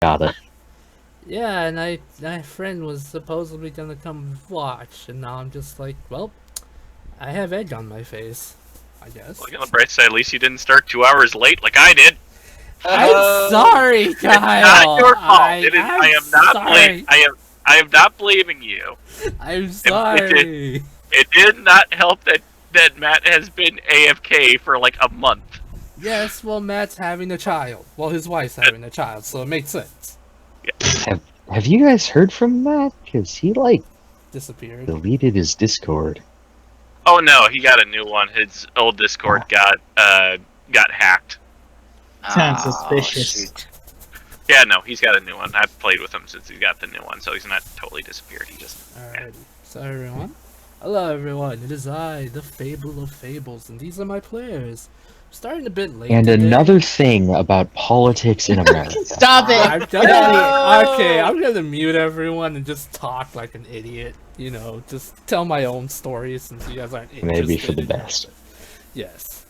Got it. Yeah, and my friend was supposedly gonna come watch, and now I'm just like, well, I have egg on my face, I guess. Look on the bright side, at least you didn't start 2 hours late like I did. I'm sorry, Kyle. Not your fault. It is. I'm I am not sorry. I am not blaming you. I'm sorry. It did not help that Matt has been AFK for like a month. Yes, well, Matt's having a child. Well, his wife's having a child, so it makes sense. Have you guys heard from Matt? Because he, Disappeared. deleted his Discord. Oh no, he got a new one. His old Discord got hacked. Sounds suspicious. Shoot. Yeah, no, he's got a new one. I've played with him since he got the new one, so he's not totally disappeared. He just Alrighty. So, everyone. Hello, everyone. It is I, the Fable of Fables, and these are my players. Starting a bit late And today. another thing about politics in America. Stop it! I'm gonna, No! okay, I'm gonna mute everyone and just talk like an idiot. You know, just tell my own stories since you guys aren't interested. Maybe for the in best. it. Yes.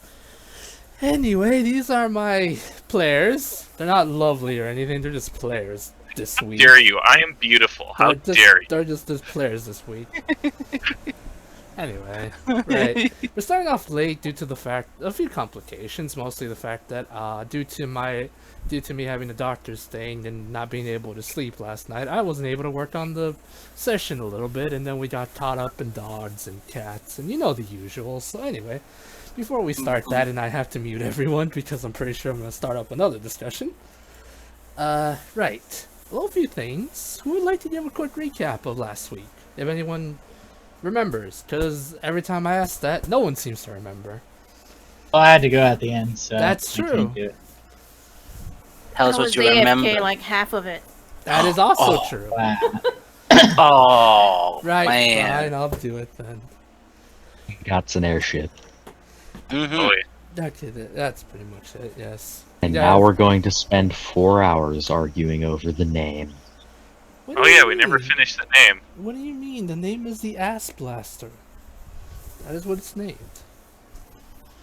Anyway, these are my players. They're not lovely or anything. They're just players this week. dare you. I am beautiful. How dare you? They're just players this week. Anyway, right. We're starting off late due to a few complications, mostly the fact that due to me having a doctor's thing and not being able to sleep last night, I wasn't able to work on the session a little bit, and then we got caught up in dogs and cats, and you know the usual. So anyway, before we start that, and I have to mute everyone because I'm pretty sure I'm going to start up another discussion. Right. Well, a few things. Who would like to give a quick recap of last week? If anyone remembers, because every time I ask that, no one seems to remember. Well, I had to go at the end, so That's I can't true. do it. Tell us I what was you AFK remember. like half of it. That is also true. Wow. Oh, Right, man. fine, I'll do it then. Got an airship. Mm-hmm. Oh, yeah. Okay, that's pretty much it, yes. And Yeah. now we're going to spend 4 hours arguing over the name. What do Oh you yeah, we never mean? finished the name. What do you mean? The name is the Ass Blaster. That is what it's named.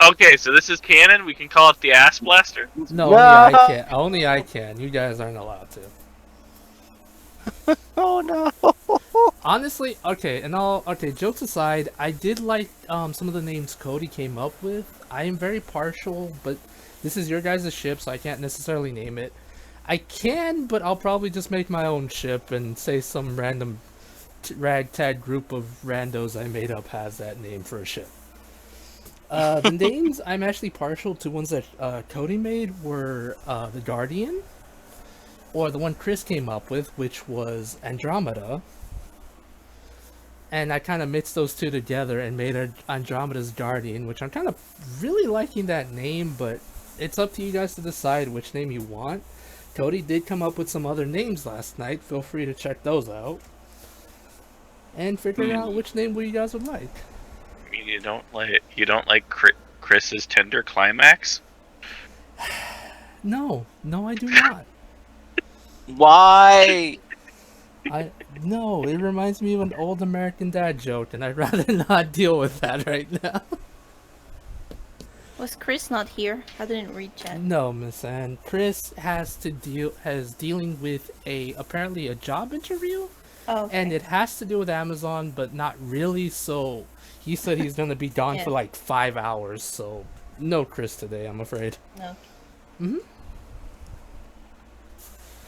Okay, so this is canon. We can call it the Ass Blaster. No, only I can. Only I can. You guys aren't allowed to. Oh no. Honestly, okay, jokes aside, I did like some of the names Cody came up with. I am very partial, but this is your guys' ship, so I can't necessarily name it. I can, but I'll probably just make my own ship and say some random ragtag group of randos I made up has that name for a ship. The names I'm actually partial to ones that Cody made were the Guardian, or the one Chris came up with, which was Andromeda. And I kind of mixed those two together and made Andromeda's Guardian, which I'm kind of really liking that name, but it's up to you guys to decide which name you want. Cody did come up with some other names last night. Feel free to check those out. And figure out which name you guys would like. I mean, you don't like Chris's tender climax? No, I do not. Why? No, it reminds me of an old American dad joke, and I'd rather not deal with that right now. Was Chris not here? I didn't read chat. No, Miss Anne. Chris has dealing with apparently a job interview, Oh, okay. and it has to do with Amazon, but not really. So he said he's gonna be gone Yeah. for like 5 hours. So no Chris today, I'm afraid. No. Mhm.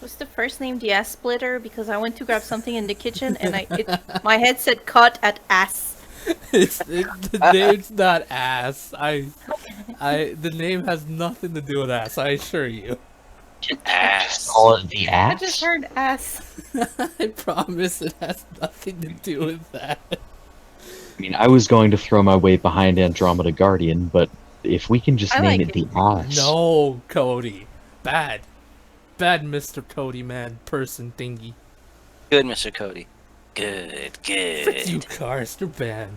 Was the first name the ass splitter? Because I went to grab something in the kitchen and my head said cut at ass. The name's not ass. The name has nothing to do with ass. I assure you. Ass. Call it the I ass? just heard ass. I promise it has nothing to do with that. I mean, I was going to throw my weight behind Andromeda Guardian, but if we can just I name like it the ass. No, Cody. Bad, Mr. Cody, man, person thingy. Good, Mr. Cody. Good. Frick you, cars. You're banned.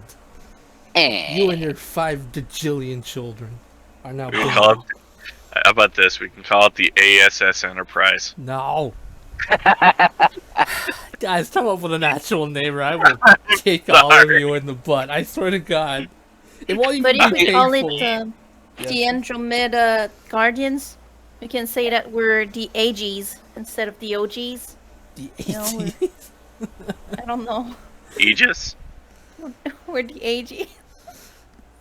Eh. You and your 5 bajillion children are now We can call it. banned. How about this? We can call it the ASS Enterprise. No. Guys, come up with an actual name or I will kick all of you in the butt. I swear to God. It won't even But you be could call it painful. the Andromeda Guardians. We can say that we're the AGs instead of the OGs. The You know, 80. I don't know. Aegis. We're the AG.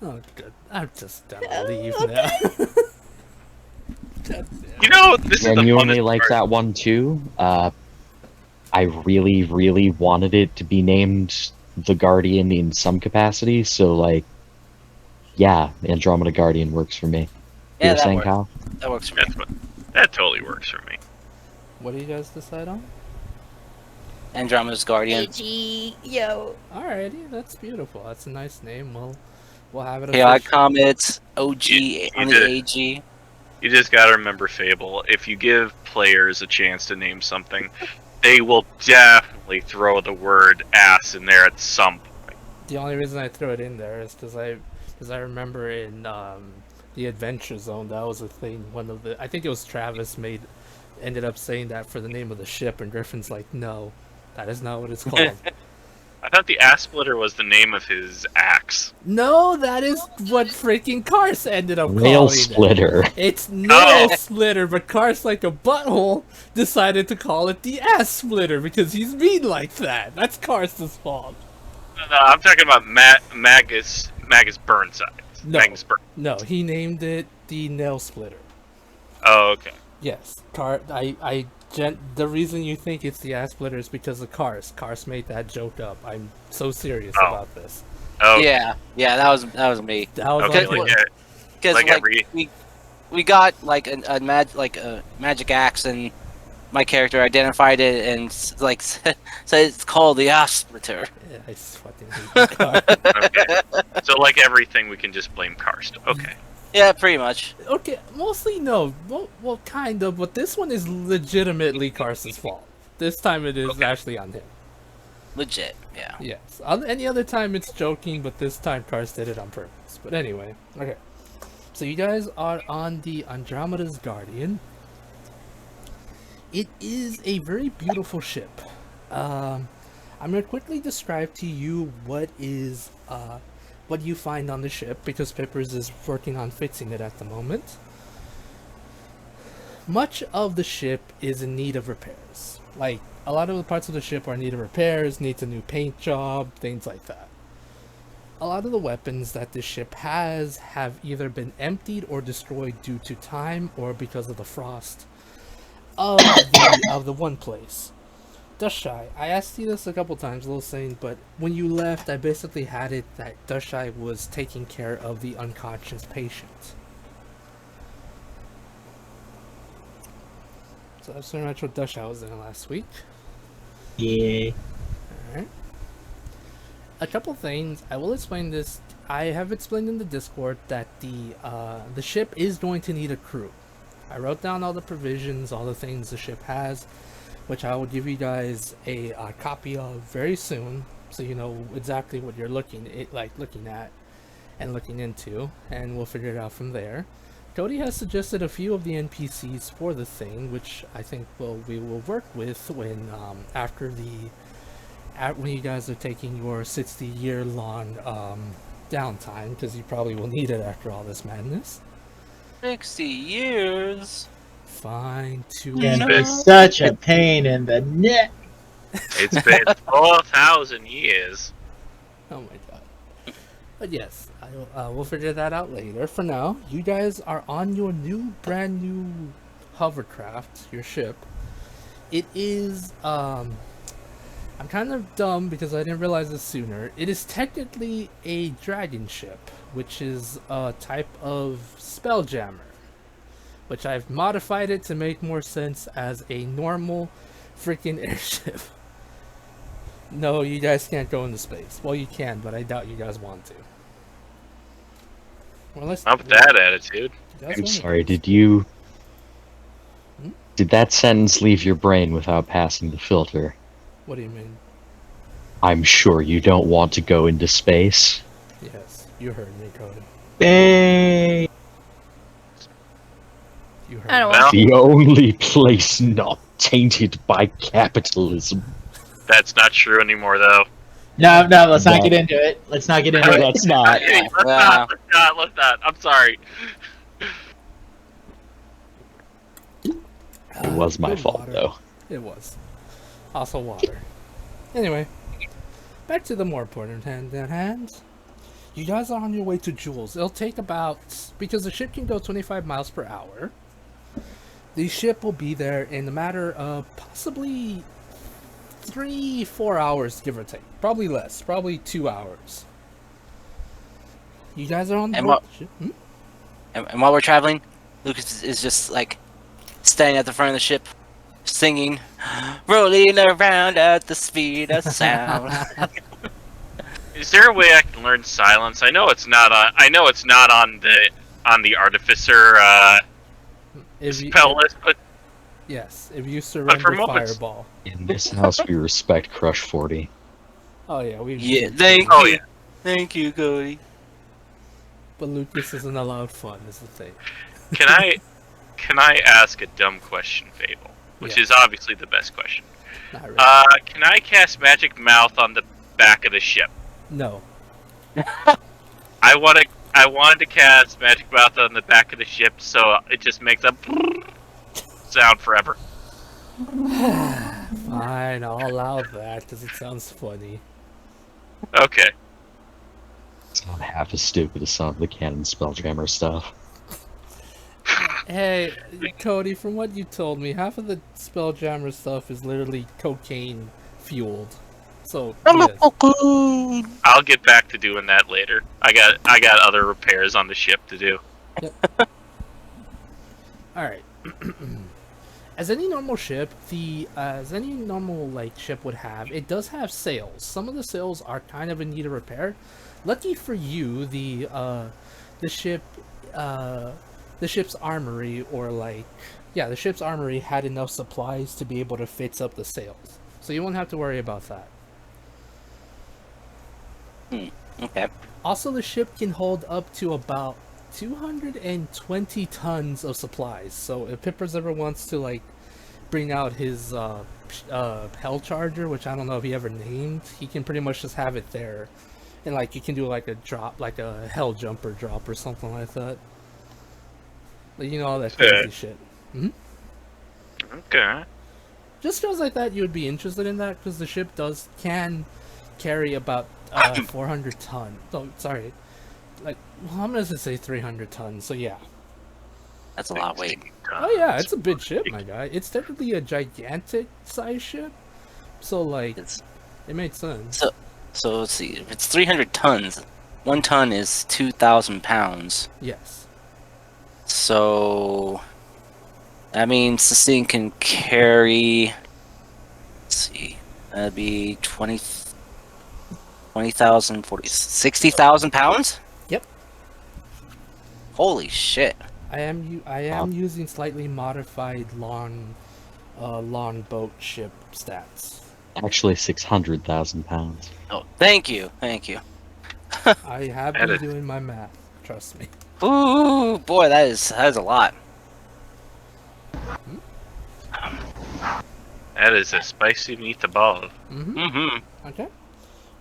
Oh, good. I'm just gonna leave now. You know, this is the Genuinely funnest like part. that one too. I really, really wanted it to be named the Guardian in some capacity, so like, yeah, Andromeda Guardian works for me. You Yeah, were that saying, works. Kyle? That works for me. That totally works for me. What do you guys decide on? Andromeda's Guardian. AG, yo. Alrighty, that's beautiful. That's a nice name. We'll have it. Chaotic official. Comets, OG on the did. AG. You just gotta remember, Fable, if you give players a chance to name something, they will definitely throw the word ass in there at some point. The only reason I threw it in there is because I remember in the Adventure Zone that was a thing. I think it was Travis ended up saying that for the name of the ship, and Griffin's like, no, that is not what it's called. I thought the ass splitter was the name of his axe. No, that is what freaking Cars ended up Nail calling it. splitter. It's nail Oh. splitter, but Cars like a butthole decided to call it the ass splitter because he's mean like that. That's Cars' fault. No, I'm talking about Magus Burnside. No. Magus Burn. No, he named it the nail splitter. Oh, okay. Yes, the reason you think it's the ass splitter is because of Cars. Cars made that joke up. I'm so serious Oh. about this. Oh, Yeah, that was me. That was okay. on Like, him. Because Like every- we got like a magic axe, and my character identified it and like said it's called the ass splitter. Yeah, I fucking hate Cars. okay. So, like everything, we can just blame Karst. Okay. Yeah, pretty much. Okay, mostly no. Well, kind of, but this one is legitimately Carson's fault. This time it is actually on him. Legit. Yeah. Yes. Any other time it's joking, but this time Cars did it on purpose. But anyway, okay. So you guys are on the Andromeda's Guardian. It is a very beautiful ship. I'm gonna quickly describe to you what you find on the ship, because Pippers is working on fixing it at the moment. Much of the ship is in need of repairs. Like, a lot of the parts of the ship are in need of repairs, needs a new paint job, things like that. A lot of the weapons that this ship has have either been emptied or destroyed due to time or because of the frost of the one place. Dustshy, I asked you this a couple times, Lil Sane, but when you left, I basically had it that Dustshy was taking care of the unconscious patient. So that's pretty much what Dustshy was doing last week. Yeah. Alright. A couple things, I will explain this. I have explained in the Discord that the ship is going to need a crew. I wrote down all the provisions, all the things the ship has, which I will give you guys a copy of very soon, so you know exactly what you're looking at and looking into, and we'll figure it out from there. Cody has suggested a few of the NPCs for the thing, which I think we will work with when when you guys are taking your 60-year-long downtime, because you probably will need it after all this madness. 60 years. Fine, Gonna be such a pain in the neck. It's been 4,000 years. Oh my god. But yes, we'll figure that out later. For now, you guys are on your brand new hovercraft, your ship. It is, I'm kind of dumb because I didn't realize this sooner. It is technically a dragon ship, which is a type of spelljammer, which I've modified it to make more sense as a normal freaking airship. No, you guys can't go into space. Well, you can, but I doubt you guys want to. Well, Not with that attitude. I'm sorry, did that sentence leave your brain without passing the filter? What do you mean? I'm sure you don't want to go into space. Yes, you heard me, Cody. Bang. You heard I don't me. Well, The only place not tainted by capitalism. that's not true anymore, though. No, let's not No. get into it. Let's not get into No, it. that's not. Hey, let's Yeah. not. I'm sorry. It was my Good fault, water. though. It was. Also water. Anyway, back to the more important hand. You guys are on your way to Jules. It'll take about, because the ship can go 25 miles per hour. The ship will be there in a matter of possibly 3-4 hours, give or take. Probably less. Probably 2 hours. You guys are on And board what- the ship. Hmm? And while we're traveling, Lucas is just like standing at the front of the ship, singing, rolling around at the speed of sound. Is there a way I can learn silence? I know it's not on. I know it's not on the artificer spell list, but Yes, if you surrender moments- fireball. In this house, we respect Crush 40. Oh yeah, we. Yeah, thank Oh, you. yeah. Thank you, Cody. But Lucas isn't allowed fun, is the thing. can I ask a dumb question, Fable? Which Yeah. is obviously the best question. Not really. Can I cast Magic Mouth on the back of the ship? No. I wanted to cast Magic Mouth on the back of the ship, so it just makes a sound forever. Fine, I'll allow that because it sounds funny. Okay. It's not half as stupid as some of the canon Spelljammer stuff. Hey, Cody, from what you told me, half of the Spelljammer stuff is literally cocaine fueled. So, yes. I'll get back to doing that later. I got other repairs on the ship to do. Alright. As any normal ship, as any normal like ship would have, it does have sails. Some of the sails are kind of in need of repair. Lucky for you, the ship's armory, or like, yeah, the ship's armory had enough supplies to be able to fix up the sails. So you won't have to worry about that. Okay. Also, the ship can hold up to about 220 tons of supplies. So if Pippers ever wants to like bring out his hell charger, which I don't know if he ever named, he can pretty much just have it there, and like you can do like a drop, like a hell jumper drop or something like that. Like, you know, all that crazy shit. Okay. Just shows like that you would be interested in that, because the ship can carry about 400 tons. Oh, sorry. Like, well, I'm gonna say 300 tons. So yeah. That's a lot of weight. Oh yeah, it's a big ship, my guy. It's technically a gigantic size ship. So like, It's, it made sense. so let's see. If it's 300 tons, 1 ton is 2,000 pounds. Yes. So that means this thing can carry. Let's see. That'd be 20,000, 60,000 pounds? Yep. Holy shit. I am using slightly modified long boat ship stats. Actually, 600,000 pounds. Oh, thank you. Thank you. I have been doing my math. Trust me. Ooh, boy, that is a lot. That is a spicy meatball. Mm-hmm. Mm-hmm. Okay.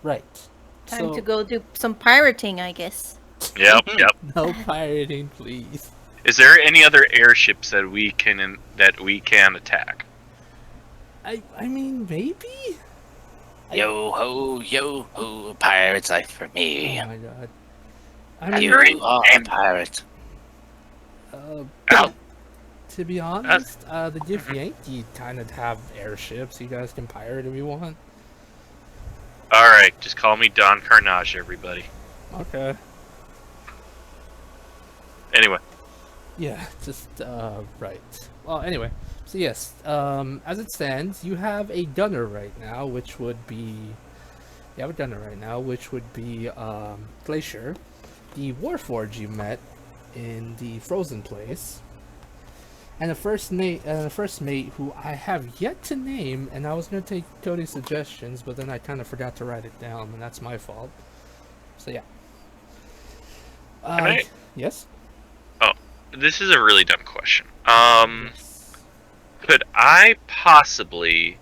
Right. Time to go do some pirating, I guess. Yep, yep. No pirating, please. Is there any other airships that we can attack? I mean, maybe? Yo ho, pirate's life for me. Oh my god. I mean, You are a pirate. Ow. to be honest, the Gift Yankee kind of have airships. You guys can pirate if you want. Alright, just call me Don Carnage, everybody. Okay. Anyway. Yeah, just, right. Well, anyway. So yes, as it stands, you have a gunner right now, which would be... You have a gunner right now, which would be, Glacier, the Warforged you met in the Frozen Place, and the first mate, who I have yet to name, and I was going to take Cody's suggestions, but then I kind of forgot to write it down, and that's my fault. So yeah. Can I- Yes? This is a really dumb question. Could I possibly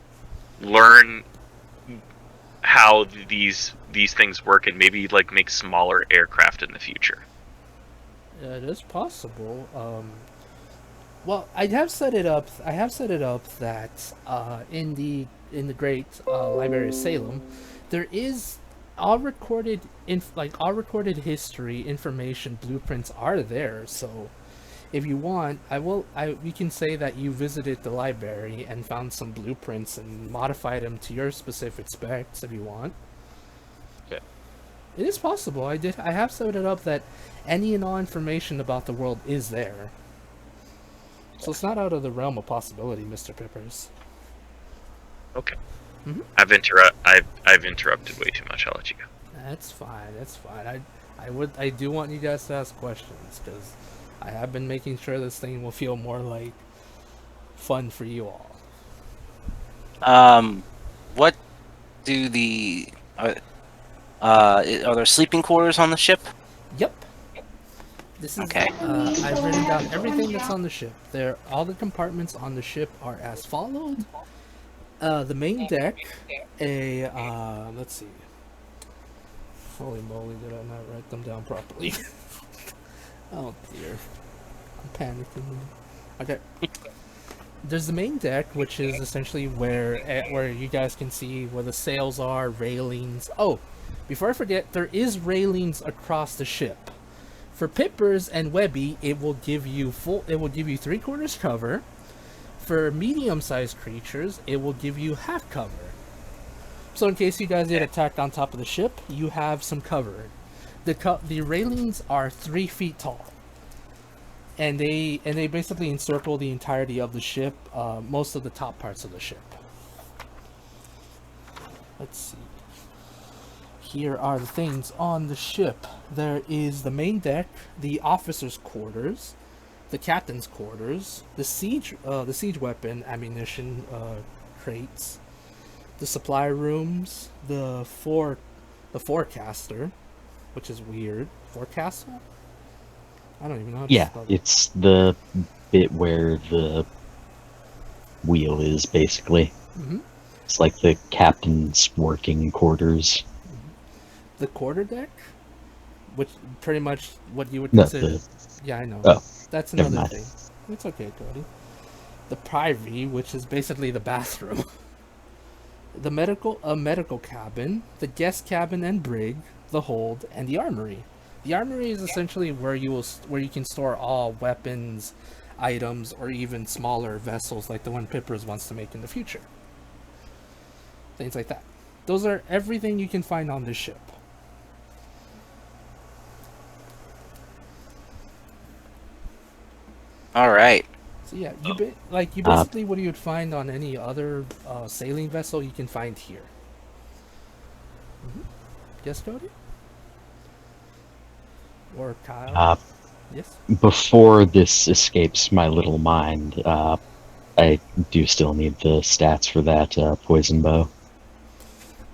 learn how these things work and maybe like make smaller aircraft in the future? It is possible. Well, I have set it up. I have set it up that in the Great Library of Salem, there is all recorded history, information, blueprints are there. So, if you want, we can say that you visited the library and found some blueprints and modified them to your specific specs. If you want, Okay. it is possible. I have set it up that any and all information about the world is there. So it's not out of the realm of possibility, Mr. Pippers. Okay. Mhm. I've interrupted way too much. I'll let you go. That's fine. That's fine. I do want you guys to ask questions because I have been making sure this thing will feel more like fun for you all. What do the are there sleeping quarters on the ship? Yep. This is Okay. I've written down everything that's on the ship. All the compartments on the ship are as followed. The main deck, let's see. Holy moly, did I not write them down properly? Oh dear. I'm panicking. Okay. There's the main deck, which is essentially where you guys can see where the sails are, railings. Oh, before I forget, there is railings across the ship. For Pippers and Webby, it will give you 3/4 cover. For medium-sized creatures, it will give you half cover. So in case you guys get attacked on top of the ship, you have some cover. The railings are 3 feet tall, and they basically encircle the entirety of the ship, most of the top parts of the ship. Let's see. Here are the things on the ship. There is the main deck, the officers' quarters, the captain's quarters, the siege weapon ammunition crates, the supply rooms, the forecaster, which is weird. Forecastle? I don't even know how to Yeah, spell it. it's the bit where the wheel is, basically. Mhm. It's like the captain's working quarters. The quarter deck, which pretty much what you would No, consider. Yeah, I know. Oh, That's never another mind. thing. It's okay, Cody. The privy, which is basically the bathroom. The medical cabin, the guest cabin and brig, the hold, and the armory. The armory is essentially where you can store all weapons, items, or even smaller vessels like the one Pippers wants to make in the future. Things like that. Those are everything you can find on this ship. All right. So yeah, you basically what you would find on any other sailing vessel, you can find here. Yes, Cody? Or Kyle? Yes? Before this escapes my little mind, I do still need the stats for that poison bow.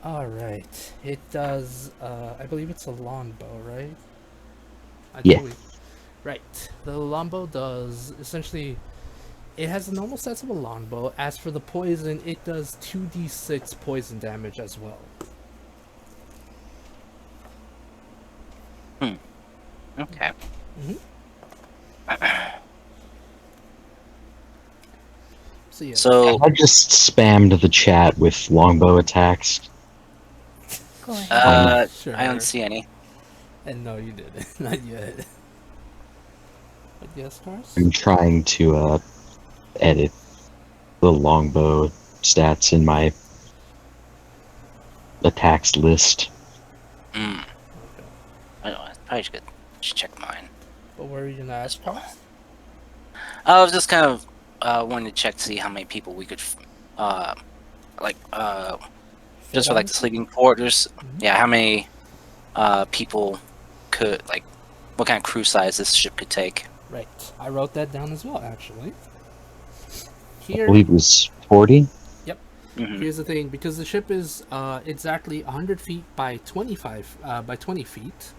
Alright. It does, I believe it's a longbow, right? Yeah. Right. The longbow does, essentially, it has the normal stats of a longbow. As for the poison, it does 2d6 poison damage as well. Okay. So yeah. So I just spammed the chat with longbow attacks. Go ahead. Sure. I don't see any. And no, you didn't. Not yet. But yes, Cars? I'm trying to edit the longbow stats in my attacks list. I don't know. I probably should check mine. But where are you gonna ask, Cars? I was just kind of wanting to check to see how many people we could, just for like the sleeping quarters. Yeah, how many people could what kind of crew size this ship could take. Right. I wrote that down as well, actually. I Here, believe it was 40. here's the thing. Because the ship is exactly 100 feet by 20 feet,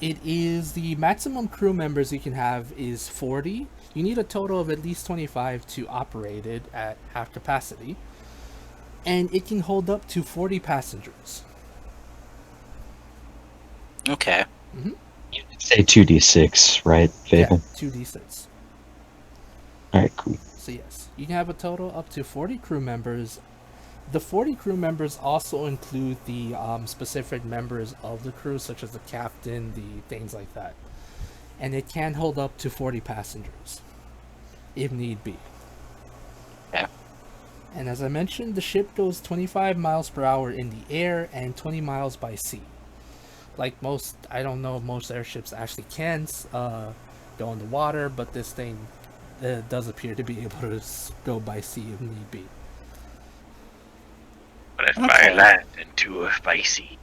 it is the maximum crew members you can have is 40. You need a total of at least 25 to operate it at half capacity. And it can hold up to 40 passengers. Okay. Say 2d6, right, Fable? Yeah, 2d6. Alright, cool. So yes, you can have a total up to 40 crew members. The 40 crew members also include the specific members of the crew, such as the captain, the things like that. And it can hold up to 40 passengers, if need be. Yeah. And as I mentioned, the ship goes 25 miles per hour in the air and 20 miles by sea. Like most, I don't know if most airships actually can go in the water, but this thing does appear to be able to go by sea if need be. But if I land into a spicy.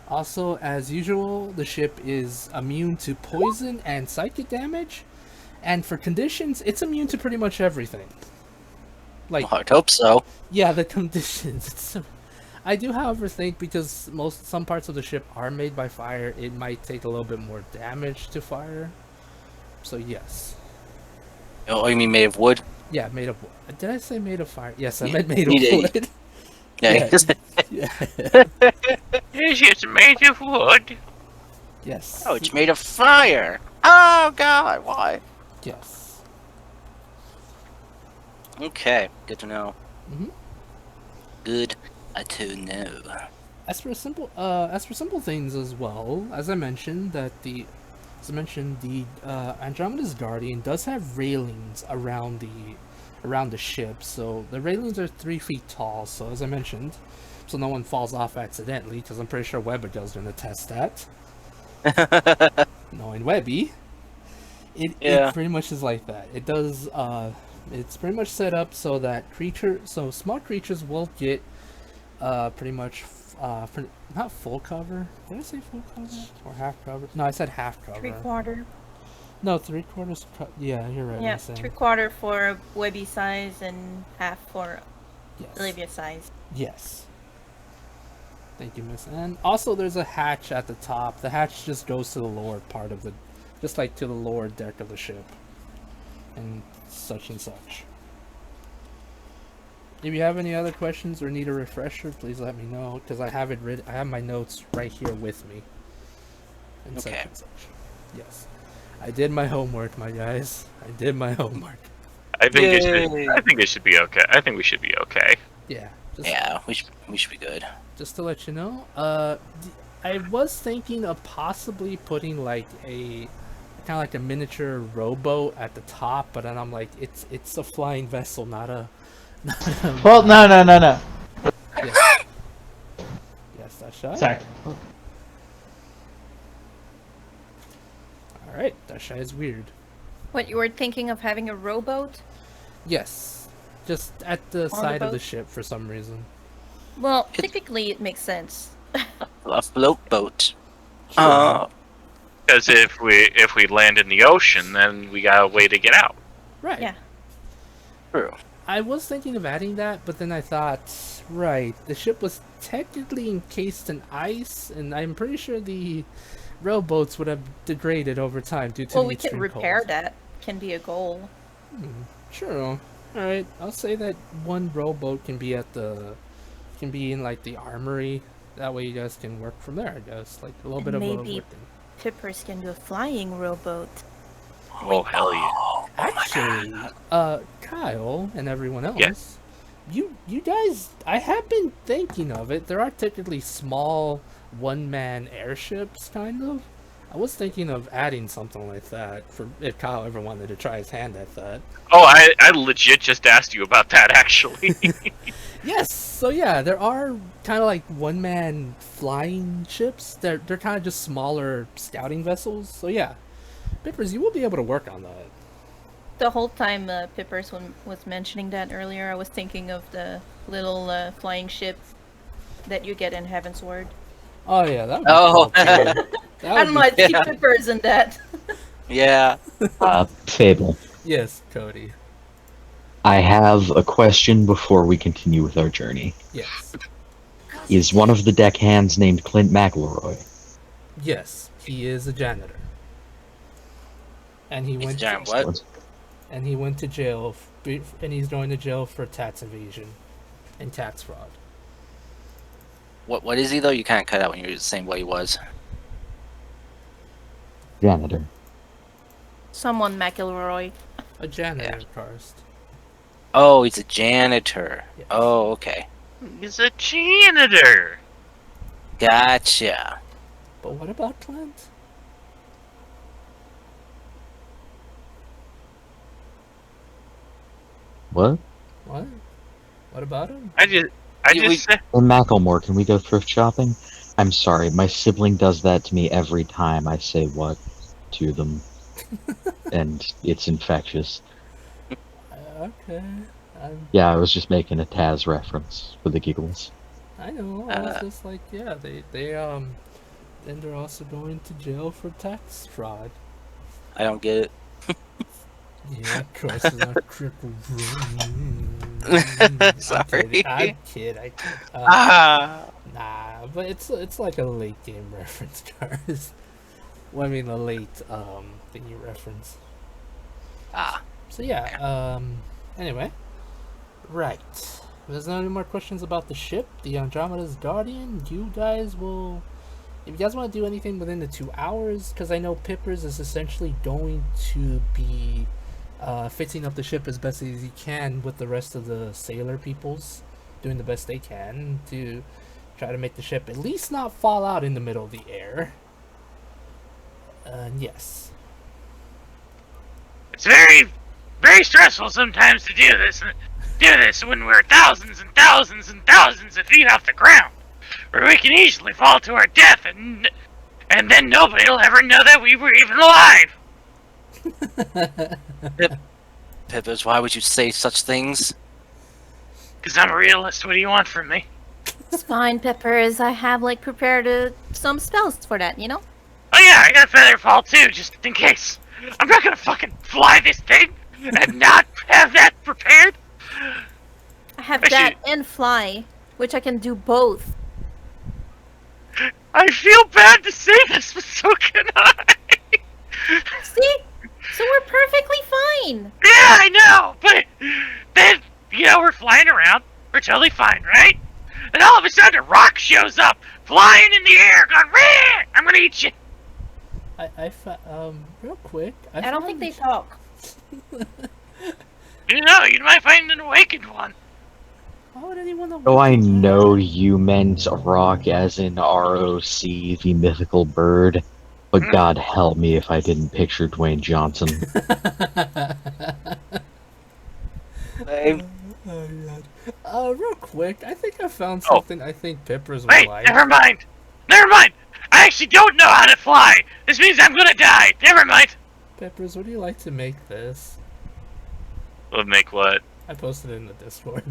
Also, as usual, the ship is immune to poison and psychic damage, and for conditions, it's immune to pretty much everything. Like, Well, I'd hope so. yeah, the conditions. I do, however, think because some parts of the ship are made by fire, it might take a little bit more damage to fire. So yes, Oh, you mean made of wood? yeah, made of wood. Did I say made of fire? Yes, I Yeah, meant made you of did. wood. Yeah. Yeah. It's just made of wood. Yes. Oh, it's made of fire. Oh God, why? Yes. Okay, good to know. Mhm. Good to know. As for simple things as well, as I mentioned, the Andromeda's Guardian does have railings around the ship. So the railings are 3 feet tall. So as I mentioned, so no one falls off accidentally, because I'm pretty sure Webigo's going to test that. Knowing Webby, it pretty much is like that. It does. It's pretty much set up so that small creatures will get pretty much not full cover. Did I say full cover or half cover? No, I said half cover. 3/4. No, 3/4. Yeah, you're right. Yeah, I'm saying. 3/4 for Webby size and half for Yes. Olivia size. Yes. Thank you, Miss. And also, there's a hatch at the top. The hatch just goes to the lower part of just like to the lower deck of the ship, and such and such. If you have any other questions or need a refresher, please let me know, because I have I have my notes right here with me. And such Okay. and such. Yes. I did my homework, my guys. I did my homework. I think it Yay. should. I think it should be okay. I think we should be okay. Yeah. Yeah, we should be good. Just to let you know, I was thinking of possibly putting like a kind of like a miniature rowboat at the top, but then I'm like, it's a flying vessel, not a. Well, no. Yes, yes, that's right. Sorry. All right, that shy is weird. What, you were thinking of having a rowboat? Yes, just at the the side of the boat? ship for some reason. Well, technically it makes sense. A float boat. Sure. Because if we land in the ocean, then we got a way to get out. Right. Yeah. True. I was thinking of adding that, but then I thought, right, the ship was technically encased in ice, and I'm pretty sure the rowboats would have degraded over time due to Well, the we can extreme repair cold. that. Can be a goal. Sure. Alright, I'll say that one rowboat can be in like the armory. That way you guys can work from there, I guess. Like a little bit of a Maybe working. Pippers can do a flying rowboat. Oh hell yeah! Actually, Kyle and everyone else, Yes. you guys, I have been thinking of it. There are technically small one-man airships, kind of. I was thinking of adding something like that for if Kyle ever wanted to try his hand at that. Oh, I legit just asked you about that actually. Yes, so yeah, there are kind of like one-man flying ships. They're kind of just smaller scouting vessels. So yeah, Bippers, you will be able to work on that. The whole time Pippers was mentioning that earlier, I was thinking of the little flying ship that you get in Heavensward. Oh yeah, that would be Oh. cool, too. That I would don't know, I be- see Pippers in that. Yeah. Fable. Yes, Cody. I have a question before we continue with our journey. Yes. Is one of the deckhands named Clint McElroy? Yes, he is a janitor. And he He's a went giant what? and he went to jail and he's going to jail for tax evasion and tax fraud. What is he though? You kind of cut out when you were saying what he was. Janitor. Someone McElroy. A janitor, Karst. Oh, he's a janitor. Yes. Oh, okay. He's a janitor. Gotcha. But what about Clint? What? What? What about him? I just said, Hey, Macklemore, can we go thrift shopping? I'm sorry, my sibling does that to me every time I say what to them. And it's infectious. Okay. Yeah, I was just making a Taz reference for the giggles. I know. I was just like, yeah, then they're also going to jail for tax fraud. I don't get it. Yeah, Christ is not triple. Sorry. I kid. Ah. Nah, but it's like a late game reference, guys. Well, I mean a late thingy reference. Ah. So yeah, anyway. Right. If there's no any more questions about the ship, the Andromeda's Guardian, you guys will... If you guys want to do anything within the 2 hours, because I know Pippers is essentially going to be fixing up the ship as best as he can with the rest of the sailor peoples, doing the best they can to try to make the ship at least not fall out in the middle of the air. Yes. it's very, very stressful sometimes to do this when we're thousands and thousands and thousands of feet off the ground, where we can easily fall to our death, and then nobody will ever know that we were even alive. Pippers, why would you say such things? Because I'm a realist. What do you want from me? It's fine, Peppers. I have like prepared some spells for that, you know? Oh yeah, I got a feather fall too, just in case. I'm not gonna fucking fly this thing and not have that prepared. I have I that should- and fly, which I can do both. I feel bad to say this, but so can I. See? So we're perfectly fine. Yeah, I know, but then, we're flying around. We're totally fine, right? And all of a sudden a rock shows up, flying in the air, going, "Rah! I'm gonna eat you." Real quick. I don't think they talk. You might find an awakened one. Why would anyone know? Oh, I know you meant rock as in R-O-C, the mythical bird. But God help me if I didn't picture Dwayne Johnson. Real quick, I think I found something I think Pippers will Wait, like. never mind. Never mind. I actually don't know how to fly. This means I'm gonna die. Never mind. Peppers, would you like to make this? We'll make what? I posted it in the Discord.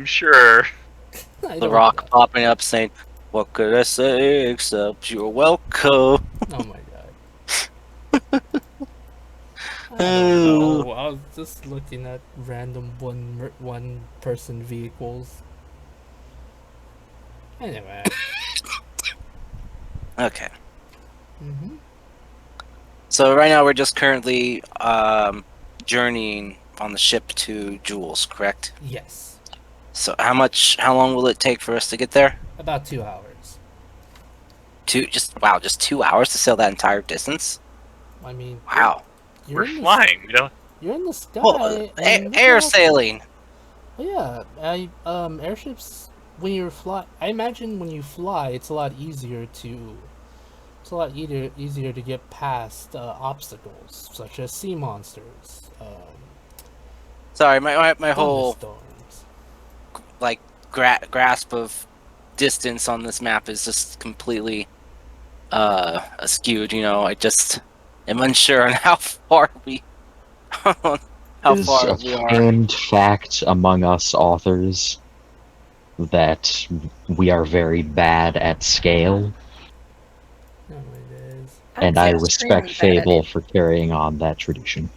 Sure. I The don't Rock know. popping up saying, "What could I say except you're welcome?" Oh my god. I don't know. I was just looking at random one person vehicles. Anyway. Okay. Mm-hmm. So right now we're just currently journeying on the ship to Jules, correct? Yes. So how long will it take for us to get there? About 2 hours. Just 2 hours to sail that entire distance? I mean, Wow. you're We're in the, flying. you're in the sky. Well, and look air how- sailing. Yeah, airships when you fly. I imagine when you fly, it's a lot easier to. It's a lot easier to get past obstacles such as sea monsters, Sorry, my whole thunderstorms. like grasp of distance on this map is just completely skewed. I just am unsure on how far we how Is far a we are. famed fact among us authors that we are very bad at scale, No, it is. and I'd I say respect extremely bad at Fable it. for carrying on that tradition.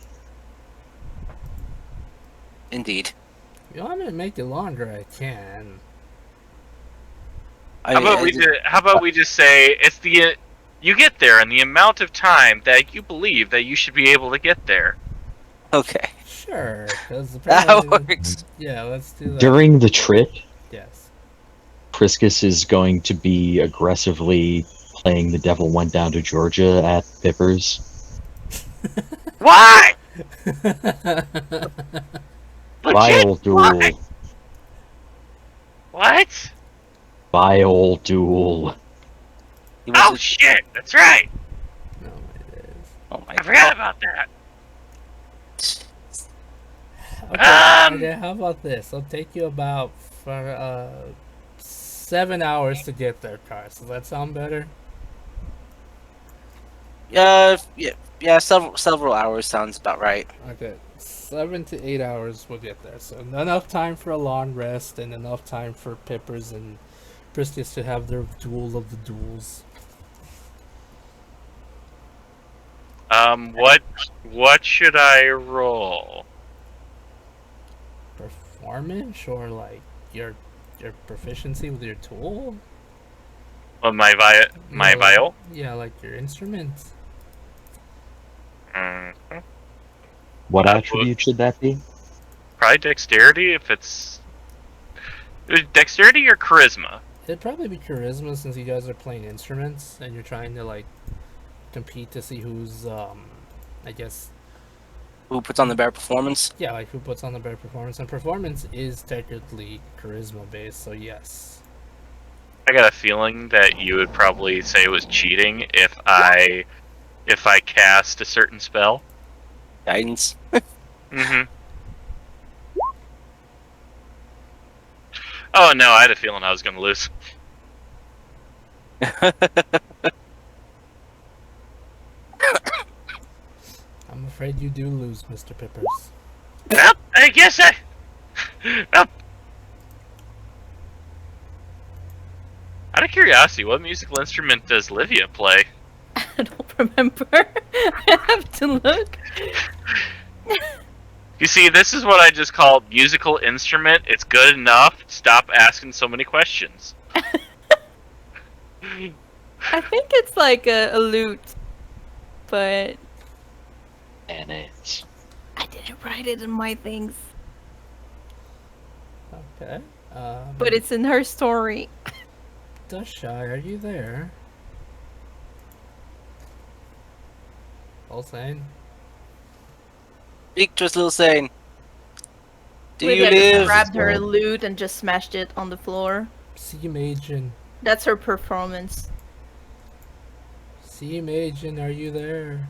Indeed. If you want me to make it longer, I can. How about we just say it's you get there in the amount of time that you believe that you should be able to get there. Okay, Sure, because that apparently. works. Yeah, let's do that. During the trip, Yes. Priscus is going to be aggressively playing The Devil Went Down to Georgia at Pippers. What? Vile Legit? duel. Why? What? Vile duel. He was Oh shit! That's right. No, it is. oh my I forgot about that. Okay, okay, how about this? It'll take you about 7 hours to get there, Cars. Does that sound better? Yeah, several hours sounds about right. Okay, 7 to 8 hours we'll get there. So enough time for a long rest and enough time for Pippers and Pristius to have their duel of the duels. What should I roll? Performance or like your proficiency with your tool? My Yeah, vial? Yeah, like your instruments. Mm-hmm. What attribute should that be? Probably dexterity if it's dexterity or charisma. It'd probably be charisma since you guys are playing instruments and you're trying to like compete to see who's I guess Who puts on the better performance? yeah, like who puts on the better performance, and performance is technically charisma based, so yes. I got a feeling that you would probably say it was cheating if I cast a certain spell. Guidance. Mm-hmm. Oh no, I had a feeling I was gonna lose. I'm afraid you do lose, Mr. Pippers. Well, I guess I. Well, out of curiosity, what musical instrument does Livia play? I don't remember. I have to look. You see, this is what I just call musical instrument. It's good enough. Stop asking so many questions. I think it's like a lute, but And it's I didn't write it in my things. Okay. But it's in her story. Dushai, are you there? Olsane? Speak to us, little Sane. Do Maybe you I just live? grabbed her lute and just smashed it on the floor. Sea Magen. That's her performance. Sea Magen, are you there?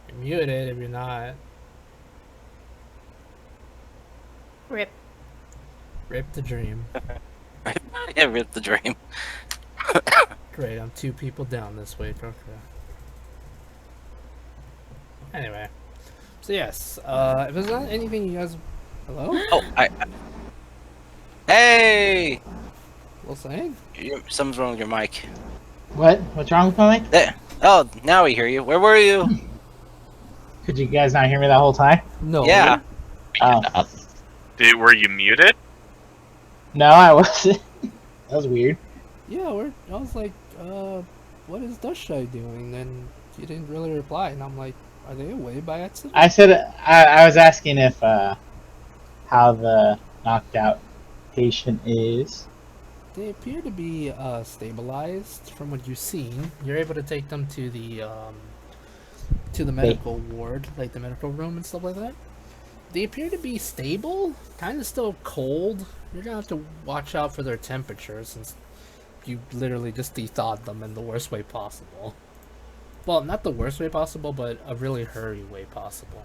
You're muted if you're not. Rip. Rip the dream. Yeah, rip the dream. Great, I'm 2 people down this week. Okay. Anyway. So yes, if there's not anything you guys... Hello? Oh, Hey! Olsane? Something's wrong with your mic. What? What's wrong with my mic? There. Oh, now we hear you. Where were you? Could you guys not hear me that whole time? No. Yeah. Oh. Were you muted? No, I wasn't. That was weird. Yeah, I was like, what is Dushai doing? And you didn't really reply, and I'm like, are they away by accident? I said I was asking if how the knocked out patient is. They appear to be stabilized from what you've seen. You're able to take them to the medical ward, like the medical room and stuff like that. They appear to be stable, kind of still cold. You're gonna have to watch out for their temperature since you literally just de-thawed them in the worst way possible. Well, not the worst way possible, but a really hurry way possible.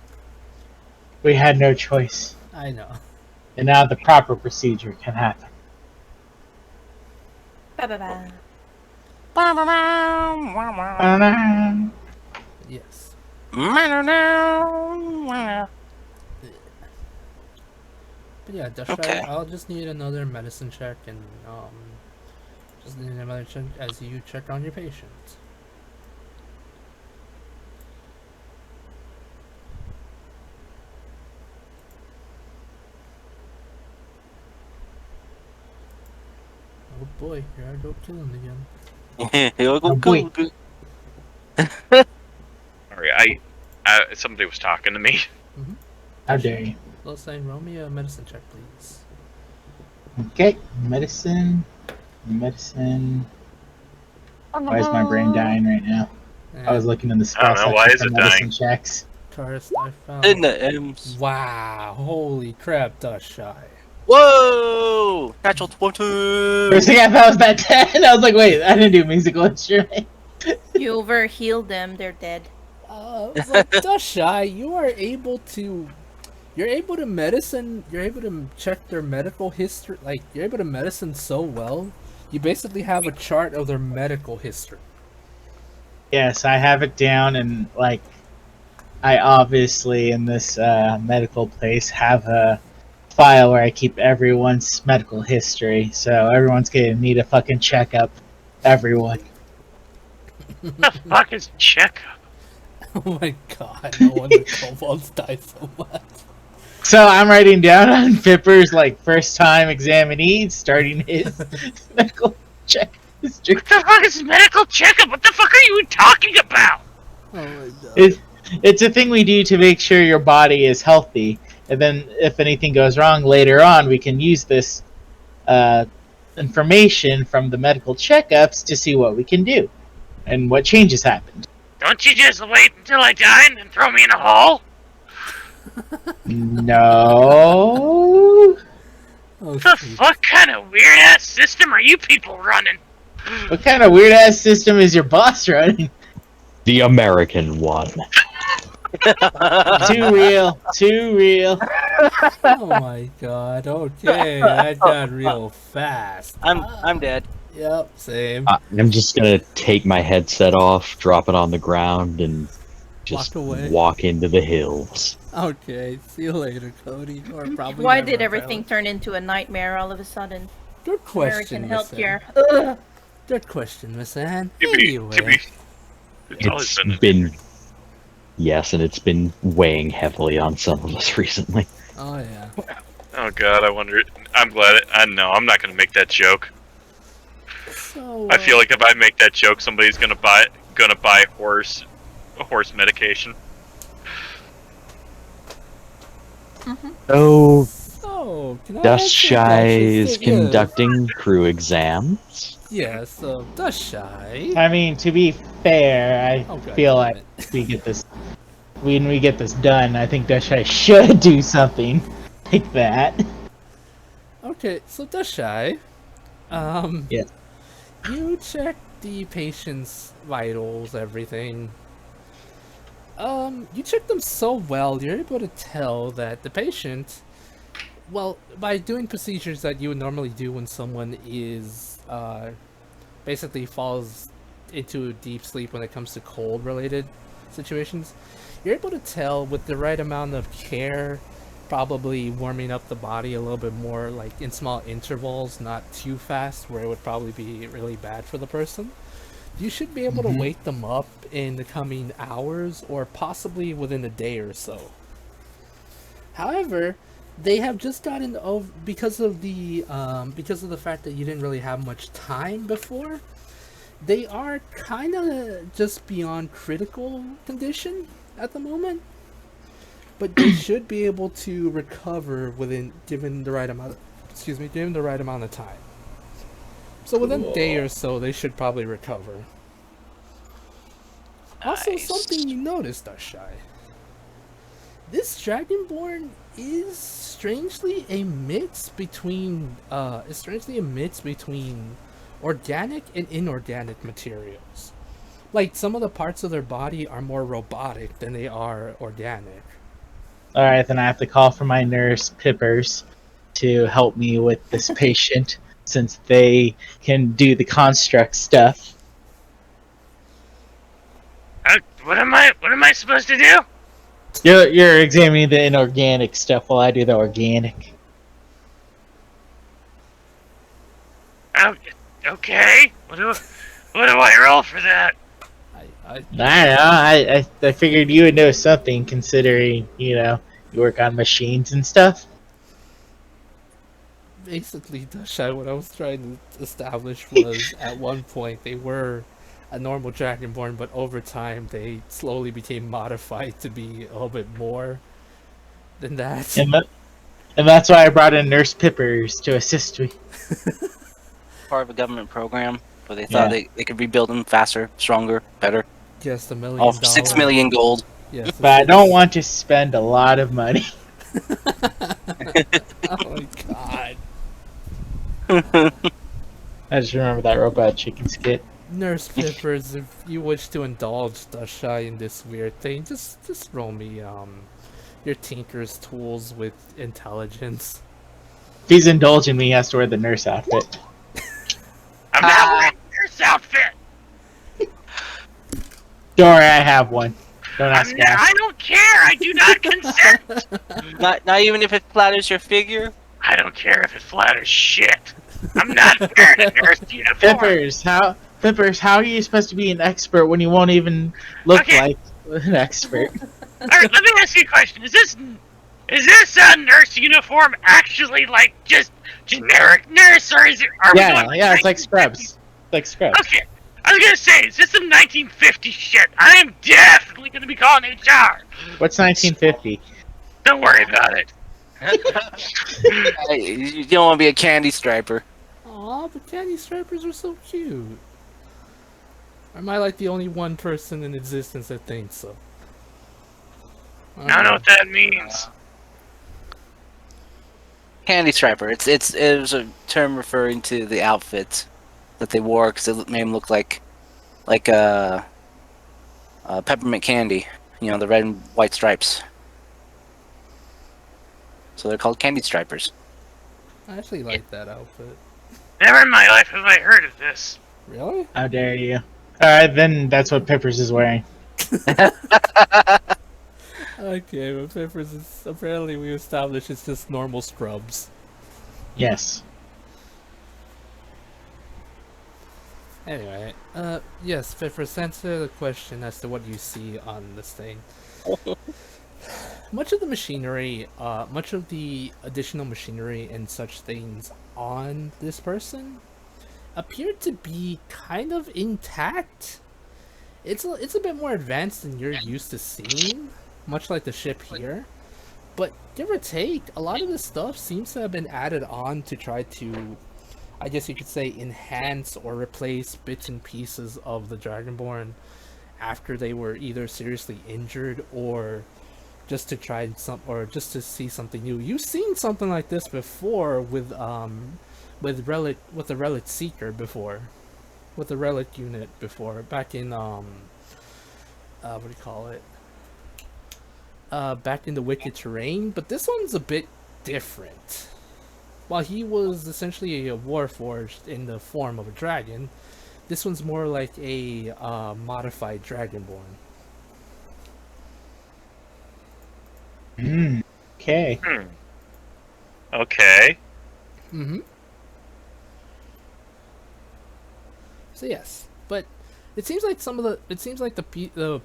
We had no choice, I know. and now the proper procedure can happen. Ba-ba-ba. Yes. But yeah, Dushai, Okay. I'll just need another medicine check and just need another check as you check on your patient. Oh boy, here I go killing again. Go, Oh, boy. go. Sorry, somebody was talking to me. How dare you? Let's say roll me a medicine check, please. Okay, medicine. Why is my brain dying right now? I was And looking in the I spell don't know, why section is for it medicine dying? checks. Karst, I found. In the M's. Wow, holy crap, Dust Shy. Whoa! Natural 20! First thing I thought was that 10. I was like, wait, I didn't do musical instrument. You over healed them, they're dead. So Dust Shy, you're able to check their medical history, like, you're able to medicine so well, you basically have a chart of their medical history. Yes, I have it down, and like, I obviously in this medical place have a file where I keep everyone's medical history, so everyone's gonna need a fucking checkup. Everyone. What the fuck is checkup? Oh my god, no wonder kobolds die so much. So I'm writing down on Pipper's like first time examinee starting his medical check history. What the fuck is medical checkup? What the fuck are you talking about? Oh my god. It's a thing we do to make sure your body is healthy, and then if anything goes wrong later on, we can use this information from the medical checkups to see what we can do and what changes happened. Don't you just wait until I die and then throw me in a hole? No. Oh, The shit. fuck kind of weird ass system are you people running? What kind of weird ass system is your boss running? The American one. Too real. Too real. Oh my god, okay, that got real fast. I'm dead. Yep, same. I'm just gonna take my headset off, drop it on the ground, and just Walk away. walk into the hills. Okay, see you later, Cody. Or probably Why never, did everything apparently. turn into a nightmare all of a sudden? Good question, American Miss Ann. healthcare. Ugh. Good question, Miss Ann. To be- Anyway, It's always It's been. yes, and it's been weighing heavily on some of us recently. oh yeah. Oh god, I wonder. I'm glad. I know. I'm not gonna make that joke. So, I feel like if I make that joke, somebody's gonna buy horse medication. So, so can I Dust ask you a Shy question? is So, yeah. conducting crew exams. Yeah, so Dust Shy. I mean, to be fair, I Oh, God feel damn like it. we get this. When we get this done, I think Dusha should do something like that. Okay, so Dust Shy. Yes. You check the patient's vitals, everything. You check them so well, you're able to tell that the patient, well, by doing procedures that you would normally do when someone is, basically falls into a deep sleep when it comes to cold-related situations, you're able to tell with the right amount of care, probably warming up the body a little bit more, like in small intervals, not too fast, where it would probably be really bad for the person. You should be able to wake them up in the coming hours or possibly within a day or so. However, they have just gotten over because of the fact that you didn't really have much time before. They are kind of just beyond critical condition at the moment, but they should be able to recover given the right amount of time. So within a day or so, they should probably recover. Also, Nice. something you noticed, Shy. This Dragonborn is strangely a mix between organic and inorganic materials. Like, some of the parts of their body are more robotic than they are organic. Alright, then I have to call for my nurse, Pippers, to help me with this patient, since they can do the construct stuff. What am I supposed to do? You're examining the inorganic stuff while I do the organic. Oh, okay. What do I roll for that? I I don't know, I figured you would know something, considering, you work on machines and stuff. basically, Dusha, what I was trying to establish was at one point they were a normal Dragonborn, but over time they slowly became modified to be a little bit more than that. And that's why I brought in Nurse Pippers to assist me. Part of a government program. but they thought Yeah. they could rebuild them faster, stronger, better. Yes, the $1 million. All for 6 million gold. Yes, But I don't want to spend a lot of money. Oh my god. I just remember that Robot Chicken skit. Nurse Pippers, if you wish to indulge Dashai in this weird thing, just roll me your tinker's tools with intelligence. If he's indulging me, he has to wear the nurse outfit. I'm not wearing nurse outfit. Don't worry, I have one. Don't ask me. I don't care. I do not consent. Not even if it flatters your figure. I don't care if it flatters shit. I'm not wearing a nurse uniform. Pippers, how are you supposed to be an expert when you won't even look Okay. like an expert? All right, let me ask you a question. Is this nurse uniform actually like just generic nurse, or is it? Are we Yeah, going yeah, it's like 1950s? scrubs. Like scrubs. Okay, I was gonna say, is this some 1950 shit? I am definitely gonna be calling HR. What's 1950? Don't worry about it. You don't want to be a candy striper. Aw, but candy stripers are so cute. Or am I like the only one person in existence that thinks so? I don't know what that means. Candy striper. It was a term referring to the outfit that they wore because it made them look like peppermint candy. You know, the red and white stripes. So they're called candy stripers. I actually like that outfit. Never in my life have I heard of this. Really? How dare you? Alright, then that's what Pippers is wearing. Okay, but Pippers is apparently we established it's just normal scrubs. Yes. Anyway, yes, Pippers, answer the question as to what you see on this thing. Much of the machinery, much of the additional machinery and such things on this person appear to be kind of intact. It's a bit more advanced than you're used to seeing, much like the ship here. But give or take, a lot of this stuff seems to have been added on to try to, I guess you could say, enhance or replace bits and pieces of the Dragonborn after they were either seriously injured or just to try just to see something new. You've seen something like this before with the Relic Seeker before, with the Relic unit before, back in what do you call it? Back in the Wicked Terrain, but this one's a bit different. While he was essentially a Warforged in the form of a dragon, this one's more like a modified Dragonborn. Okay. Okay. Mm-hmm. So yes, but it seems like it seems like the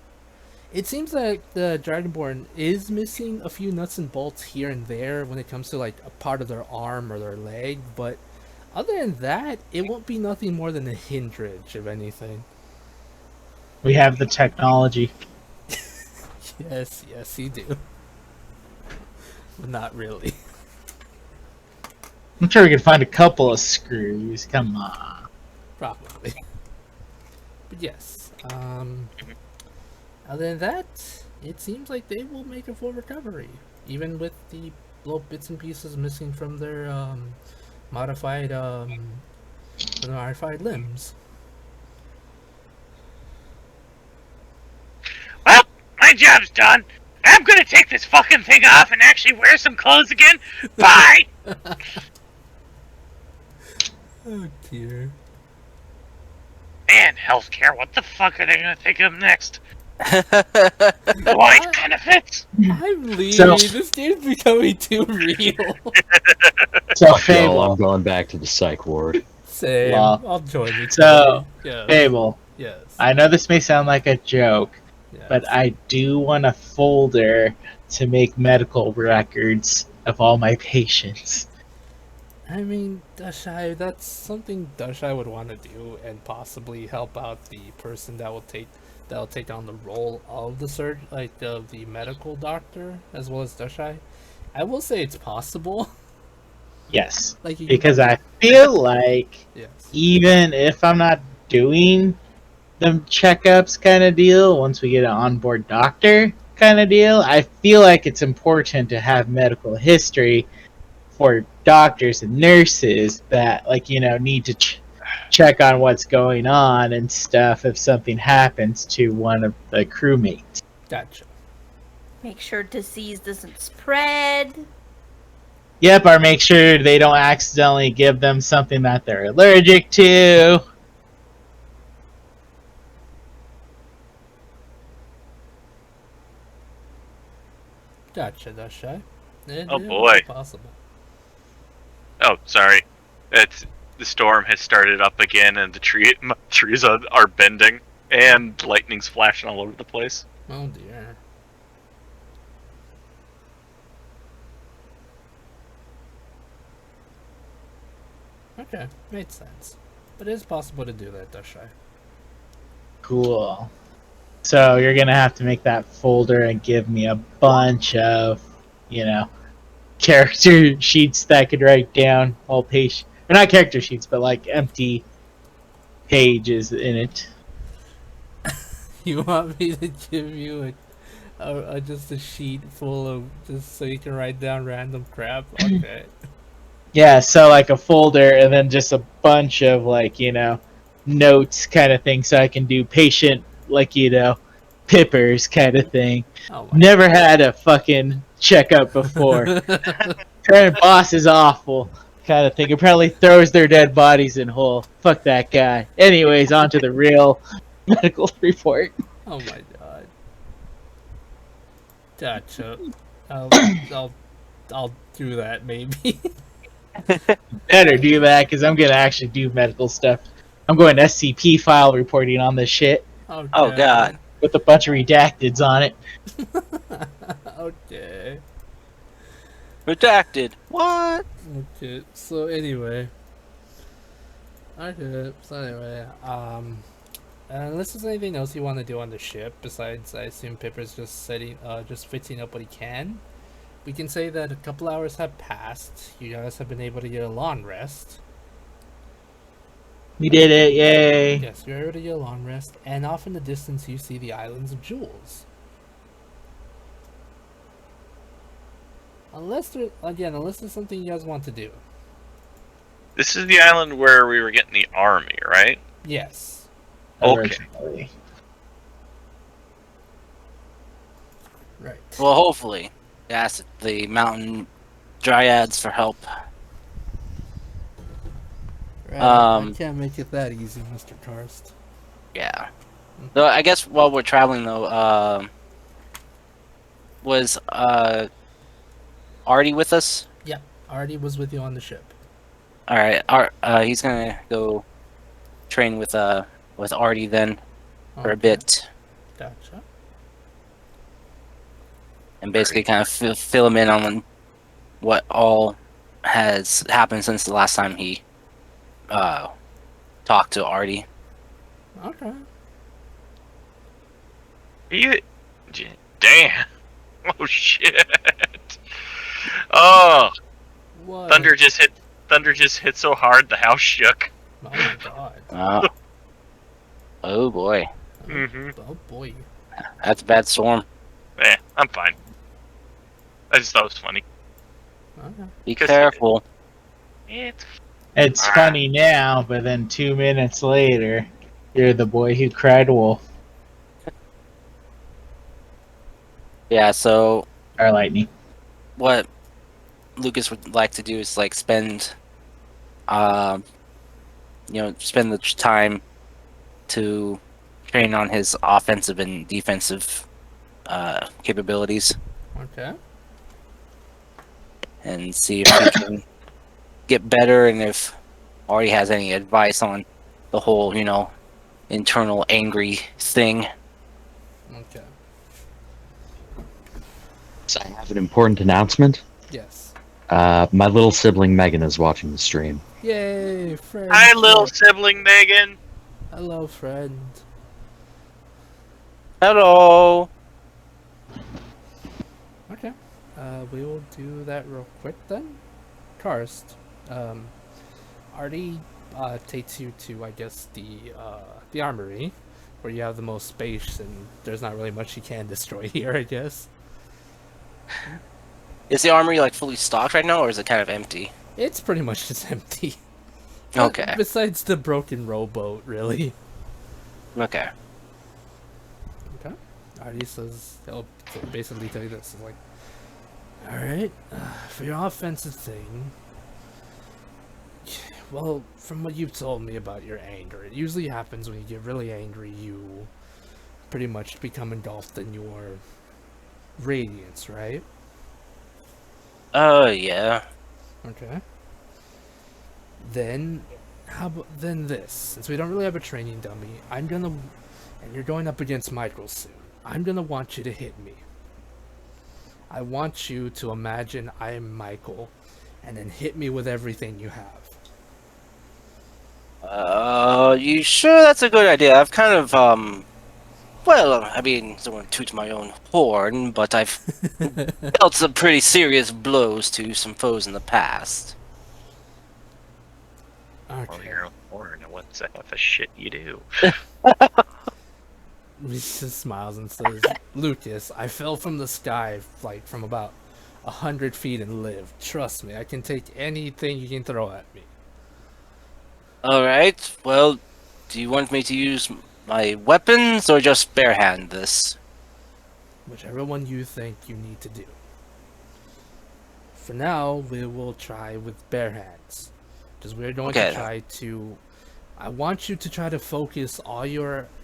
Dragonborn is missing a few nuts and bolts here and there when it comes to like a part of their arm or their leg, but other than that, it won't be nothing more than a hindrance, if anything. We have the technology. Yes, you do. But not really. I'm sure we can find a couple of screws. Come on. Probably. But yes, other than that, it seems like they will make a full recovery, even with the little bits and pieces missing from their modified limbs. Well, my job's done. I'm gonna take this fucking thing off and actually wear some clothes again. Bye! Oh dear. Man, healthcare, what the fuck are they gonna think of next? White benefits? I'm leaving. So- This game's becoming too real. So, Yo, Fable. I'm going back to the psych ward. Same. Wow. I'll join you. So, yes. Fable. Yes. I know this may sound like a joke, Yes. but I do want a folder to make medical records of all my patients. I mean, Dashai, that's something Dashai would want to do, and possibly help out the person that will take on the role of the surgeon, like the medical doctor, as well as Dashai. I will say it's possible. Yes. Like you Because I feel like yes. even if I'm not doing the checkups kind of deal, once we get an onboard doctor kind of deal, I feel like it's important to have medical history for doctors and nurses that, like, need to check on what's going on and stuff if something happens to one of the crewmates. Gotcha. Make sure disease doesn't spread. Yep, or make sure they don't accidentally give them something that they're allergic to. Gotcha, Dasha. Oh, boy. Possible. Oh, sorry. The storm has started up again, and the trees are bending, and lightning's flashing all over the place. Oh dear. Okay, made sense. But it is possible to do that, Dasha. Cool. So you're gonna have to make that folder and give me a bunch of, character sheets that I could write down all page, or not character sheets, but like empty pages in it. You want me to give you just a sheet full of just so you can write down random crap? Okay. Yeah, so like a folder and then just a bunch of like, notes kind of thing so I can do patient, like, pippers kind of thing. Oh my Never had a fucking checkup before. Current boss is awful kind of thing. It probably throws their dead bodies in hole. Fuck that guy. Anyways, on to the real medical report. Oh my god. Gotcha. I'll do that maybe. Better do that because I'm gonna actually do medical stuff. I'm going SCP file reporting on this shit Oh god. with a bunch of redacteds on it. Okay. Redacted. What? Okay. So anyway. Unless there's anything else you want to do on the ship besides, I assume Pipper's just fixing up what he can. We can say that a couple hours have passed. You guys have been able to get a long rest. We did it, yay! Yes, you're able to get a long rest, and off in the distance you see the Islands of Jewels. Unless there's something you guys want to do. This is the island where we were getting the army, right? Yes. Okay. Originally. Right. Well, hopefully. Ask the mountain dryads for help. Right. Um, I can't make it that easy, Mr. Karst. Yeah. So I guess while we're traveling though, was Artie with us? Yep. Artie was with you on the ship. All right. He's gonna go train with Artie then for a Okay. bit, Gotcha. and basically kind of fill him in on what all has happened since the last time he talked to Artie. Okay. Damn. Oh shit. Oh, What? thunder just hit so hard the house shook. Oh my god. Oh boy, Mm-hmm. Oh boy. that's a bad storm. I'm fine. I just thought it was funny. Okay. Be 'Cause- careful. It's funny now, but then 2 minutes later, you're the boy who cried wolf. Yeah. So Or lightning. what Lucas would like to do is like spend the time to train on his offensive and defensive capabilities Okay. and see if he can get better, and if Artie has any advice on the whole internal angry thing. Okay. So I have an important announcement. Yes. My little sibling Megan is watching the stream. Yay, friend. Hi, little sibling Megan. Hello, friend. Hello. Okay. We will do that real quick then. Karst, Artie takes you to, I guess, the armory, where you have the most space, and there's not really much you can destroy here, I guess. Is the armory like fully stocked right now, or is it kind of empty? It's pretty much just empty. But Okay. besides the broken rowboat, really. Okay. Okay. Artie says he'll basically tell you this. It's like, alright, for your offensive thing, well, from what you've told me about your anger, it usually happens when you get really angry, you pretty much become engulfed in your radiance, right? Yeah. Okay. Then, then this? Since we don't really have a training dummy, and you're going up against Michael soon, I'm gonna want you to hit me. I want you to imagine I'm Michael, and then hit me with everything you have. You sure that's a good idea? I've kind of, well, I mean, don't want to toot my own horn, but I've dealt some pretty serious blows to some foes in the past. Well, Okay. you're a horn, and what's the half of shit you do? He just smiles and says, Lucas, I fell from the sky, like, from about 100 feet and lived. Trust me, I can take anything you can throw at me. Alright, well, do you want me to use my weapons, or just barehand this? Whichever one you think you need to do. For now, we will try with bare hands. Because we're going Okay. to try to... I want you to try to focus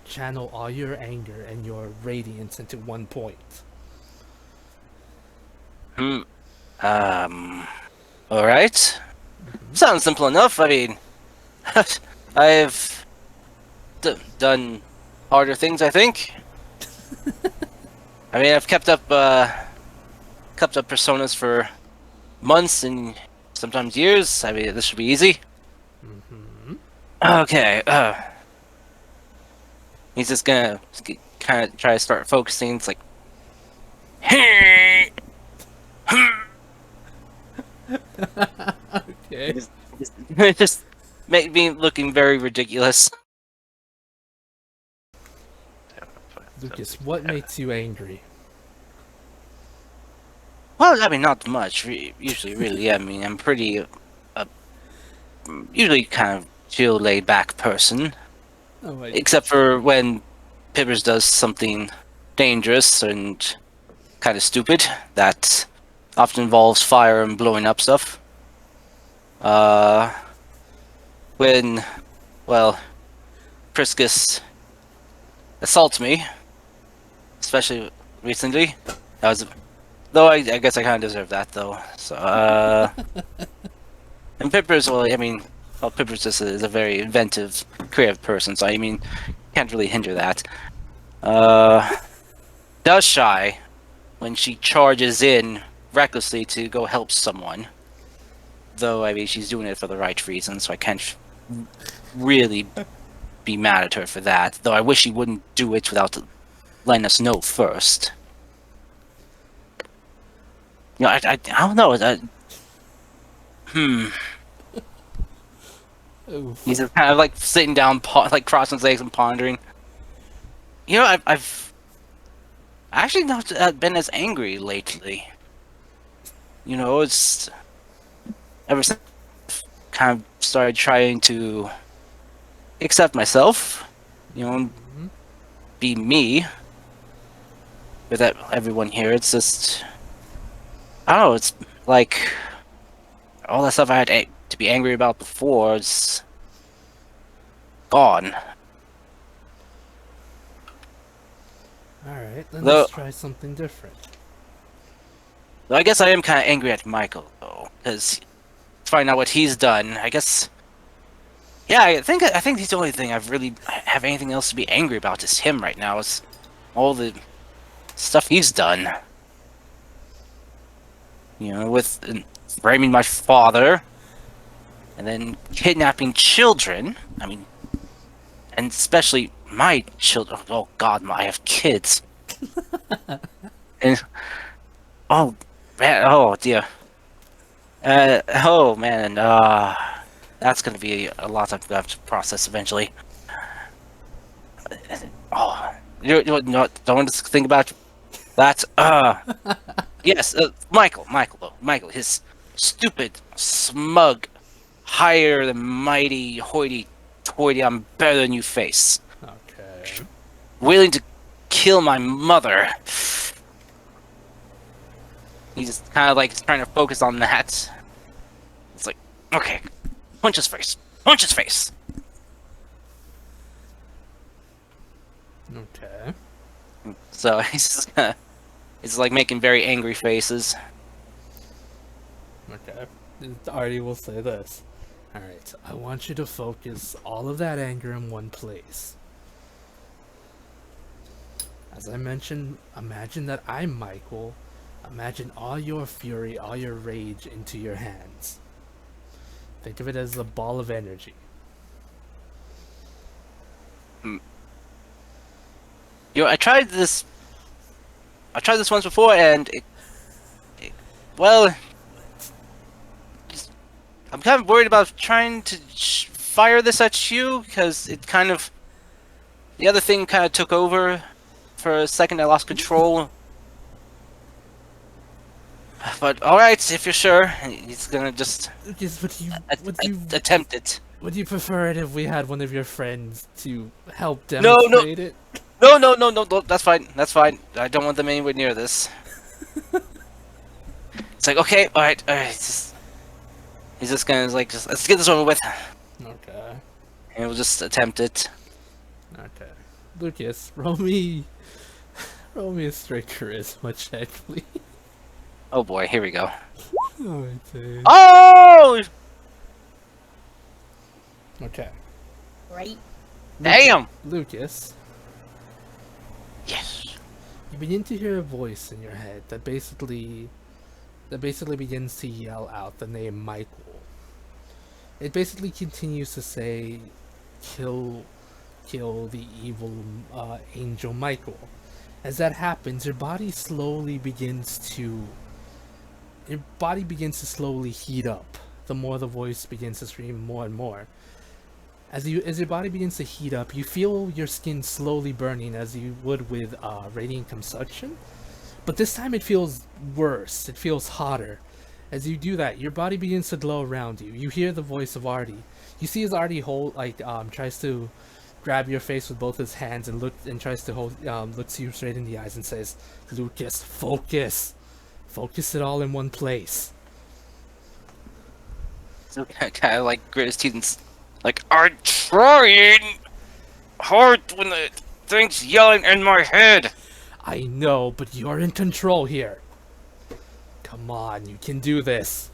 channel all your anger and your radiance into one point. Alright. Sounds simple enough. I mean, I've done harder things, I think. I mean, I've kept up personas for months and sometimes years. I mean, this should be easy. Okay. He's just gonna kind of try to start focusing. It's like, Okay. just make me looking very ridiculous. Lucas, what makes you angry? Well, I mean, not much. Usually, really. I mean, I'm pretty, usually kind of chill, laid back person. Oh, wait. Except for when Pippers does something dangerous and kind of stupid that often involves fire and blowing up stuff. When, well, Priscus assaults me, especially recently. That was, though I guess I kind of deserve that though. So, and Pippers, well, I mean, well, Pippers just is a very inventive, creative person, so I mean, can't really hinder that. Does shy when she charges in recklessly to go help someone. Though, I mean, she's doing it for the right reason, so I can't really be mad at her for that. Though I wish she wouldn't do it without letting us know first. You know, I don't know. Oof. He's just kind of like sitting down, like crossing his legs and pondering. You know, I've actually not been as angry lately. You know, it's ever since I've kind of started trying to accept myself, you know, be me with everyone here. It's just, I don't know, it's like all that stuff I had to be angry about before is gone. Alright, then Though- let's try something different. Though I guess I am kind of angry at Michael, though, because find out what he's done. I guess, yeah, I think the only thing I have anything else to be angry about is him right now. Is all the stuff he's done. You know, with framing my father, and then kidnapping children. I mean, and especially my children. Oh God, I have kids. And oh man, oh dear. Oh man, That's gonna be a lot to have to process eventually. Oh, you know what? Don't want to think about that. Yes, Michael, his stupid, smug, higher than mighty, hoity-toity, I'm better than you face. Okay. Willing to kill my mother. He's just kind of like trying to focus on that. It's like, okay, punch his face. Punch his face. Okay. So he's like making very angry faces. Okay. Artie will say this. Alright, I want you to focus all of that anger in one place. As I mentioned, imagine that I'm Michael. Imagine all your fury, all your rage into your hands. Think of it as a ball of energy. You know, I tried this once before, and well, I'm kind of worried about trying to fire this at you because it kind of the other thing kind of took over for a second. I lost control. But all right, if you're sure, he's gonna just Yes, attempt it. would you prefer it if we had one of your friends to help No, no. demonstrate it? No, that's fine. That's fine. I don't want them anywhere near this. It's like, okay, alright. He's just gonna, like, let's get this over with. Okay. And we'll just attempt it. Okay. Lucas, roll me a straight charisma check, please. Oh boy, here we go. Oh, dude. Oh! Okay. Right? Damn! Lucas, Yes. you begin to hear a voice in your head that basically begins to yell out the name Michael. It basically continues to say, kill the evil angel Michael. As that happens, your body begins to slowly heat up. The more the voice begins to scream more and more. As your body begins to heat up, you feel your skin slowly burning as you would with radiant consumption. But this time it feels worse. It feels hotter. As you do that, your body begins to glow around you. You hear the voice of Artie. You see as Artie tries to grab your face with both his hands and tries to looks you straight in the eyes and says, "Lucas, focus. Focus it all in one place." So kind of like grit his teeth and like, I'm trying hard when the thing's yelling in my head. I know, but you're in control here. Come on, you can do this.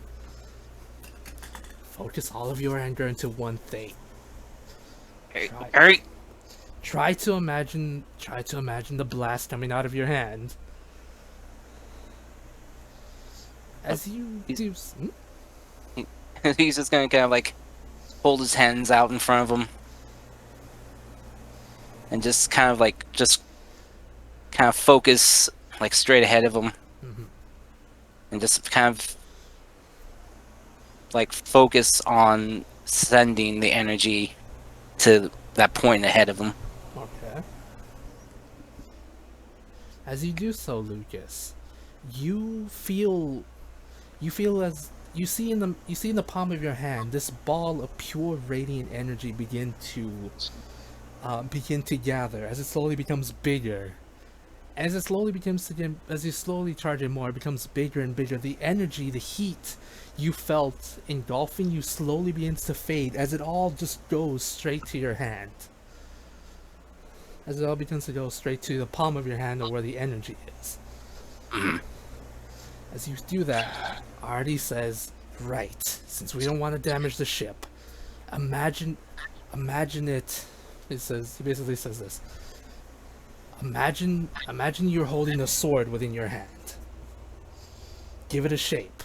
Focus all of your anger into one thing. Hey, Try to imagine the blast coming out of your hand. As you do. he's just gonna kind of like hold his hands out in front of him and just kind of focus like straight ahead of him. Mhm. And just kind of like focus on sending the energy to that point ahead of him. Okay. As you do so, Lucas, you feel as you see in the palm of your hand this ball of pure radiant energy begin to gather as it slowly becomes bigger. As you slowly charge it more, it becomes bigger and bigger. The energy, the heat you felt engulfing you slowly begins to fade as it all just goes straight to your hand. As it all begins to go straight to the palm of your hand or where the energy is. As you do that, Artie says, "Right, since we don't want to damage the ship, imagine it." He basically says this. Imagine you're holding a sword within your hand. Give it a shape.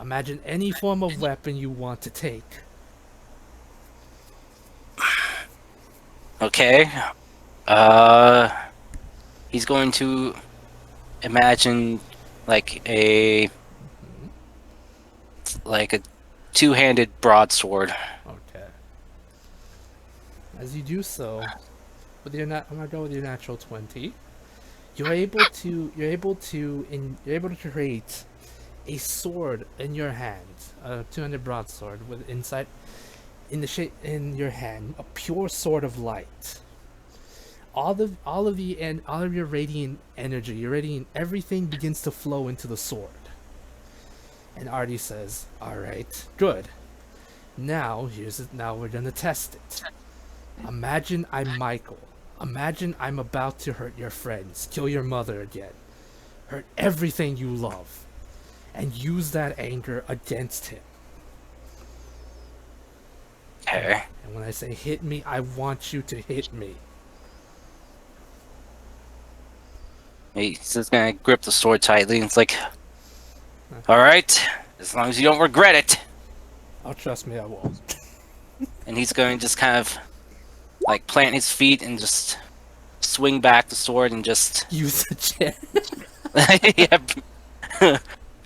Imagine any form of weapon you want to take. Okay. He's going to imagine like a two-handed broadsword. Okay. As you do so, with your I'm gonna go with your natural 20. You're able to create a sword in your hand, a 200 broadsword with inside in the shape in your hand, a pure sword of light. All of your radiant energy, your radiant everything begins to flow into the sword. And Artie says, "All right, good. Now now we're gonna test it. Imagine I'm Michael. Imagine I'm about to hurt your friends, kill your mother again, hurt everything you love, and use that anger against him. Okay. And when I say hit me, I want you to hit me." He's just gonna grip the sword tightly, and it's like, all right, as long as you don't regret it. Oh, trust me, I won't. And he's going to just kind of like plant his feet and just swing back the sword and just Use the chair. yeah.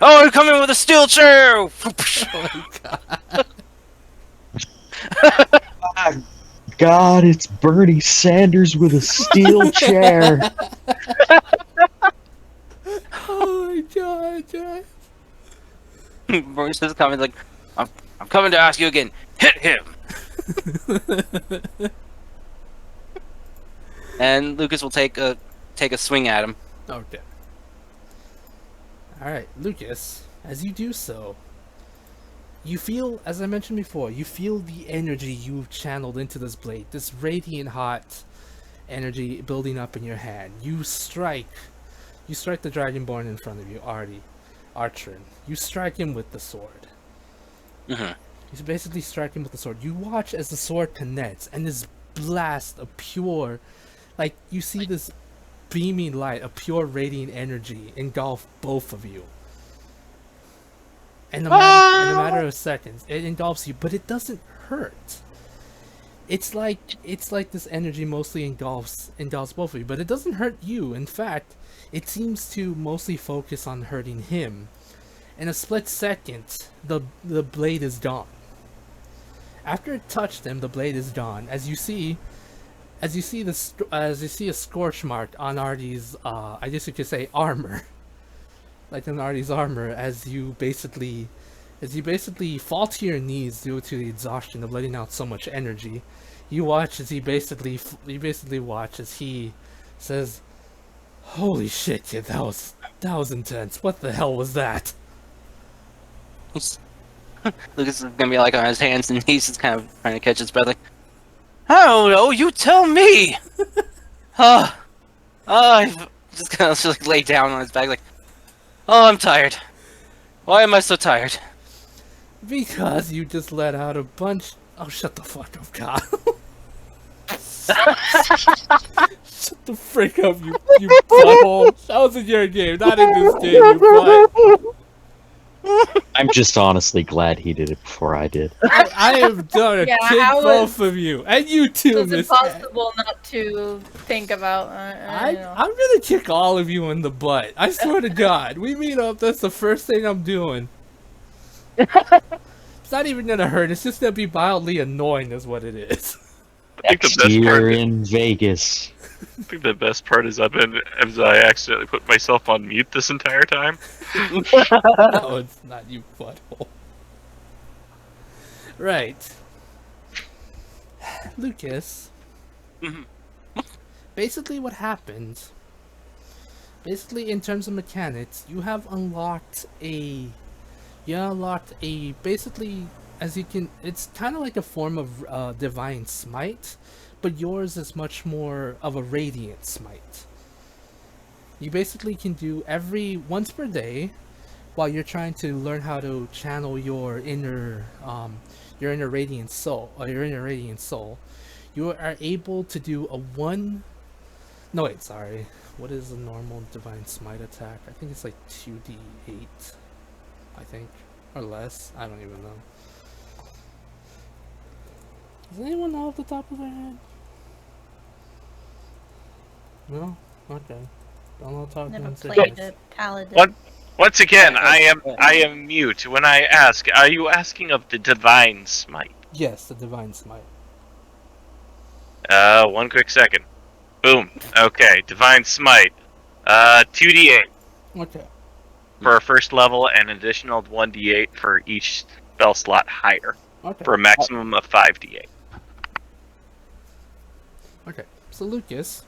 Oh, you're coming with a steel chair! Oh my god. God, it's Bernie Sanders with a steel chair. Oh my god, John. Bruce is coming like, I'm coming to ask you again. Hit him! And Lucas will take a swing at him. Okay. Alright, Lucas, as you do so, you feel, as I mentioned before, you feel the energy you've channeled into this blade, this radiant hot energy building up in your hand. You strike the Dragonborn in front of you, Archon. You strike him with the sword. Mm-hmm. You basically strike him with the sword. You watch as the sword connects, and this blast of pure, like, you see this beaming light of pure radiant energy engulf both of you. In a matter of seconds, it engulfs you, but it doesn't hurt. It's like this energy mostly engulfs both of you, but it doesn't hurt you. In fact, it seems to mostly focus on hurting him. In a split second, the blade is gone. After it touched him, the blade is gone. As you see a scorch mark on Artie's, I guess you could say, armor, like on Artie's armor, as you basically fall to your knees due to the exhaustion of letting out so much energy. You watch as he says, "Holy shit, kid, that was intense. What the hell was that?" Lucas is gonna be like on his hands and knees, just kind of trying to catch his breath. Like, I don't know. You tell me. Just kind of like lay down on his back, like, oh, I'm tired. Why am I so tired? Because you just let out a bunch. Oh, shut the fuck up, Kyle. Shut the frick up, you butthole. That was in your game, not in this game, you butt. I'm just honestly glad he did it before I did. I am gonna kick both of you, and you too, It was Miss. impossible not to think about. I'm gonna kick all of you in the butt. I swear to God. We meet up. That's the first thing I'm doing. It's not even gonna hurt. It's just gonna be mildly annoying, is what it is. I think the Next best year part. in Vegas. I think the best part is I accidentally put myself on mute this entire time. No, it's not, you butthole. Right. Lucas. Basically what happens, in terms of mechanics, you have unlocked basically, as you can, it's kind of like a form of divine smite, but yours is much more of a radiant smite. You basically can do once per day, while you're trying to learn how to channel your inner radiant soul, you are able to do what is the normal divine smite attack? I think it's like 2d8, I think, or less. I don't even know. Does anyone know off the top of their head? No? Okay. Don't know talk Never to played a paladin. What? Once again, Yeah, I am mute. When I ask, are you asking of the divine smite? Yes, the divine smite. 1 quick second. Boom. Okay, divine smite. 2d8 Okay. for a first level and an additional 1d8 for each spell slot higher Okay. for a maximum of 5d8. Okay. So Lucas,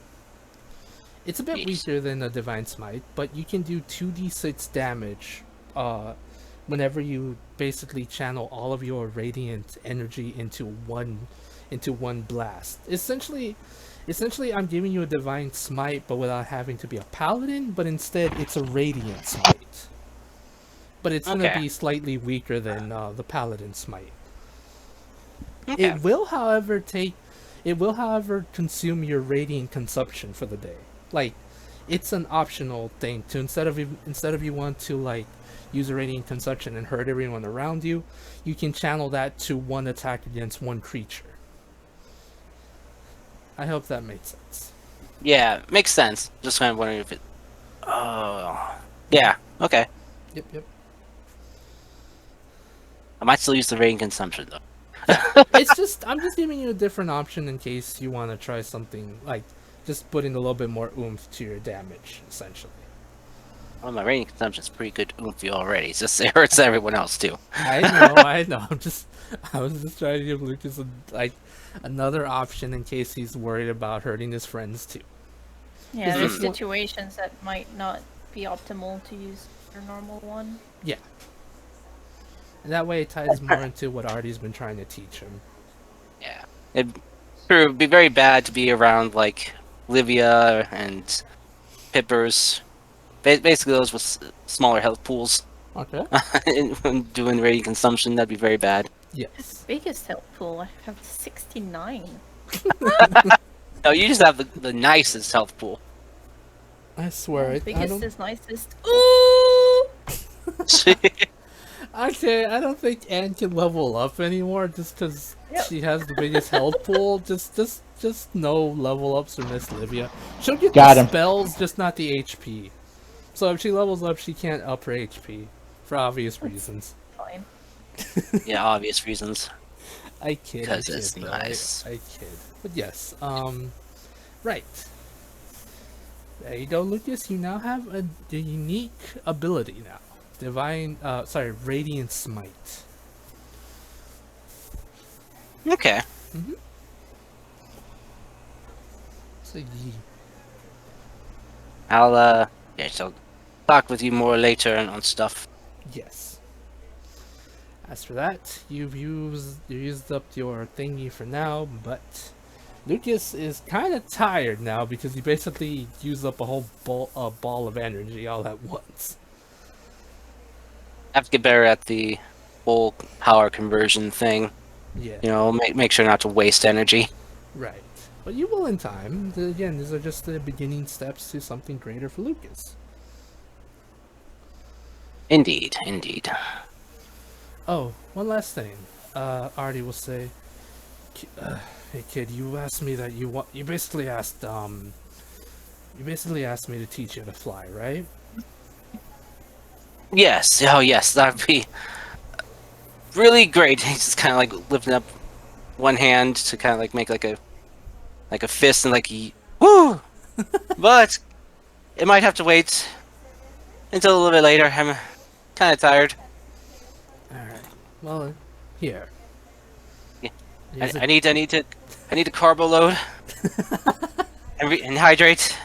it's a bit Yes. weaker than a divine smite, but you can do 2d6 damage whenever you basically channel all of your radiant energy into one blast. Essentially I'm giving you a divine smite but without having to be a paladin, but instead it's a radiant smite. But it's going to Okay. be slightly weaker than the paladin smite. Okay. It will however consume your radiant consumption for the day. Like, it's an optional thing to instead of you want to like use a radiant consumption and hurt everyone around you, you can channel that to one attack against one creature. I hope that made sense. Yeah, makes sense. Just kind of wondering if it. Oh. Yeah. Okay. Yep. I might still use the rain consumption though. I'm just giving you a different option in case you want to try something like just putting a little bit more oomph to your damage, essentially. Well, my rain consumption's pretty good oomphy already. It's just it hurts everyone else too. I know. I was just trying to give Lucas another option in case he's worried about hurting his friends too. Yeah, Is there's this one- situations that might not be optimal to use your normal one. Yeah. And that way it ties more into what Artie's been trying to teach him. Yeah. It'd be very bad to be around like Livia and Pippers. Basically, those with smaller health pools. Okay. When doing rain consumption, that'd be very bad. Yes. Biggest health pool, I have 69. No, you just have the nicest health pool. I swear I Biggest don't. is nicest. Ooh! Okay, I don't think Anne can level up anymore just because Yep. she has the biggest health pool. Just no level ups for Miss Livia. She'll get Got the him. spells, just not the HP. So if she levels up, she can't up her HP for obvious reasons. Fine. Yeah, obvious reasons. I kid. 'Cause I it's kid, though. nice. I kid. But yes, right. There you go, Lucas. You now have a unique ability now. Radiant Smite. Okay. So I'll so talk with you more later on stuff. yes. As for that, you used up your thingy for now, but Lucas is kind of tired now because he basically used up a whole ball of energy all at once. I have to get better at the whole power conversion thing. Yeah. You know, make sure not to waste energy. Right. But you will in time. Again, these are just the beginning steps to something greater for Lucas. Indeed. Oh, one last thing. Artie will say, "Hey kid, you asked me that you basically asked me to teach you to fly, right?" Yes. Oh, yes. That'd be really great. He's just kind of like lifting up one hand to kind of like make like a fist and like woo. But it might have to wait until a little bit later. I'm kind of tired. All right. Well, here. Yeah. Here's a- I need to carbo load and hydrate.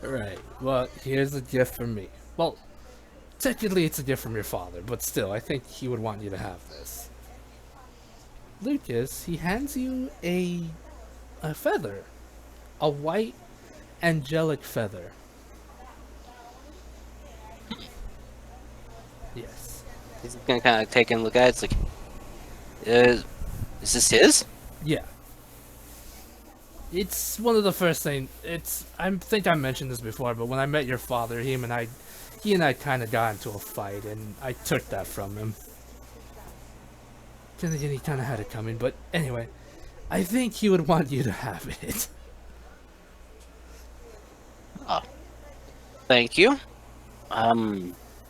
Right. Well, here's a gift from me. Well, technically it's a gift from your father, but still, I think he would want you to have this. Lucas, he hands you a feather. A white angelic feather. Yes. He's gonna kind of take a look at it. It's like, is this his? Yeah. It's one of the first things. I think I mentioned this before, but when I met your father, he and I kind of got into a fight, and I took that from him. Then again, he kind of had it coming, but anyway, I think he would want you to have it. Thank you.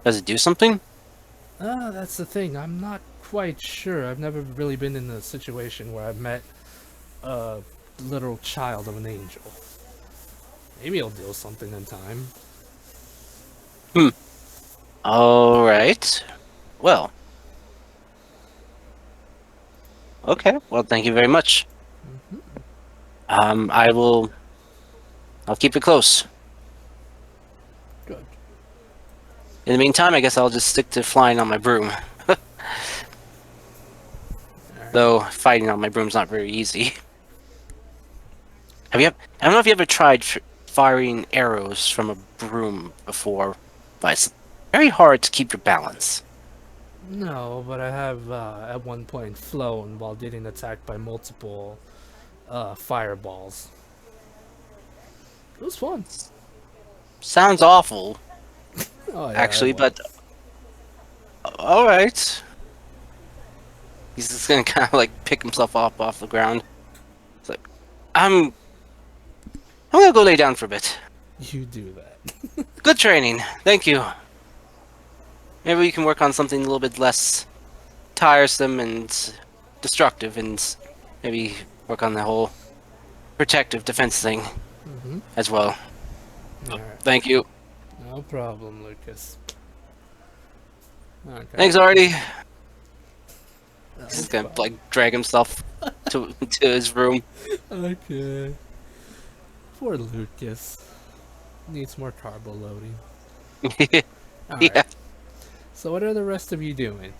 Does it do something? That's the thing. I'm not quite sure. I've never really been in a situation where I've met a literal child of an angel. Maybe it'll do something in time. All right. Well. Okay. Well, thank you very much. I will. I'll keep it close. Good. In the meantime, I guess I'll just stick to flying on my broom. Though fighting on my broom's not very easy. I don't know if you ever tried firing arrows from a broom before, but it's very hard to keep your balance. No, but I have at one point flown while getting attacked by multiple fireballs. It was fun. Sounds awful, Oh, yeah, actually, it was. but all right. He's just gonna kind of like pick himself up off the ground. It's like, I'm gonna go lay down for a bit. You do that. Good training, thank you. Maybe we can work on something a little bit less tiresome and destructive, and maybe work on the whole protective defense thing as well. Alright. Thank you. No problem, Lucas. Okay. Thanks, Artie. No He's gonna problem. like drag himself to his room. Okay. Poor Lucas. Needs more carbo loading. Alright. Yeah. So what are the rest of you doing?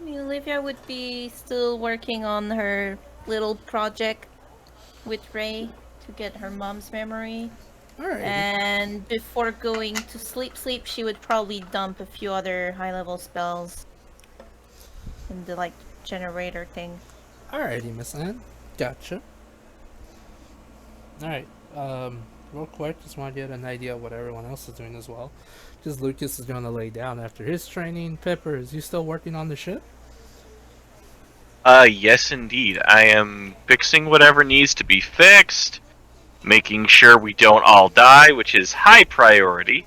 Olivia would be still working on her little project with Ray to get her mom's memory. Alright. And before going to sleep, she would probably dump a few other high-level spells in the like generator thing. Alrighty, Miss Anne. Gotcha. Alright. Real quick, just want to get an idea of what everyone else is doing as well. Because Lucas is going to lay down after his training. Pepper, is you still working on the ship? Yes, indeed. I am fixing whatever needs to be fixed, making sure we don't all die, which is high priority.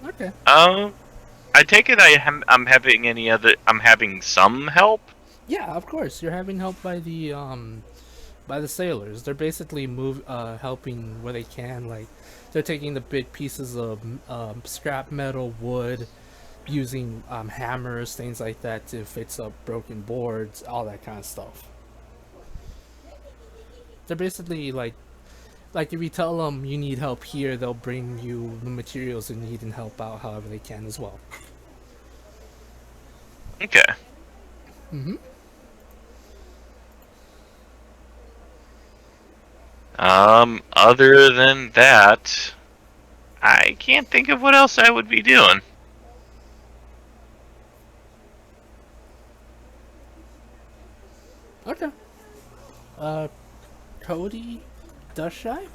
Okay. I take it I'm having some help. Yeah, of course. You're having help by the sailors. They're basically helping where they can. Like, they're taking the big pieces of scrap metal, wood, using hammers, things like that to fix up broken boards, all that kind of stuff. They're basically like if you tell them you need help here, they'll bring you the materials you need and help out however they can as well. Okay. Other than that, I can't think of what else I would be doing. Okay. Cody Dushai?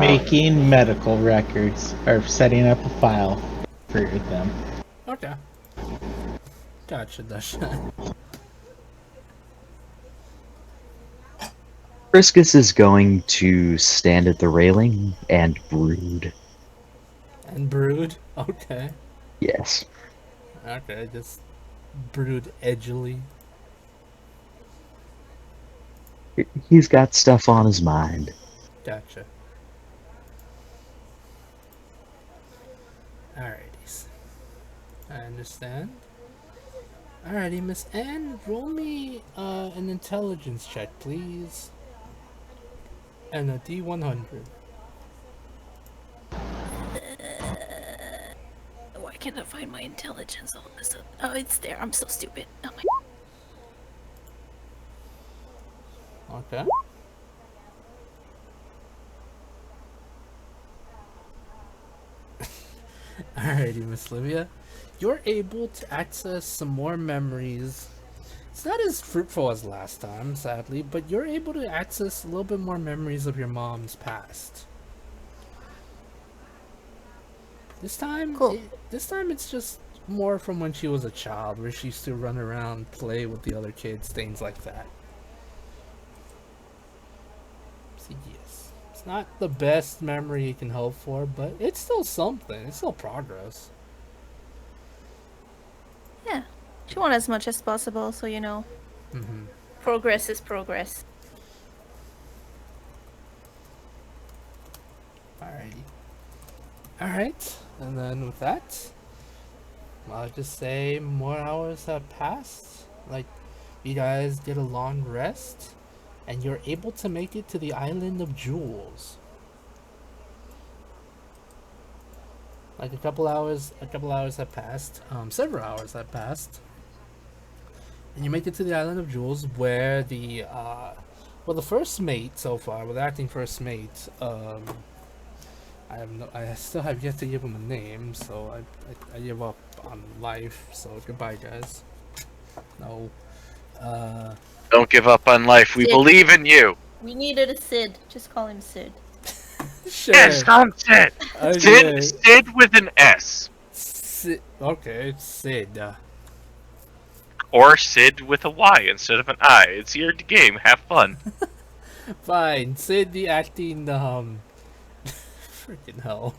Making medical records, or setting up a file for them. Okay. Gotcha, Dushai. Briscus is going to stand at the railing and brood. And brood? Okay. Yes. Okay, just brood edgily. He's got stuff on his mind. Gotcha. Alrighties. I understand. Alrighty, Miss Anne, roll me an intelligence check, please. And a D100. Why can't I find my intelligence all of a sudden? Oh, it's there. I'm so stupid. Oh my. Okay. Alrighty, Miss Livia. You're able to access some more memories. It's not as fruitful as last time, sadly, but you're able to access a little bit more memories of your mom's past. This time, Cool. this time it's just more from when she was a child, where she used to run around, play with the other kids, things like that. So yes, it's not the best memory you can hope for, but it's still something. It's still progress. Yeah. You want as much as possible, so you know. Mm-hmm. Progress is progress. Alrighty. Alright, and then with that, I'll just say more hours have passed. Like, you guys get a long rest, and you're able to make it to the island of jewels. Like a couple hours have passed. Several hours have passed, and you make it to the island of jewels, where the first mate so far, the acting first mate, I still have yet to give him a name, so I give up on life. So goodbye, guys. No. Don't give up on life. We Sid. believe in you. We needed a Sid. Just call him Sid. Sure. Yes, I'm Sid. Okay. Sid with an S. Sid. Okay, Sid. Or Sid with a Y instead of an I. It's your game. Have fun. Fine. Sid, the acting freaking hell.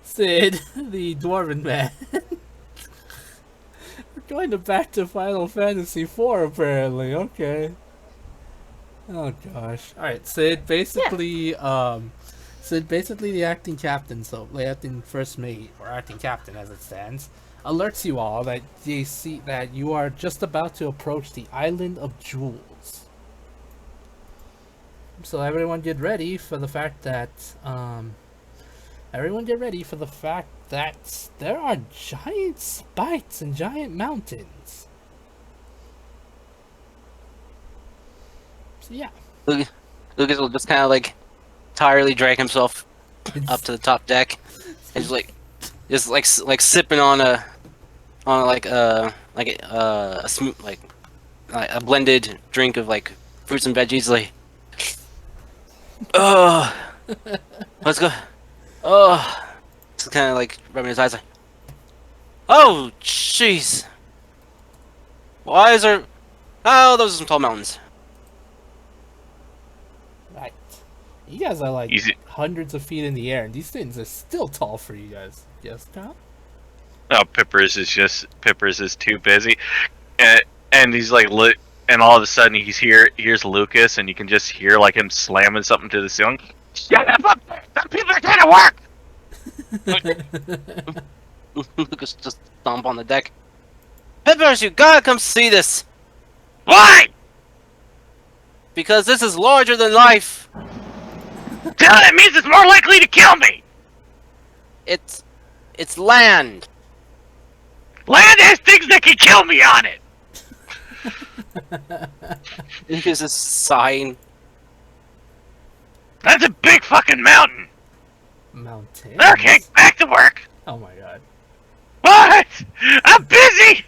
Sid, the dwarven man. We're going back to Final Fantasy IV, apparently. Okay. Oh gosh. All right, Sid. Basically, Sid, basically the acting captain, so the acting first mate or acting captain, as it stands, alerts you all that they see that you are just about to approach the island of jewels. So everyone get ready for the fact that there are giant spikes and giant mountains. So yeah. Lucas will just kind of like entirely drag himself up to the top deck, and just like sipping on a smooth like a blended drink of like fruits and veggies. Like, oh, let's go. Oh, just kind of like rubbing his eyes. Like, oh, jeez. Why is there? Oh, those are some tall mountains. Right. You guys are like Easy. hundreds of feet in the air, and these things are still tall for you guys. Yes, Kyle? No, Pippers is too busy, and he's like and all of a sudden here's Lucas, and you can just hear like him slamming something to the ceiling. Shut up! Some people are trying to work. Lucas just stomp on the deck. Pippers, you gotta come see this, Why? because this is larger than life. That means it's more likely to kill me. It's land. Land has things that can kill me on it. Lucas is sighing. That's a big fucking mountain. Mountains? Okay, back to work. Oh my god. What? I'm busy.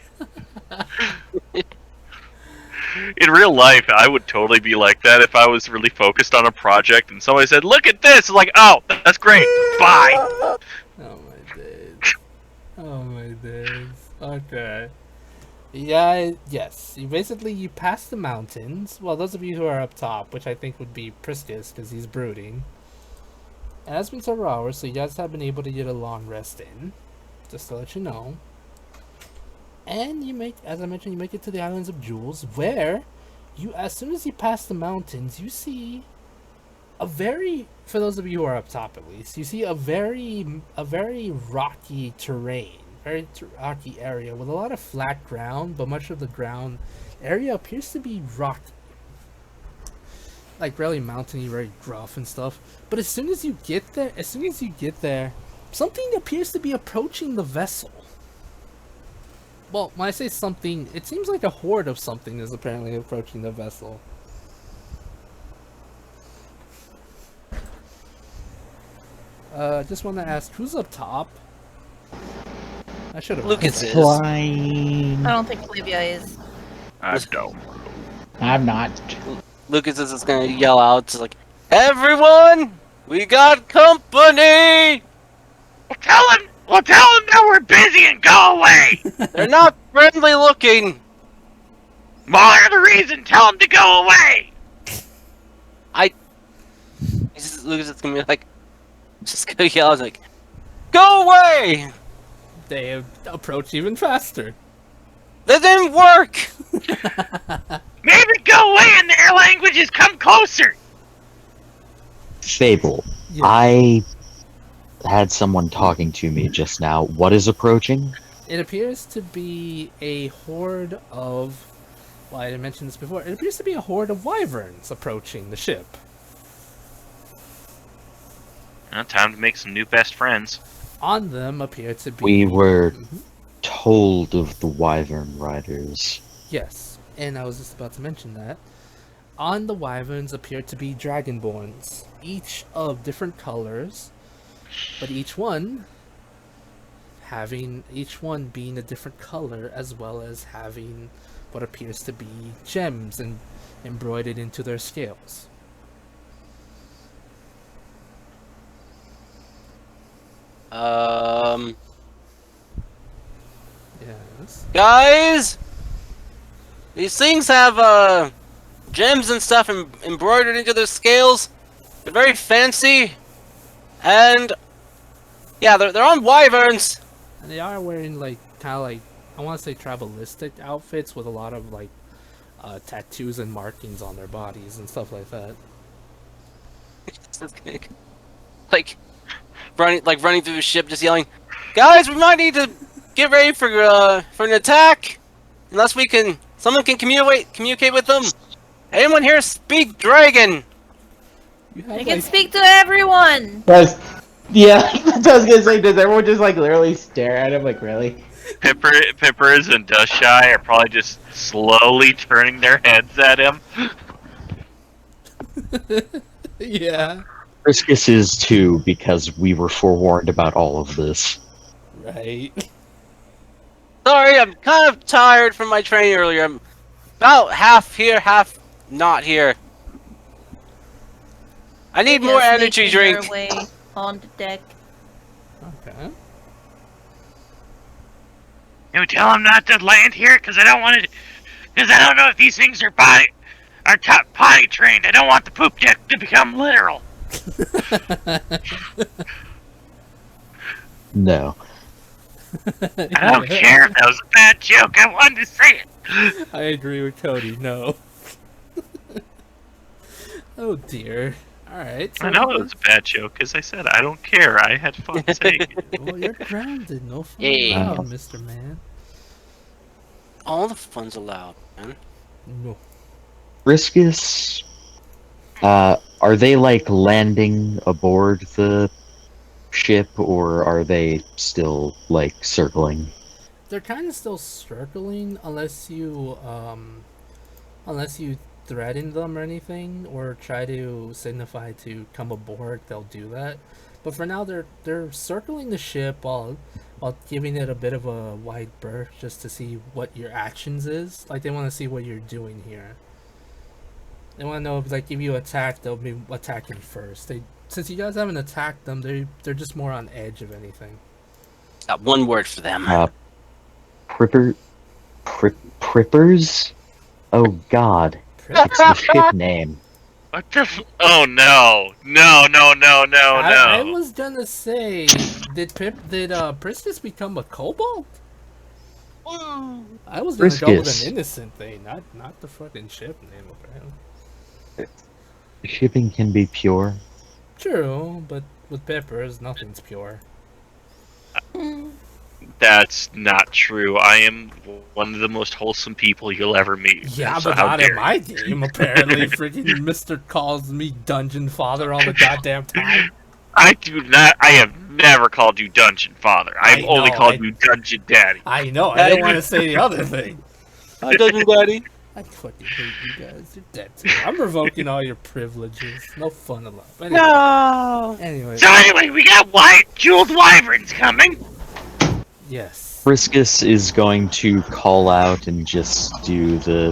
In real life, I would totally be like that if I was really focused on a project and somebody said, "Look at this!" It's like, "Oh, that's great. Bye." Oh my days. Oh my days. Okay. Yeah, yes. You pass the mountains. Well, those of you who are up top, which I think would be Priscus, because he's brooding. And it's been several hours, so you guys have been able to get a long rest in. Just to let you know. And you make, as I mentioned, you make it to the Islands of Jewels, where as soon as you pass the mountains, you see for those of you who are up top at least, you see a very rocky terrain, rocky area with a lot of flat ground, but much of the ground area appears to be rocky. Like really mountainy, very gruff and stuff. But as soon as you get there, something appears to be approaching the vessel. Well, when I say something, it seems like a horde of something is apparently approaching the vessel. Just want to ask, who's up top? I should have. Lucas is. Flying. I don't think Olivia is. I don't. I'm not. Lucas is just gonna yell out, just like, "Everyone, we got company!" Well, tell them that we're busy and go away. They're not friendly looking. More the reason. Tell them to go away. Lucas is gonna be like, just gonna yell like, "Go away!" They approach even faster. That didn't work. Maybe go away and their languages come closer. Fable. Yeah. I had someone talking to me just now. What is approaching? It appears to be a horde of. Well, I didn't mention this before. It appears to be a horde of wyverns approaching the ship. Time to make some new best friends. On them appear to be. We were Mhm. told of the wyvern riders. Yes, and I was just about to mention that. On the wyverns appear to be dragonborns, each of different colors, but each one being a different color, as well as having what appears to be gems and embroidered into their scales. Yes. Guys, these things have gems and stuff embroidered into their scales. They're very fancy, and yeah, they're on wyverns. And they are wearing like kind of like I want to say tribalistic outfits with a lot of like tattoos and markings on their bodies and stuff like that. like running through the ship, just yelling, "Guys, we might need to get ready for an attack. Unless someone can communicate with them. Anyone here speak dragon?" You I have can like speak to everyone. Yeah, that's what I was gonna say. Does everyone just like literally stare at him like, really? Pippers and Dustshy are probably just slowly turning their heads at him. yeah, Briscus is too, because we were forewarned about all of this. right. Sorry, I'm kind of tired from my training earlier. I'm about half here, half not here. I need more Just energy making drink. their way on the deck. Okay. You tell them not to land here, because I don't want to. Because I don't know if these things are top potty trained. I don't want the poop deck to become literal. No. I don't care if that was a bad joke. I wanted to say it. I agree with Cody. No. Oh dear. All right. So I know it was a bad joke, because I said I don't care. I had fun saying it. Well, you're grounded. No fun Yeah. allowed, Mr. Man. All the fun's allowed, man. No. Briscus, are they like landing aboard the ship, or are they still like circling? They're kind of still circling unless you threaten them or anything or try to signify to come aboard. They'll do that. But for now, they're circling the ship while giving it a bit of a wide berth just to see what your actions is. Like they want to see what you're doing here. They want to know if like if you attack, they'll be attacking first. Since you guys haven't attacked them, they're just more on edge of anything. Got one word for them. Prippers? Oh god, it's the ship name. What the Oh no. No. I was gonna say, did Priscus become a kobold? I was gonna go with Priscus. an innocent thing, not the fucking ship name apparently. Shipping can be pure. True, but with peppers, nothing's pure. That's not true. I am one of the most wholesome people you'll ever meet. Yeah, so but how not dare in my game, apparently. Freaking Mr. calls me Dungeon Father all the goddamn time. I do not. I have never called you Dungeon Father. I've I only know, called you Dungeon Daddy. I know, I didn't want to say the other thing. Hi, Dungeon Daddy. I fucking hate you guys. You're dead too. I'm revoking all your privileges. No fun allowed. Anyway, No. anyway, So anyway, we got jeweled wyverns coming. yes. Briscus is going to call out and just do the,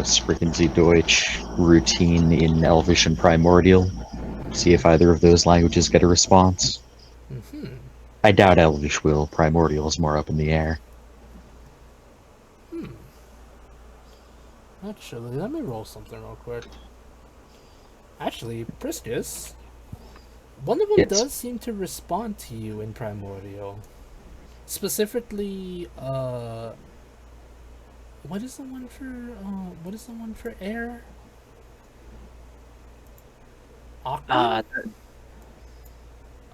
Sprechen Sie Deutsch routine in Elvish and Primordial. See if either of those languages get a response. Mm-hmm. I doubt Elvish will. Primordial is more up in the air. Hmm. Actually, let me roll something real quick. Actually, Priscus, one of them Yes. does seem to respond to you in Primordial. Specifically, what is the one for air? Aqua?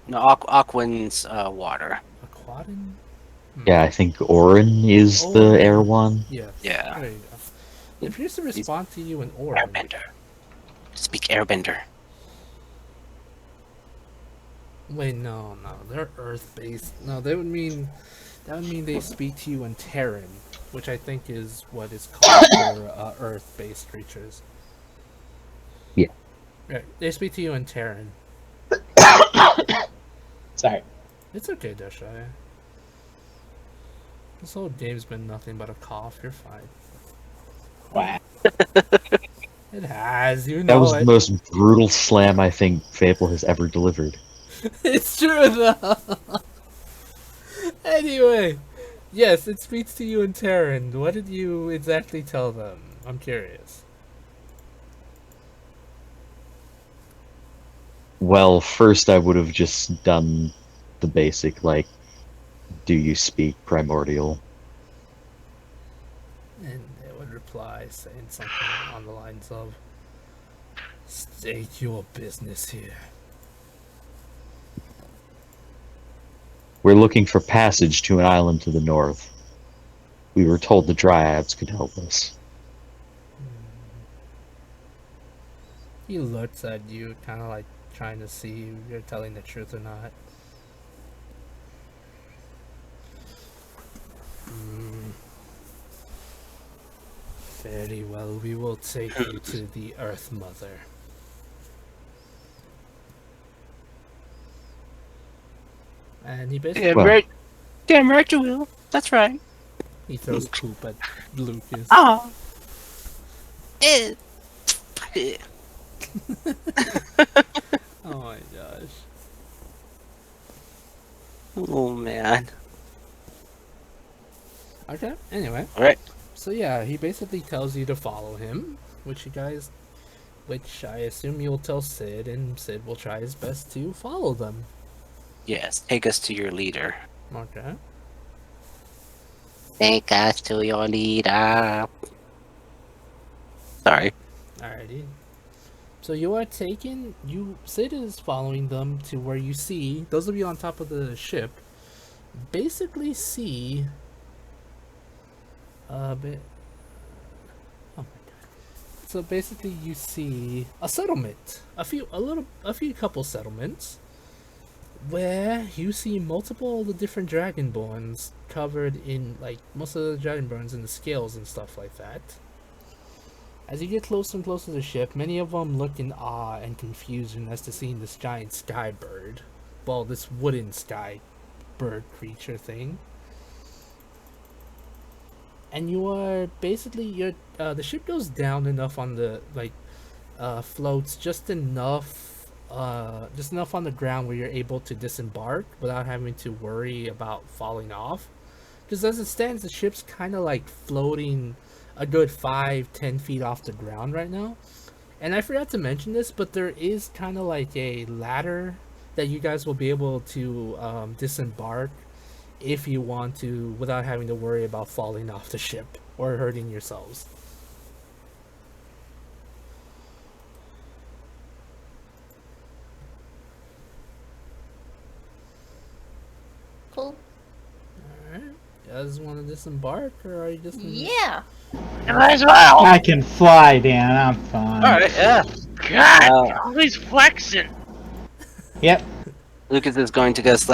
No, Aquan's water. Aquadin? Yeah, I think Orin is the air one. Yes. Yeah. There you go. It appears to respond to you in Orin. Airbender. Speak Airbender. Wait, no, they're Earth-based. No, that would mean they speak to you in Terran, which I think is what is called for Earth-based creatures. Yeah. Right, they speak to you in Terran. Sorry. It's okay, Deshai. This whole game's been nothing but a cough. You're fine. Wow. It has, you That know was it. the most brutal slam I think Fable has ever delivered. It's true though. Anyway, yes, it speaks to you in Terran. What did you exactly tell them? I'm curious. Well, first I would have just done the basic, like, do you speak Primordial? And they would reply saying something on the lines of, "State your business here." We're looking for passage to an island to the north. We were told the Dryads could help us. He looks at you, kind of like trying to see if you're telling the truth or not. Very well, we will take you to the Earth Mother. And he basically Damn right you will. That's right. he throws poop at Lucas. Oh. Oh my gosh. Oh man. Okay, anyway. Alright. So yeah, he basically tells you to follow him, which I assume you'll tell Sid, and Sid will try his best to follow them. Yes, take us to your leader. Okay. Take us to your leader. Sorry. Alrighty. So Sid is following them to where you see, those of you on top of the ship, basically see oh my god. So basically you see a settlement. A few couple settlements where you see multiple of the different dragonborns covered in, like, most of the dragonborns in the scales and stuff like that. As you get closer and closer to the ship, many of them look in awe and confusion as to seeing this giant sky bird. Well, this wooden sky bird creature thing. And you are basically, the ship goes down enough on the, floats just enough on the ground where you're able to disembark without having to worry about falling off. Because as it stands, the ship's kind of like floating a good 5-10 feet off the ground right now. And I forgot to mention this, but there is kind of like a ladder that you guys will be able to disembark if you want to, without having to worry about falling off the ship or hurting yourselves. Cool. Alright. You guys want to disembark, or are you just... Yeah. You might as well. I can fly, Dan. I'm fine. Alright, yeah. God, always flexing. Yep. Lucas is going to just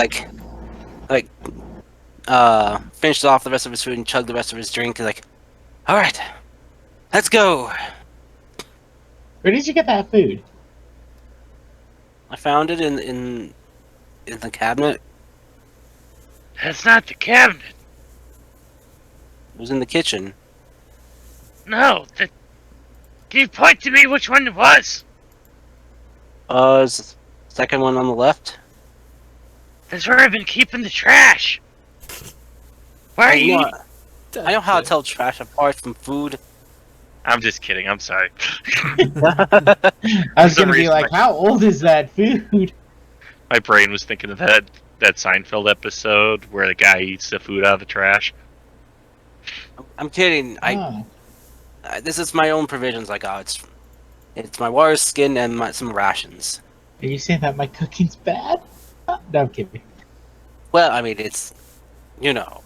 finish off the rest of his food and chug the rest of his drink. He's like, alright, let's go. Where did you get that food? I found it in the cabinet. That's not the cabinet. It was in the kitchen. No, can you point to me which one it was? It's the second one on the left. That's where I've been keeping the trash. Why are you? I know how to tell trash apart from food. I'm just kidding. I'm sorry. I was some gonna be reason like, how old is that food? My brain was thinking of that Seinfeld episode where the guy eats the food out of the trash. I'm kidding. Oh. This is my own provisions I got. It's my water skin and some rations. Are you saying that my cooking's bad? No, I'm kidding. Well, I mean, it's, you know,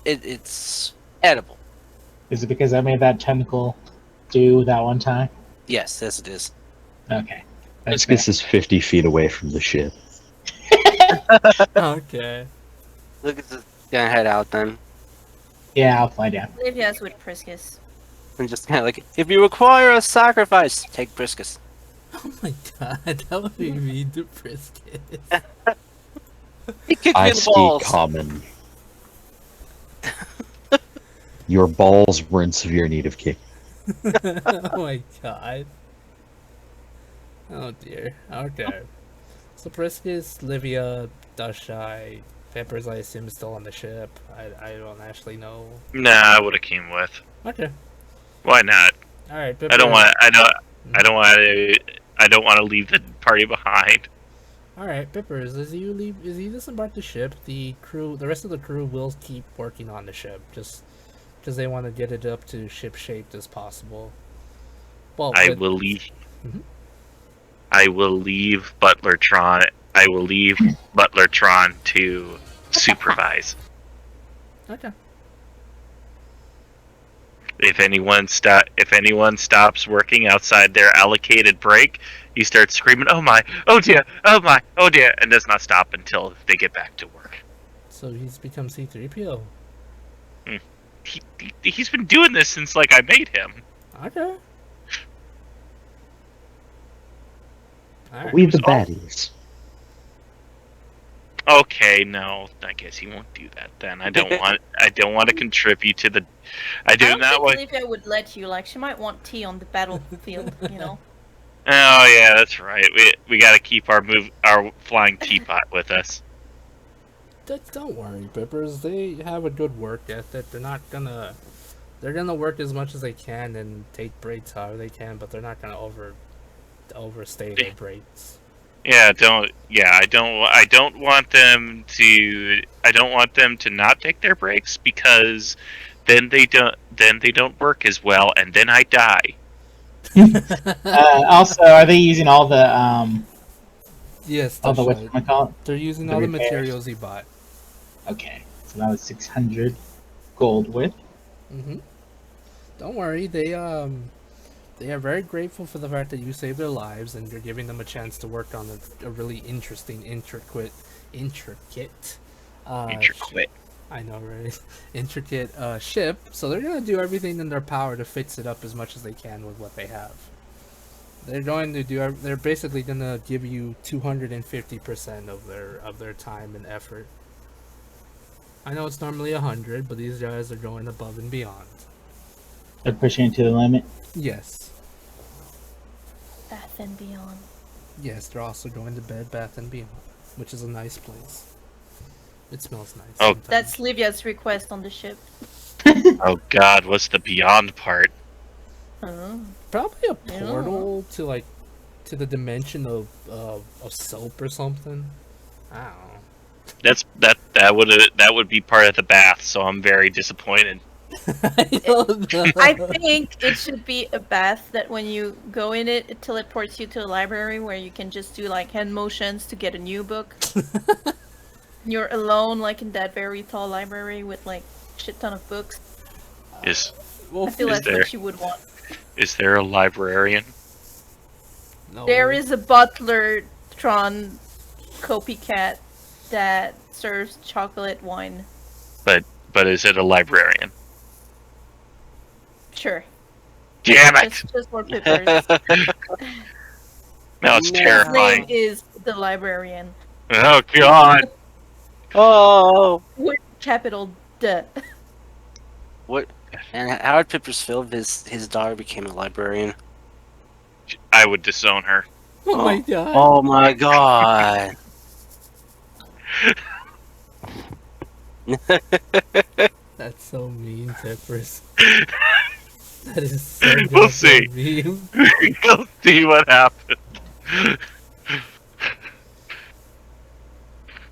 it's edible. Is it because I made that tentacle stew that one time? Yes, it is. Okay. That's Briskus is 50 feet away from the ship. Okay. Look at this. Gonna head out then. Yeah, I'll fly down. Olivia's with Priscus. And just kind of like, if you require a sacrifice, take Briskus. Oh my god, that would be mean to Priscus. He kicked me I in the speak balls. common. Your balls were in severe need of kick. Oh my god. Oh dear. Okay. So Priscus, Livia, Dashai, Peppers, I assume, is still on the ship. I don't actually know. Nah, I would have came with. Okay. Why not? Alright, I don't want. I don't want to leave the party behind. Alright, Pippers, as you disembark the ship, the rest of the crew will keep working on the ship, just because they want to get it up to ship shaped as possible. Well, I but- will leave. Mhm. I will leave Butlertron. I will leave Butlertron to supervise. Okay. If anyone stops working outside their allocated break, he starts screaming, "Oh my! Oh dear! Oh my! Oh dear!" and does not stop until they get back to work. So he's become C-3PO. He's been doing this since like I made him. Okay. Alright. We the was all- baddies. Okay, no, I guess he won't do that then. I don't want to contribute to the. I do I don't not think want. Olivia would let you. Like, she might want tea on the battlefield, you know? Oh yeah, that's right. We got to keep our flying teapot with us. Don't worry, Pippers. They have a good work ethic. They're gonna work as much as they can and take breaks however they can, but they're not gonna overstay their breaks. Yeah, I don't want them to not take their breaks because then they don't work as well and then I die. Also, are they using all the Yes, all the that's right. whatchamacallit? They're using the all the repairs. materials he bought. Okay, so that was 600 gold with. Don't worry, they are very grateful for the fact that you saved their lives and you're giving them a chance to work on a really interesting, intricate. I know, right? Intricate ship. So they're gonna do everything in their power to fix it up as much as they can with what they have. They're basically gonna give you 250% of their time and effort. I know it's normally 100, but these guys are going above and beyond. They're pushing it to the limit. Yes. Bath and Beyond. Yes, they're also going to Bed Bath and Beyond, which is a nice place. It smells nice. Oh. sometimes. That's Livia's request on the ship. Oh God, what's the beyond part? Probably a Yeah. portal to the dimension of soap or something. I don't know. That would be part of the bath, so I'm very disappointed. I don't know. I think it should be a bath that when you go in it, it teleports you to a library where you can just do like hand motions to get a new book. You're alone, like in that very tall library with like shit ton of books. Is I feel Is that's there- what you would want. there a librarian? No. There is a butler Tron copycat that serves chocolate wine. But is it a librarian? Sure. Damn it! Just for Pippers. No, it's No. His name terrifying. is the librarian. Oh God! Oh! With capital D. What? And how did Pippers feel if his daughter became a librarian? I would disown her. Oh my god. Oh my god! That's so mean, Peppers. That is so We'll see. meme. We'll see what happens.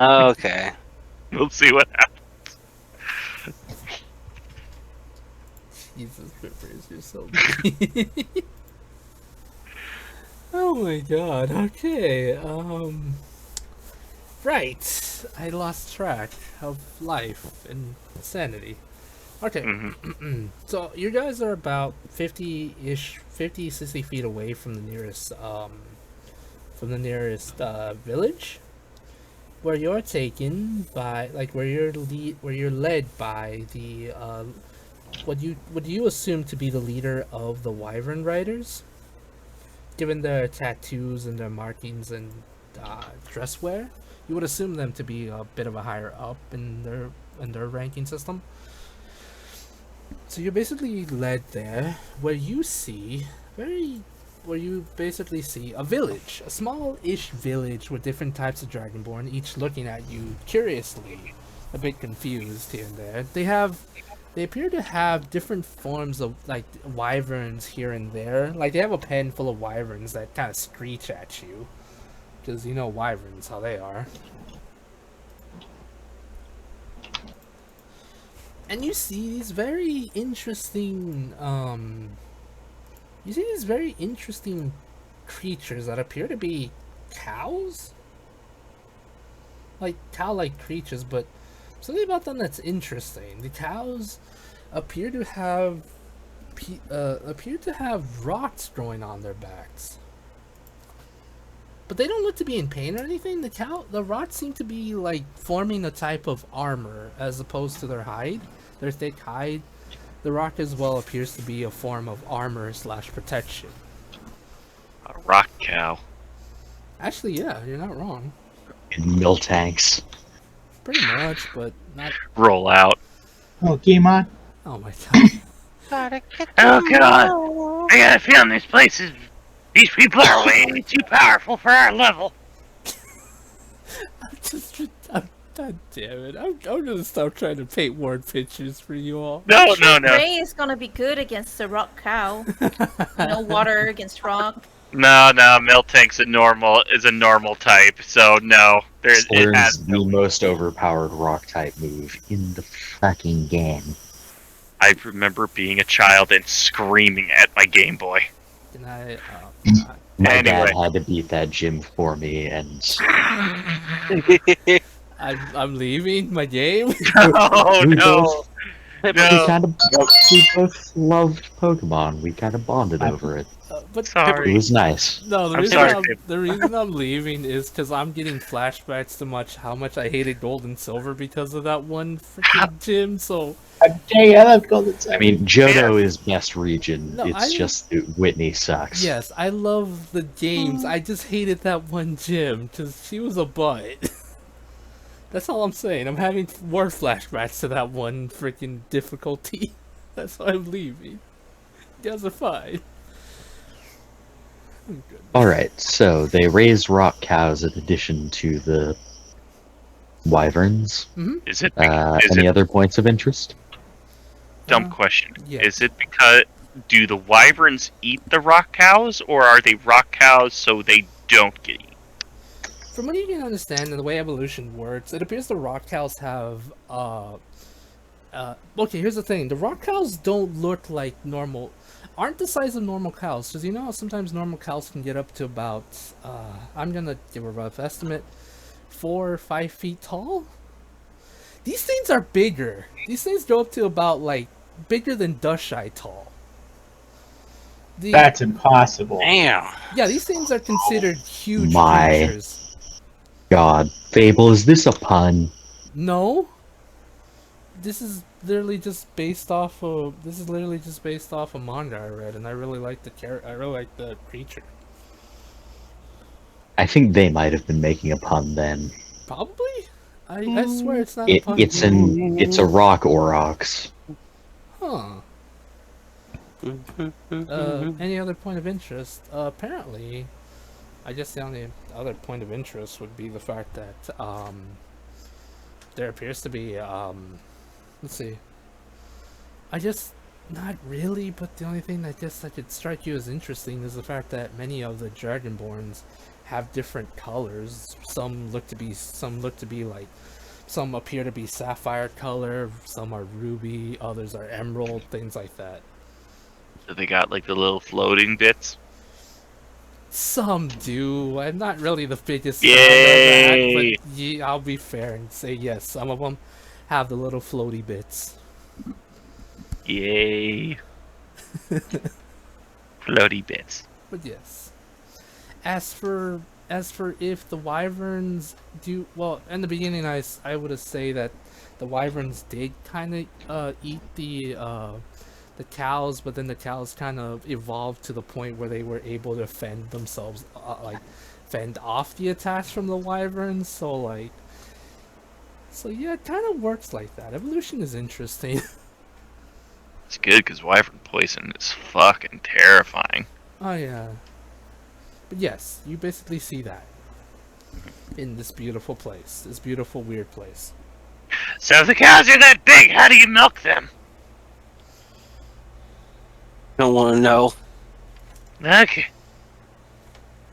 Okay. We'll see what happens. Jesus, Peppers, you're so mean. Oh my god, okay, right, I lost track of life and sanity. Okay, Mhm. so you guys are about 50-ish, 50, 60 feet away from the nearest village, where you're taken by, like, where you're led by the, what you assume to be the leader of the Wyvern Riders. Given their tattoos and their markings and dress wear, you would assume them to be a bit of a higher up in their ranking system. So you're basically led there, where you basically see a village, a small-ish village with different types of dragonborn, each looking at you curiously, a bit confused here and there. They appear to have different forms of, like, wyverns here and there. Like, they have a pen full of wyverns that kind of screech at you. Because you know wyverns, how they are. And you see these very interesting, creatures that appear to be cows? Like, cow-like creatures, but something about them that's interesting. The cows appear to have rots growing on their backs, but they don't look to be in pain or anything. The rots seem to be like forming a type of armor as opposed to their hide, their thick hide. The rock as well appears to be a form of armor / protection. A rock cow. Actually, yeah, you're not wrong. In mill tanks. Pretty much, but not. Roll out. Pokemon. Oh my god. Oh god! I got a feeling these people are way too powerful for our level. God damn it. I'm gonna stop trying to paint word pictures for you all. No. Ray is gonna be good against the rock cow. No water against rock. No, Miltank's is a normal type, so no. It has the most overpowered rock type move in the fucking game. I remember being a child and screaming at my Game Boy. Can I, My Anyway. dad had to beat that gym for me, and I'm leaving my game. Oh no! we both loved Pokemon. We kind of bonded over it. But It Sorry. was nice. no, I'm sorry, Pip. the reason I'm leaving is because I'm getting flashbacks to how much I hated Gold and Silver because of that one freaking gym. So Jay, I love Golden Sun. I mean, Johto is best region. No, It's just Whitney sucks. yes, I love the games. I just hated that one gym because she was a butt. That's all I'm saying. I'm having more flashbacks to that one freaking difficulty. That's why I'm leaving. You guys are fine. I'm good. Alright, so they raise rock cows in addition to the wyverns. Is it? Any other points of interest? Dumb question. yeah. Is it because do the wyverns eat the rock cows, or are they rock cows so they don't get eaten? From what you can understand and the way evolution works, it appears the rock cows have, okay, here's the thing. The rock cows don't look like aren't the size of normal cows. Because you know how sometimes normal cows can get up to about, I'm gonna give a rough estimate, 4 or 5 feet tall? These things are bigger. These things go up to about, like, bigger than Dushai tall. That's impossible. Damn. Yeah, these things are considered huge My. creatures. God, Fable, is this a pun? No. This is literally just based off a manga I read, and I really like the creature. I think they might have been making a pun then. Probably. I swear it's not a pun. It's a rock Aurochs. Huh. Any other point of interest? Apparently, I guess the only other point of interest would be the fact that there appears to be let's see. Not really, but the only thing I guess that could strike you as interesting is the fact that many of the Dragonborns have different colors. Some look to be like, some appear to be sapphire color, some are ruby, others are emerald, things like that. So they got like the little floating bits. Some do. I'm not really the biggest fan Yay! of that, but yeah, I'll be fair and say yes, some of them have the little floaty bits. Yay! Floaty bits. But yes. As for if the wyverns do well in the beginning, I would have say that the wyverns did kind of eat the cows, but then the cows kind of evolved to the point where they were able to fend themselves fend off the attacks from the wyverns. So yeah, it kind of works like that. Evolution is interesting. It's good because wyvern poison is fucking terrifying. Oh yeah. But yes, you basically see that in this beautiful place, this beautiful weird place. So if the cows are that big, how do you milk them? Don't want to know. Okay.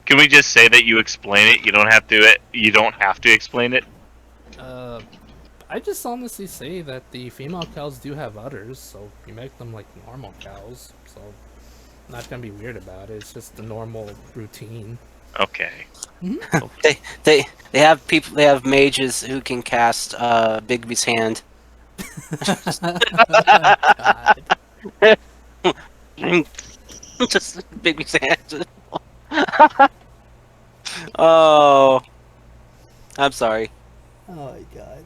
Can we just say that you explain it? You don't have to. You don't have to explain it. I just honestly say that the female cows do have udders, so you make them like normal cows. So I'm not gonna be weird about it. It's just the normal routine. Okay. They have people. They have mages who can cast Bigby's hand. God. Just Bigby's hand. Oh, I'm sorry. Oh my god.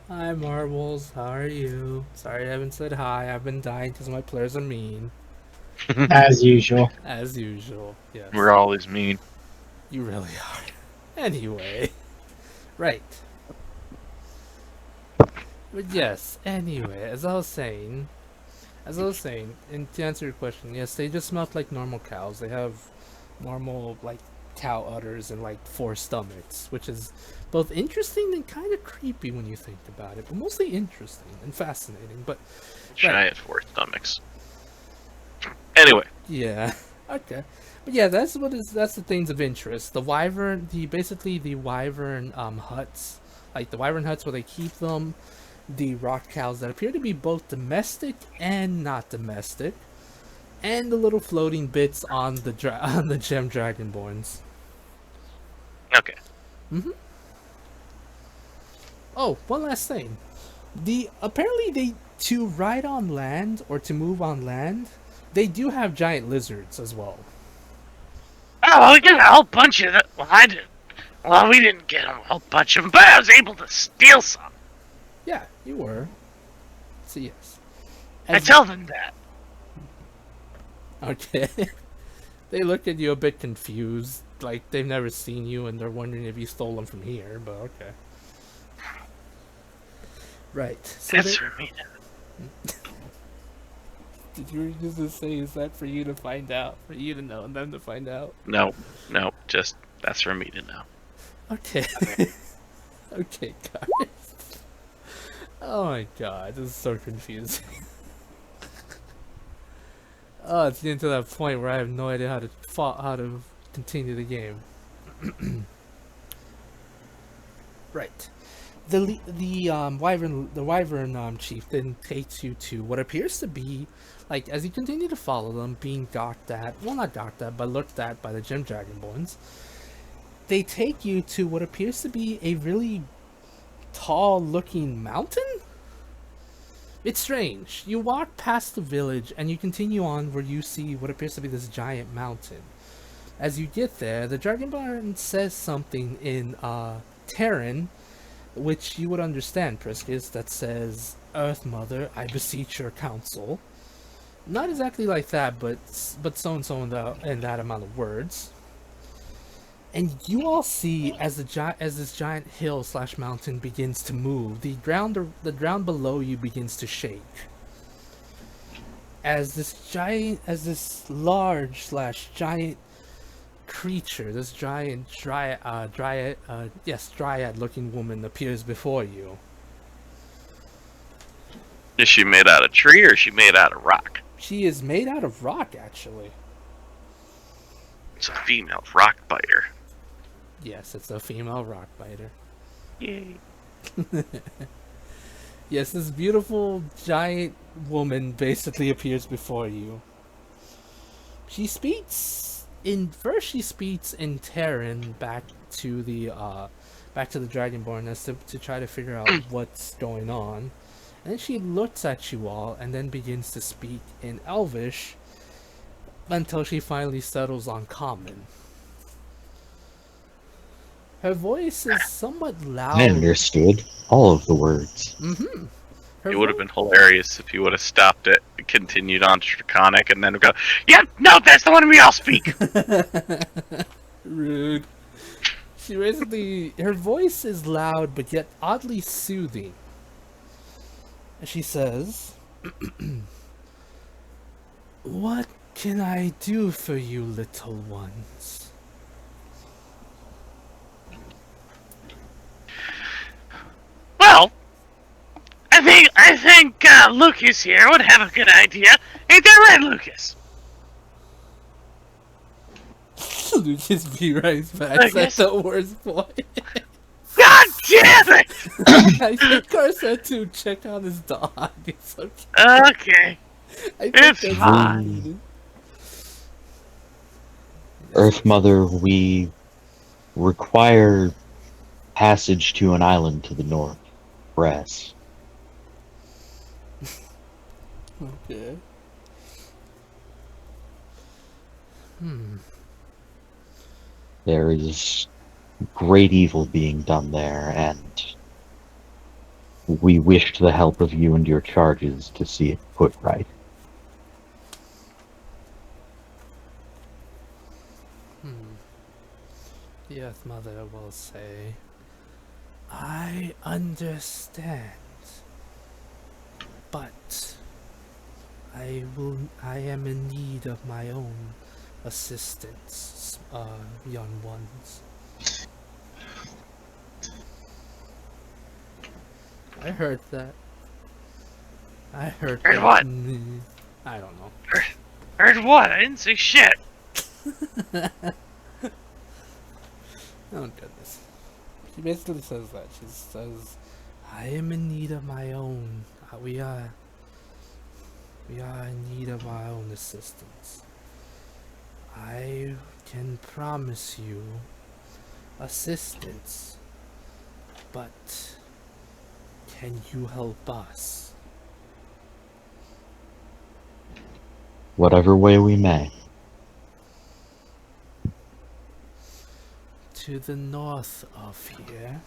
Hi Marbles, how are you? Sorry I haven't said hi. I've been dying because my players are mean. As usual. As usual, yes. We're always mean. You really are. Anyway. Right. But yes, anyway, as I was saying, and to answer your question, yes, they just smell like normal cows. They have normal, like, cow udders and, like, 4 stomachs, which is both interesting and kind of creepy when you think about it, but mostly interesting and fascinating, but... Giant 4 stomachs. Anyway. Yeah. Okay. But yeah, that's the things of interest. The wyvern, basically the wyvern huts, like the wyvern huts where they keep them, the rock cows that appear to be both domestic and not domestic, and the little floating bits on the on the gem dragonborns. Okay. Oh, one last thing. Apparently to ride on land or to move on land, they do have giant lizards as well. Oh, we got a whole bunch of them. Well, I didn't. Well, we didn't get a whole bunch of them, but I was able to steal some. Yeah, you were. So yes. I tell them that. Okay. They look at you a bit confused, like they've never seen you and they're wondering if you stole them from here, but okay. Right. So That's for me. did you just say, is that for you to find out? For you to know and them to find out? No, just that's for me to know. Okay. Okay, guys. Oh my god, this is so confusing. Oh, it's getting to that point where I have no idea how to continue the game. Right. The wyvern chieftain takes you to what appears to be, like, as you continue to follow them, being gawked at, well, not gawked at, but looked at by the gem dragonborns. They take you to what appears to be a really tall looking mountain? It's strange. You walk past the village and you continue on where you see what appears to be this giant mountain. As you get there, the Dragonborn says something in Terran, which you would understand, Priscus, that says, "Earth Mother, I beseech your counsel." Not exactly like that, but so and so in that amount of words. And you all see as this giant hill / mountain begins to move, the ground below you begins to shake. As this large / giant creature, this giant dryad looking woman appears before you. Is she made out of tree or is she made out of rock? She is made out of rock, actually. It's a female rock biter. Yes, it's a female rock biter. Yay. Yes, this beautiful giant woman basically appears before you. She speaks in Terran back to the Dragonborn nest to try to figure out what's going on. And then she looks at you all and then begins to speak in Elvish until she finally settles on Common. Her voice is somewhat loud. I understood all of the words. Mm-hmm. It would have been hilarious if you would have stopped it, continued on to Draconic, and then go, "Yep, no, that's the one we all speak." Rude. She basically, her voice is loud but yet oddly soothing. And she says, "What can I do for you, little ones?" Well, I think Lucas here would have a good idea. Ain't that right, Lucas? Lucas B. Rice back at the worst point. God damn it! I think Carson to check on his dog. It's okay. Okay. I think It's that's fine. needed. Earth Mother, we require passage to an island to the north. Press. Okay. There is great evil being done there, and we wish the help of you and your charges to see it put right. The Earth Mother will say, "I understand, but I am in need of my own assistance, young ones." I heard that. I heard Heard that. what? I don't know. Heard what? I didn't say shit. Oh goodness. She basically says that. She says, "I am in need of my own. We are in need of our own assistance. I can promise you assistance, but can you help us?" Whatever way we may. To the north of here,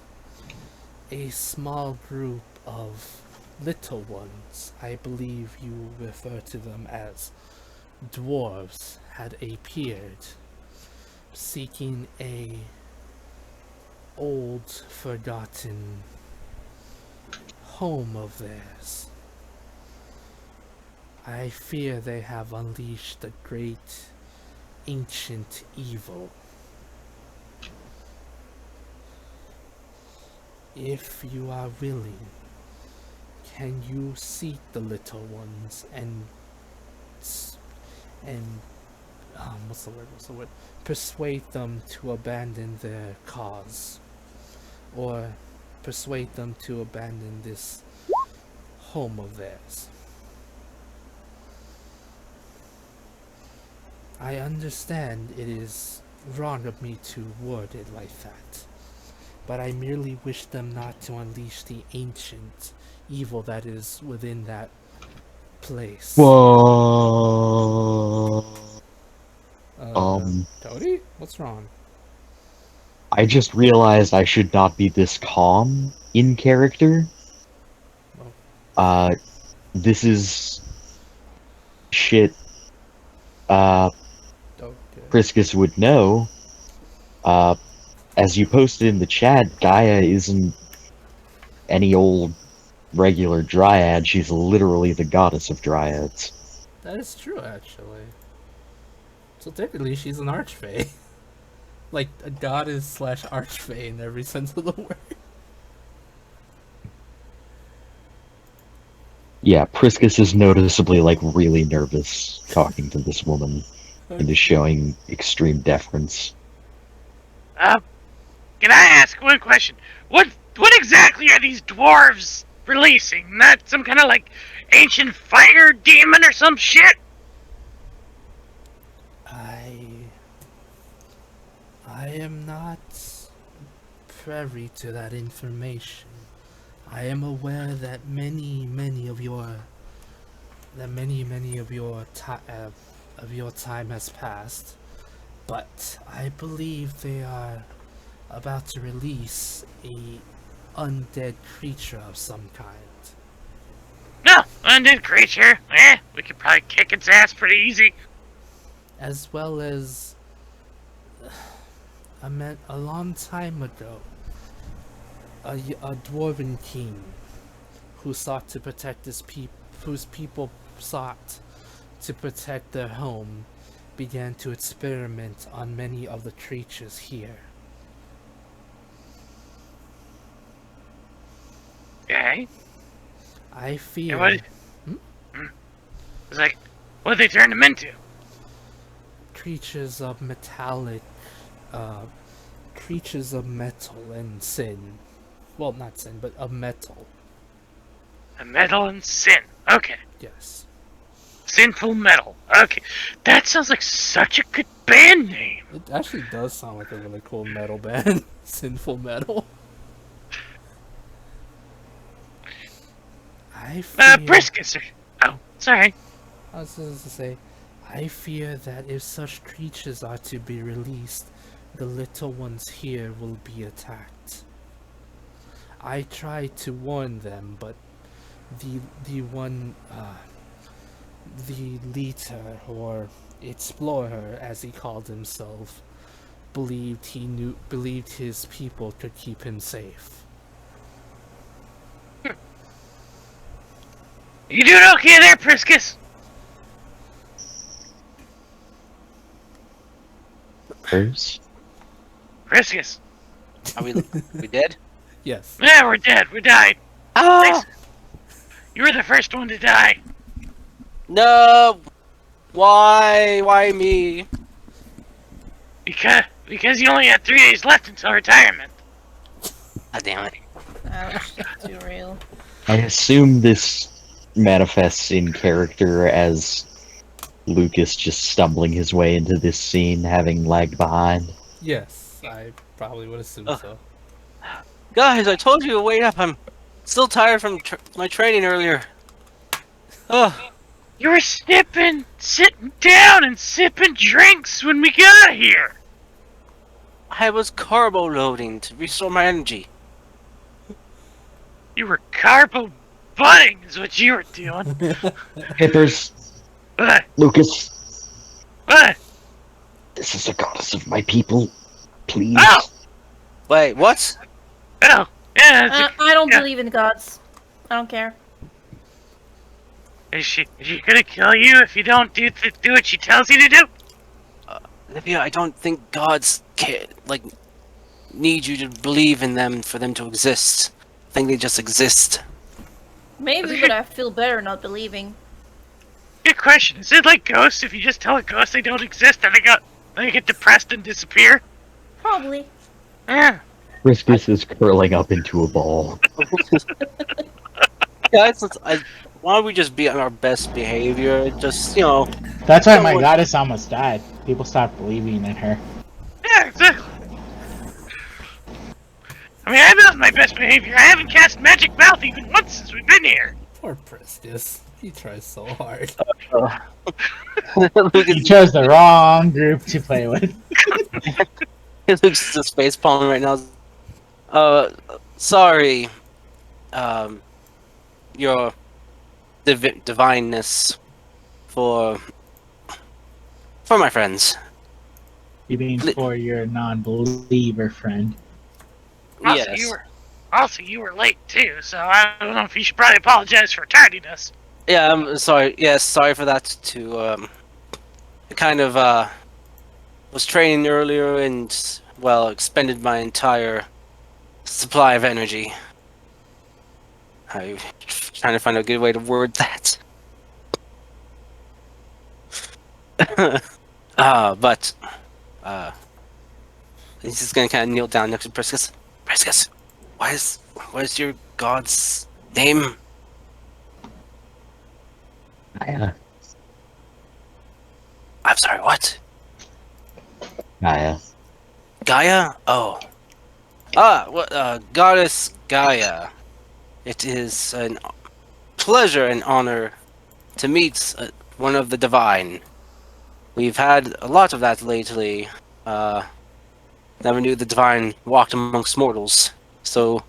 a small group of little ones, I believe you refer to them as dwarves, had appeared, seeking a old, forgotten home of theirs. I fear they have unleashed a great, ancient evil. If you are willing, can you seek the little ones and what's the word? Persuade them to abandon their cause, or persuade them to abandon this home of theirs? I understand it is wrong of me to word it like that, but I merely wish them not to unleash the ancient evil that is within that place. Whoa. Cody? What's wrong? I just realized I should not be this calm in character. This is shit. Okay. Priscus would know. As you posted in the chat, Gaia isn't any old regular dryad. She's literally the goddess of dryads. That is true, actually. So technically, she's an archfey. Like a goddess slash archfey in every sense of the word. Yeah, Priscus is noticeably like really nervous talking to this woman and is showing extreme deference. Can I ask one question? What exactly are these dwarves releasing? Not some kind of like ancient fire demon or some shit? I am not privy to that information. I am aware that many of your time has passed, but I believe they are about to release a undead creature of some kind. No, undead creature. We could probably kick its ass pretty easy. As well as a long time ago, a dwarven king who sought to protect whose people sought to protect their home, began to experiment on many of the creatures here. Okay. I fear And what? It's like, what they turned him into? creatures of creatures of metal and sin. Well, not sin, but of metal. A metal and sin. Okay. Yes. Sinful metal. Okay. That sounds like such a good band name. It actually does sound like a really cool metal band. Sinful metal. I fear... Briskus. Oh, sorry. I was supposed to say, I fear that if such creatures are to be released, the little ones here will be attacked. I tried to warn them, but the leader, or explorer as he called himself, believed his people could keep him safe. You doing okay there, Priscus? Hers? Priscus. Are we dead? Yes. Yeah, we're dead. We died. Ah! Thanks. You were the first one to die. No! Why? Why me? Because you only had 3 days left until retirement. God damn it. Ouch, too real. I assume this manifests in character as Lucas just stumbling his way into this scene, having lagged behind. Yes, I probably would assume so. Guys, I told you to wait up. I'm still tired from my training earlier. Ugh. You were sitting down and sipping drinks when we got here. I was carbo loading to restore my energy. You were carbo butting is what you were doing. Hippers, What? Lucas, What? this is the goddess of my people. Please. Oh! Wait, what? Oh, yeah. That's I don't yeah. believe in gods. I don't care. Is she gonna kill you if you don't do what she tells you to do? Olivia, I don't think gods need you to believe in them for them to exist. I think they just exist. Maybe, but I feel better not believing. Good question. Is it like ghosts? If you just tell a ghost they don't exist, then they get depressed and disappear? Probably. Yeah. Priscus is curling up into a ball. Guys, why don't we just be on our best behavior? Just, you know. That's why my goddess almost died. People stopped believing in her. Yeah, exactly. I mean, I've been on my best behavior. I haven't cast Magic Mouth even once since we've been here. Poor Priscus. He tries so hard. You chose the wrong group to play with. Luke's just face palming right now. Sorry. Your divineness for my friends. You mean for your non-believer friend? Yes. Also, you were late too, so I don't know if you should probably apologize for tardiness. Yeah, I'm sorry. Yes, sorry for that. Kind of was training earlier and expended my entire supply of energy. I trying to find a good way to word that. But he's just gonna kind of kneel down next to Priscus. Priscus, what is your god's name? Gaia. I'm sorry, what? Gaia. Gaia? Oh. Goddess Gaia. It is a pleasure and honor to meet one of the divine. We've had a lot of that lately. Never knew the divine walked amongst mortals so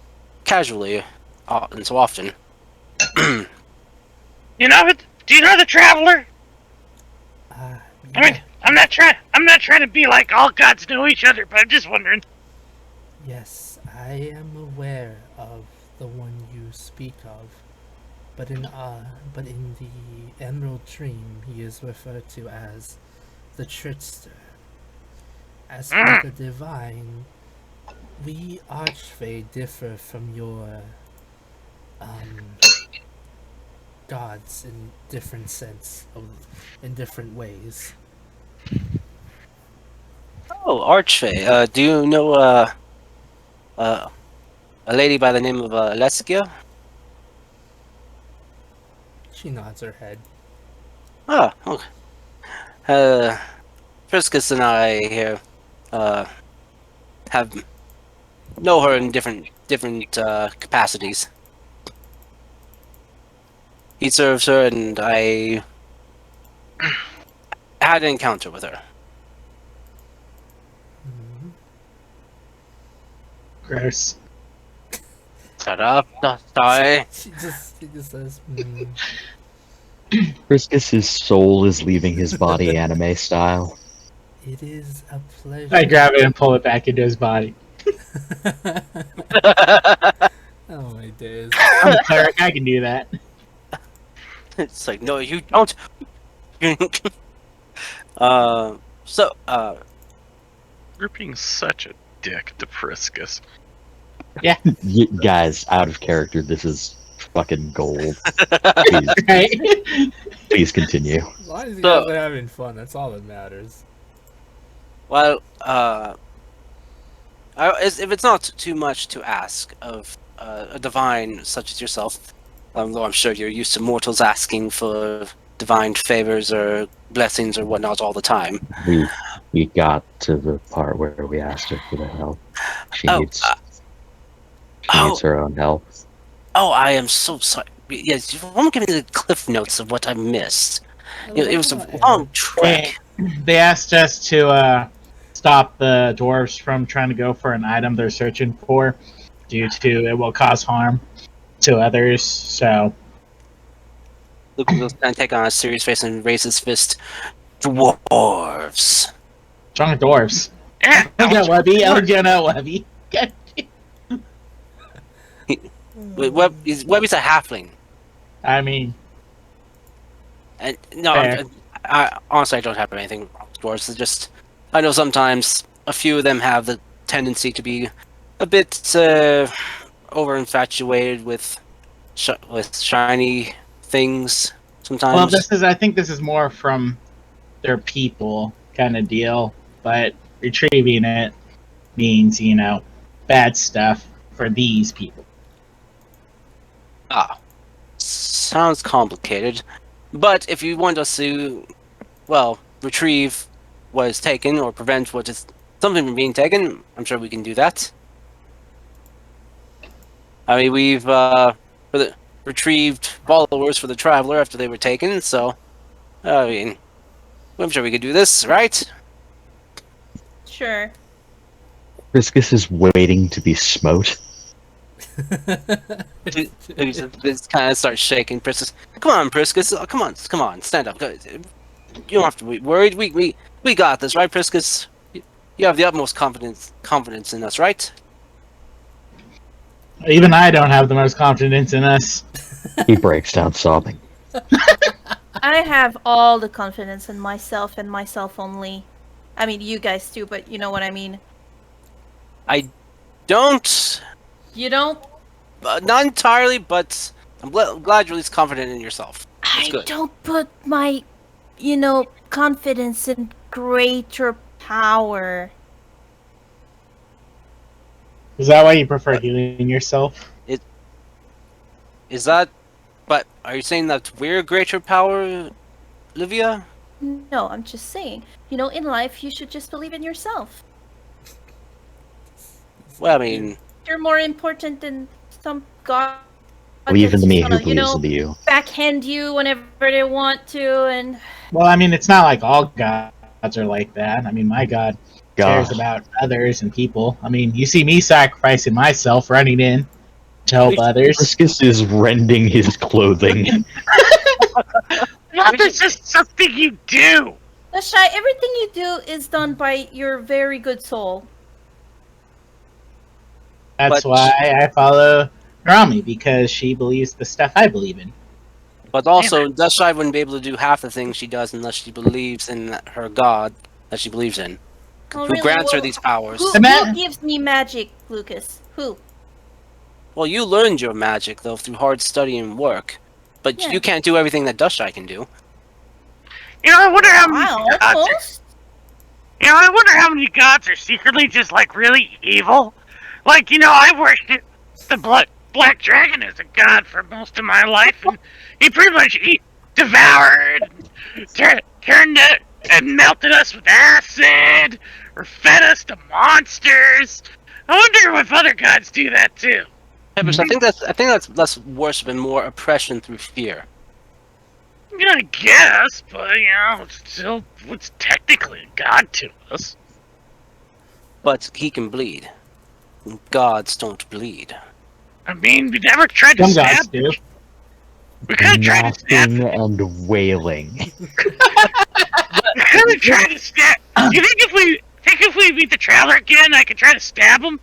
casually and so often. You know it? Do you know the Traveler? Yeah. I mean, I'm not trying to be like all gods know each other, but I'm just wondering. Yes, I am aware of the one you speak of, but in the Emerald Dream, he is referred to as the Trickster. As for the Divine, we Archfey differ from your gods in different ways. Oh, Archfey. Do you know a lady by the name of Alessia? She nods her head. Oh, okay. Priscus and I here have know her in different capacities. He serves her, and I had an encounter with her. Mhm. Gross. Shut up, die. She just says, "Hmm." Priscus's soul is leaving his body anime style. It is a pleasure. I grab it and pull it back into his body. Oh my days. I'm a cleric. I can do that. It's like, no, you don't. You're being such a dick to Priscus. Guys, out of character, this is fucking gold. Please, Right? please continue. As long as you So- guys are having fun, that's all that matters. Well, if it's not too much to ask of a divine such as yourself, though I'm sure you're used to mortals asking for divine favors or blessings or whatnot all the time. We got to the part where we asked her for the help. She Oh, needs oh. needs her own help. Oh, I am so sorry. Yes, you want to give me the cliff notes of what I missed? It was a long trek. They asked us to stop the dwarves from trying to go for an item they're searching for due to it will cause harm to others. So Luke will kind of take on a serious face and raise his fist. Dwarves. strong dwarves. Yeah, Look at Webby. Oh, you know Webby. Webby's a halfling. I mean, And no, Fair. I honestly I don't have anything wrong with dwarves. It's just I know sometimes a few of them have the tendency to be a bit over infatuated with shiny things. Sometimes. well, I think this is more from their people kind of deal, but retrieving it means, bad stuff for these people. Sounds complicated. But if you want us to, well, retrieve what is taken or prevent something from being taken, I'm sure we can do that. I mean, we've retrieved followers for the Traveler after they were taken, so I mean, I'm sure we could do this, right? Sure. Priscus is waiting to be smote. This kind of starts shaking. Priscus, come on, Priscus, come on, stand up. You don't have to be worried. We got this, right, Priscus? You have the utmost confidence in us, right? Even I don't have the most confidence in us. He breaks down sobbing. I have all the confidence in myself and myself only. I mean, you guys too, but you know what I mean. I don't. You don't? Not entirely, but I'm glad you're at least confident in yourself. That's I good. don't put my, confidence in greater power. Is that why you prefer healing yourself? Is that? But are you saying that we're greater power, Livia? No, I'm just saying. In life, you should just believe in yourself. Well, I mean, You're more important than some god Believe in that's me just who gonna, believes in you. backhand you whenever they want to, and Well, I mean, it's not like all gods are like that. I mean, my god cares God, about others and people. I mean, you see me sacrificing myself, running in to help others. Briscus is rending his clothing. Not that's just something you do. Shy, everything you do is done by your very good soul. That's But- why I follow Rami, because she believes the stuff I believe in. but also, Dustshy wouldn't be able to do half the things she does unless she believes in her god that she believes in, Oh, who really? grants her Well, these powers. Who gives me magic, Lucas? Who? Well, you learned your magic though through hard study and work, but Yeah. you can't do everything that Dustshy can do. I wonder how many Wow, gods are, almost. I wonder how many gods are secretly just like really evil. Like, I worshipped the Black Dragon as a god for most of my life, and he pretty much devoured, turned it, and melted us with acid, or fed us to monsters. I wonder if other gods do that too. Peppers, I think that's less worse than more oppression through fear. Yeah, I guess, but it's technically a god to us. But he can bleed. Gods don't bleed. I mean, we never tried to Some gods stab. do. We could have tried to stab. Gnashing and wailing. We could have tried to stab. You think if we meet the Traveler again, I could try to stab him?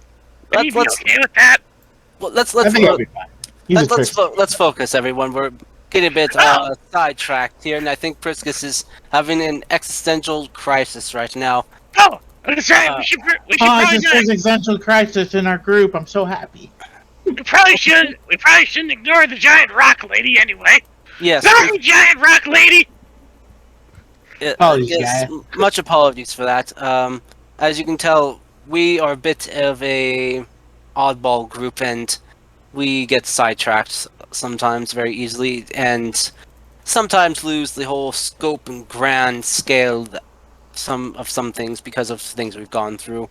Would you be Let's okay with that? well, let's I think it'll be fine. He's a trickster. let's focus, everyone. We're getting a bit sidetracked here, and I think Priscus is having an existential crisis right now. Oh, that's right. We should Oh, probably it's an existential crisis in our group. I'm so happy. We probably shouldn't ignore the giant rock lady anyway. Yes, Sorry, giant rock lady. Apologies, yes, guy. much apologies for that. As you can tell, we are a bit of a oddball group, and we get sidetracked sometimes very easily, and sometimes lose the whole scope and grand scale some things because of things we've gone through.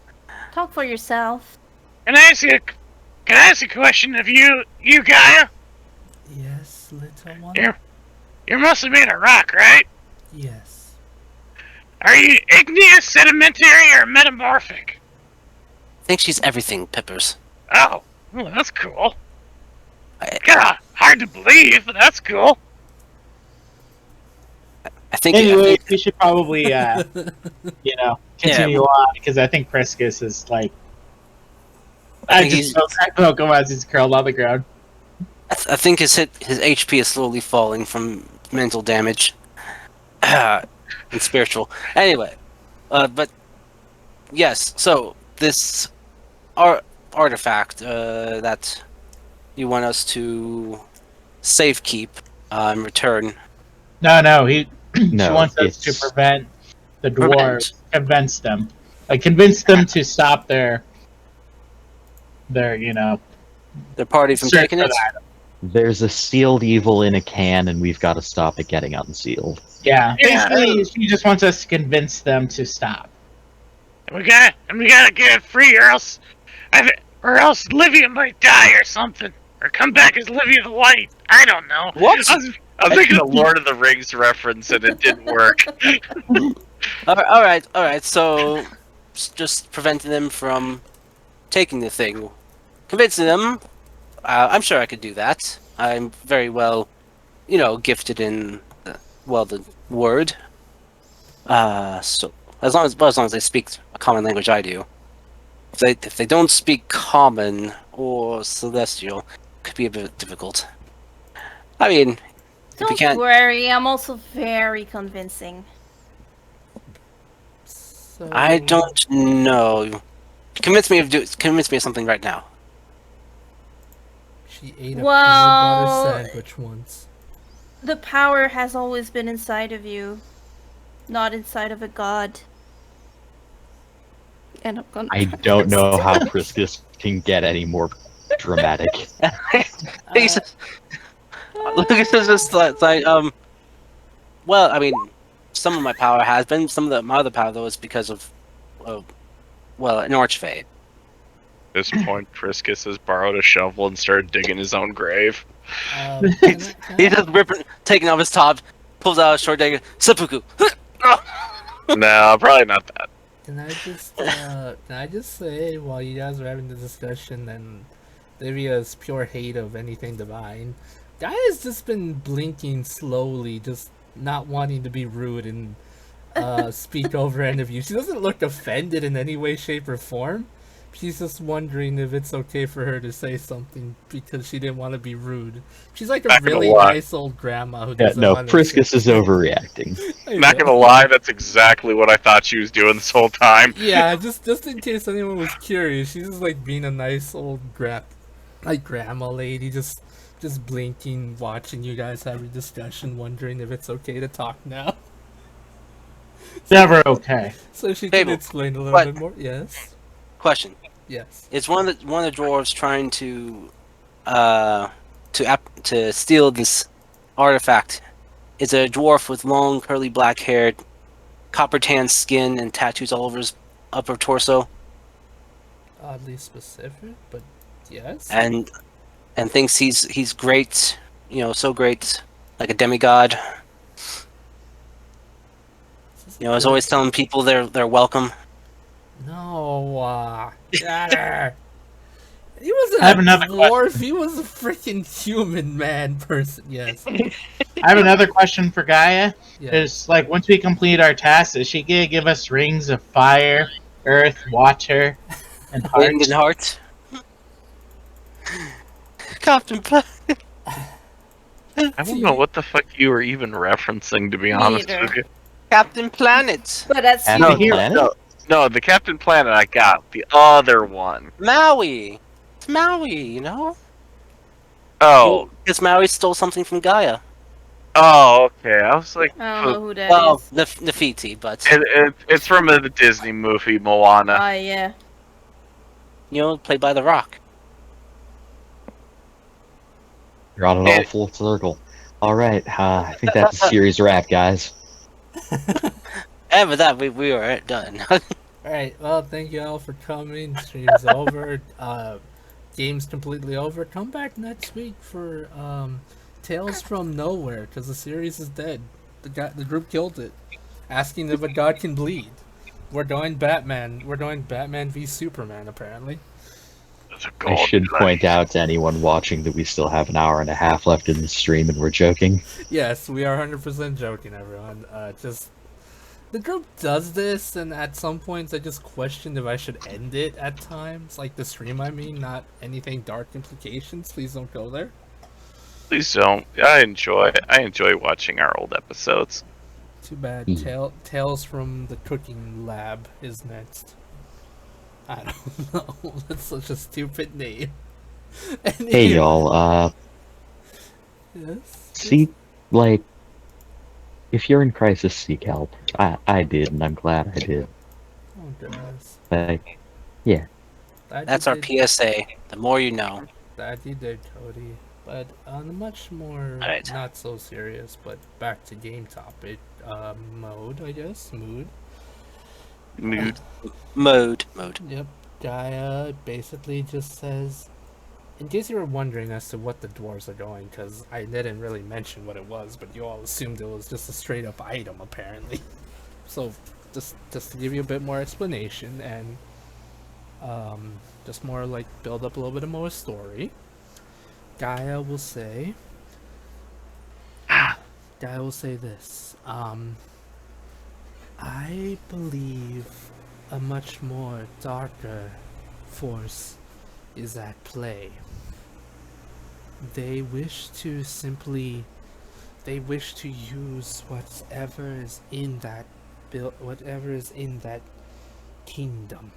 Talk for yourself. Can I ask a question of you, Gaia? Yes, little one. You're mostly made of rock, right? Yes. Are you igneous, sedimentary, or metamorphic? I think she's everything, Pippers. Oh, well, that's cool. I- Yeah, hard to believe, but that's cool. I think. Anyway, we should probably, continue on, because I think Priscus is like. I think just felt him as he's curled on the ground. I think his HP is slowly falling from mental damage and spiritual. Anyway, but yes. So this artifact that you want us to safe keep in return. No, she No, wants us to it's- prevent the dwarves, convince them to stop their Their party from search taking for it. the item. There's a sealed evil in a can, and we've got to stop it getting unsealed. Yeah, Yeah. basically, she just wants us to convince them to stop. And we gotta get it free, or else Livia might die or something, or come back as Livia the White. I don't know. What? I'm thinking a Lord of the Rings reference and it didn't work. All right. So just preventing them from taking the thing, convincing them. I'm sure I could do that. I'm very well, gifted in the word. So as long as they speak a common language, I do. If they don't speak common or celestial, it could be a bit difficult. I mean, if you Don't can't. worry, I'm also very convincing. So I don't know. Convince me of something right now. She ate a Well, peanut butter sandwich once. the power has always been inside of you, not inside of a god. And I'm gonna I try don't this. know how Priscus can get any more dramatic. He's just, Lucas is just like. Well, I mean, some of my power has been. Some of my other power though is because of, well, an Archfade. At this point, Priscus has borrowed a shovel and started digging his own grave. Can He's I, just ripping, taking off his top, pulls out a short dagger, seppuku. No, probably not that. can I just say, while you guys are having the discussion and Livia's pure hate of anything divine, Guy has just been blinking slowly, just not wanting to be rude and speak over any of you. She doesn't look offended in any way, shape, or form. She's just wondering if it's okay for her to say something because she didn't want to be rude. She's like a Not gonna really lie. nice old grandma who Yeah, doesn't no, want to Priscus is overreacting. Not gonna lie, that's exactly what I thought she was doing this whole time. Yeah, just in case anyone was curious, she's just like being a nice old grandma lady, just blinking, watching you guys have a discussion, wondering if it's okay to talk now. Never okay. So she Fable, can explain a little what- bit more. Yes, Question: yes. Is one of the dwarves trying to steal this artifact? Is a dwarf with long, curly black hair, copper tan skin, and tattoos all over his upper torso, Oddly specific, but yes. and thinks he's great, so great, like a demigod. Is always telling people they're welcome. No, get her. He wasn't I have a another dwarf. He was a freaking human man person. Yes. I have another question for Gaia. Yeah. Is like once we complete our tasks, is she gonna give us rings of fire, earth, water, and heart? Wind and heart. Captain Planet. I don't know what the fuck you were even referencing, to be honest Neither. with you. Captain Planet. But that's And No, the planet? No, the Captain Planet I got. The other one. Maui. It's Maui, Oh. Because Maui stole something from Gaia. Oh, okay. I was like, I don't know who that is. Well, Nefertiti, but it's from the Disney movie Moana. Ah, yeah. played by The Rock. You're on an Hey. all full circle. Alright, I think that's a series wrap, guys. And with that, we were done. Alright, well, thank you all for coming. Stream's over. Game's completely over. Come back next week for Tales from Nowhere, because the series is dead. The group killed it. Asking if a god can bleed. We're going Batman. We're going Batman v Superman, apparently. I should point out to anyone watching that we still have an hour and a half left in the stream and we're joking. Yes, we are 100% joking, everyone. Just the group does this, and at some points I just question if I should end it at times. Like the stream, I mean, not anything dark implications. Please don't go there. Please don't. I enjoy watching our old episodes. Too bad. Tales from the Cooking Lab is next. I don't know. That's such a stupid name. Hey y'all, Yes. see, like, if you're in crisis, seek help. I did, and I'm glad I did. Oh goodness. Like, yeah. That's our PSA. The more you know. That you did, Cody. But on a much more Alright. not so serious, but back to game topic, mode, I guess, mood. Mood. Mode. Yep. Gaia basically just says, in case you were wondering as to what the dwarves are going, because I didn't really mention what it was, but you all assumed it was just a straight up item apparently. So just to give you a bit more explanation and just more like build up a little bit more story. Gaia will say this. I believe a much more darker force is at play. They wish to use whatever is in that kingdom.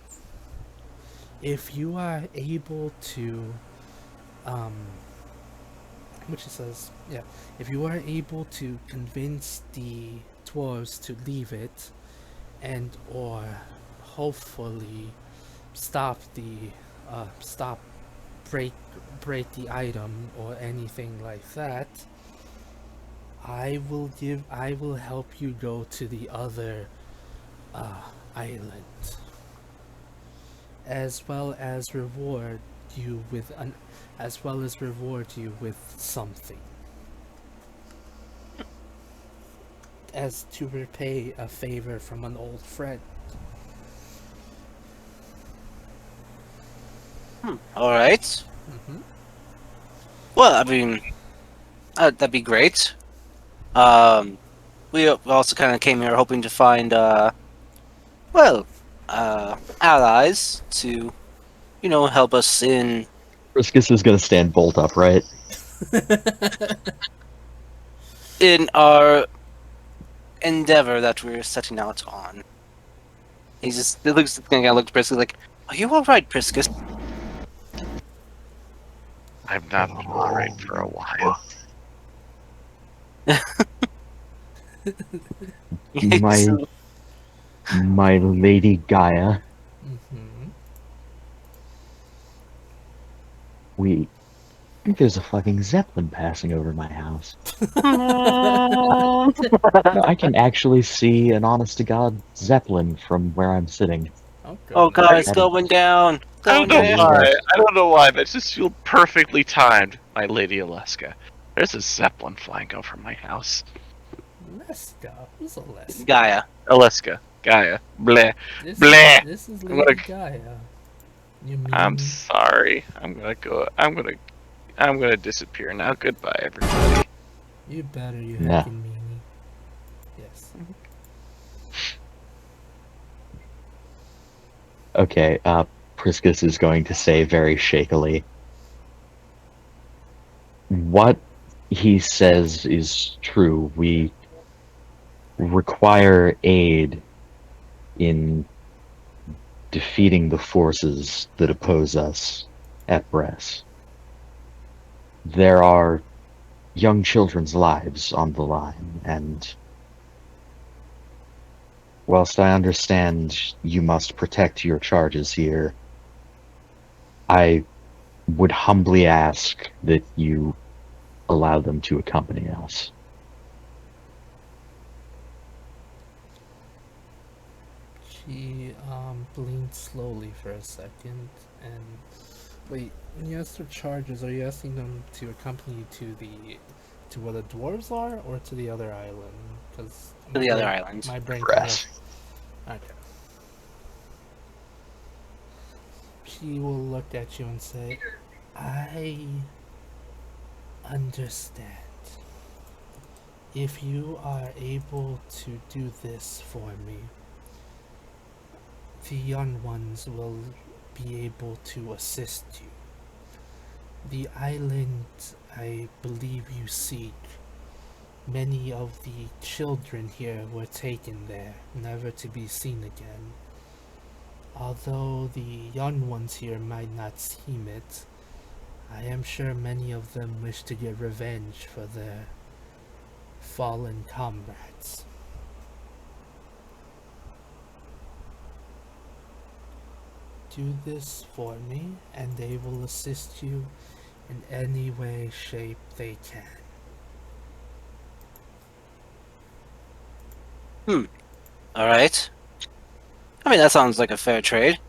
If you are able to which it says, yeah, if you are able to convince the dwarves to leave it, and or hopefully stop the stop break the item or anything like that, I will help you go to the other island, as well as reward you with something, as to repay a favor from an old friend. All right. Mm-hmm. Well, I mean, that'd be great. We also kind of came here hoping to find, well, allies to, help us in. Briskus is gonna stand bolt upright. In our endeavor that we're setting out on. He looks at Priscus like, "Are you all right, Priscus?" I've not been alright for a while. My my lady Gaia, Mm-hmm. I think there's a fucking zeppelin passing over my house. I can actually see an honest to god zeppelin from where I'm sitting. Oh, Oh goodness. god, it's going down. I don't Going know down. why. I don't know why. That just feels perfectly timed, my lady Alaska. There's a zeppelin flying over my house. Leska? Who's Leska? Gaia. Alaska, Gaia, bleh. This Bleh. This is I'm Lady gonna- Gaia. You mean? I'm sorry. I'm gonna disappear now. Goodbye, everybody. You better, you Nah. heckin' meanie. Yes. Okay, Priscus is going to say very shakily, what he says is true. We require aid in defeating the forces that oppose us at Bress. There are young children's lives on the line, and whilst I understand you must protect your charges here, I would humbly ask that you allow them to accompany us. She blinked slowly for a second and wait. When you asked her charges, are you asking them to accompany you to where the dwarves are, or to the other island? Because To the other island. My brain kind Bress. of. Okay. She will look at you and say, "I understand. If you are able to do this for me, the young ones will be able to assist you. The island I believe you seek, many of the children here were taken there, never to be seen again. Although the young ones here might not seem it, I am sure many of them wish to get revenge for their fallen comrades. Do this for me, and they will assist you in any way, shape they can." Alright. I mean, that sounds like a fair trade.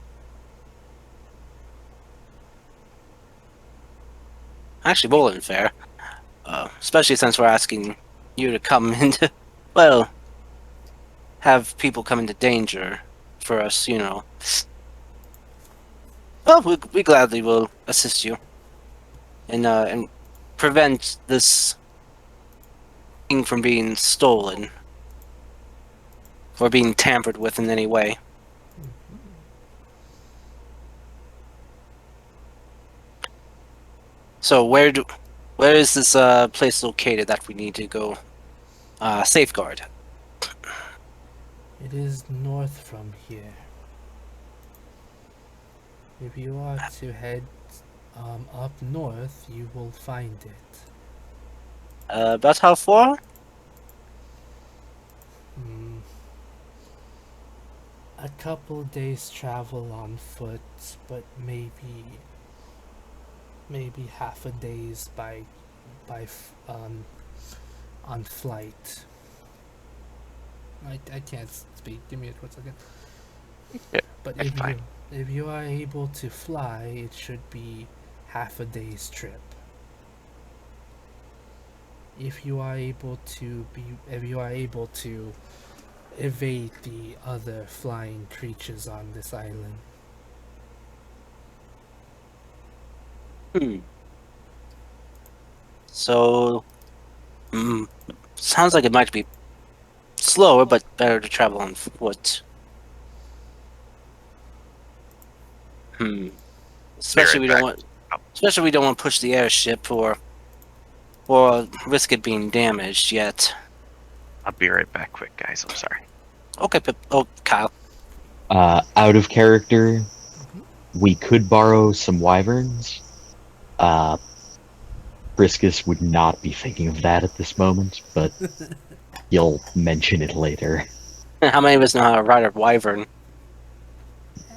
Actually, more than fair. Especially since we're asking you to come into, well, have people come into danger for us, Well, we gladly will assist you and prevent this thing from being stolen or being tampered with in any way. So where is this place located that we need to go safeguard? It is north from here. If you are to head up north, you will find it. About how far? Hmm. A couple days travel on foot, but maybe half a day's on flight. I can't speak. Give me a quick second. Yeah, But that's fine. if you are able to fly, it should be half a day's trip. If you are able to evade the other flying creatures on this island. Hmm. So, sounds like it might be slower, but better to travel on foot. Especially right we don't back. want, especially we don't want to push the airship or risk it being damaged yet. I'll be right back, quick, guys. I'm sorry. Okay, Pip. Oh, Kyle. Out of character, we could borrow some wyverns. Briscus would not be thinking of that at this moment, but you'll mention it later. How many of us know how to ride a wyvern?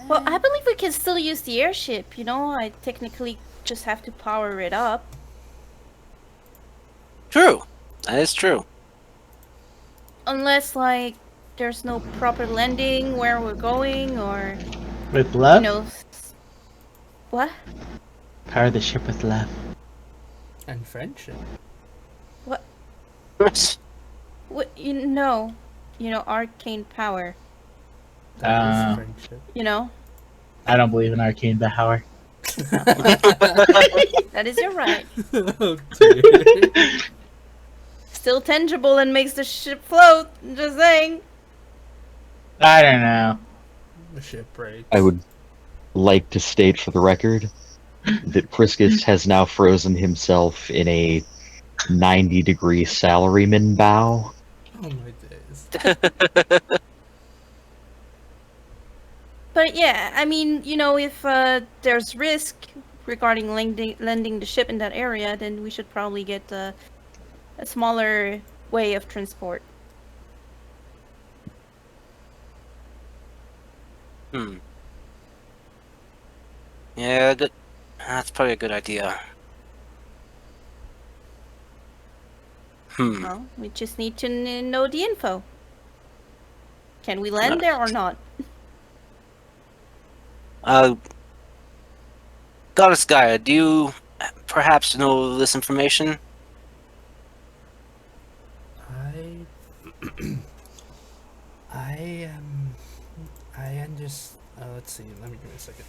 Well, I believe we can still use the airship, you know? I technically just have to power it up. True. That is true. Unless, like, there's no proper landing where we're going, or, With love? you know... What? Power the ship with love. And friendship. What? You know, arcane power. That is Uh, friendship. You know? I don't believe in arcane power. That is your right. Oh, dear. Still tangible and makes the ship float. Just saying. I don't know. The ship breaks. I would like to state for the record that Priscus has now frozen himself in a 90-degree salaryman bow. Oh my days. But yeah, I mean, if there's risk regarding landing the ship in that area, then we should probably get a smaller way of transport. Yeah, good. That's probably a good idea. Well, we just need to know the info. Can we land there or not? Goddess Gaia, do you perhaps know this information? I understand. Let's see. Let me give me a second.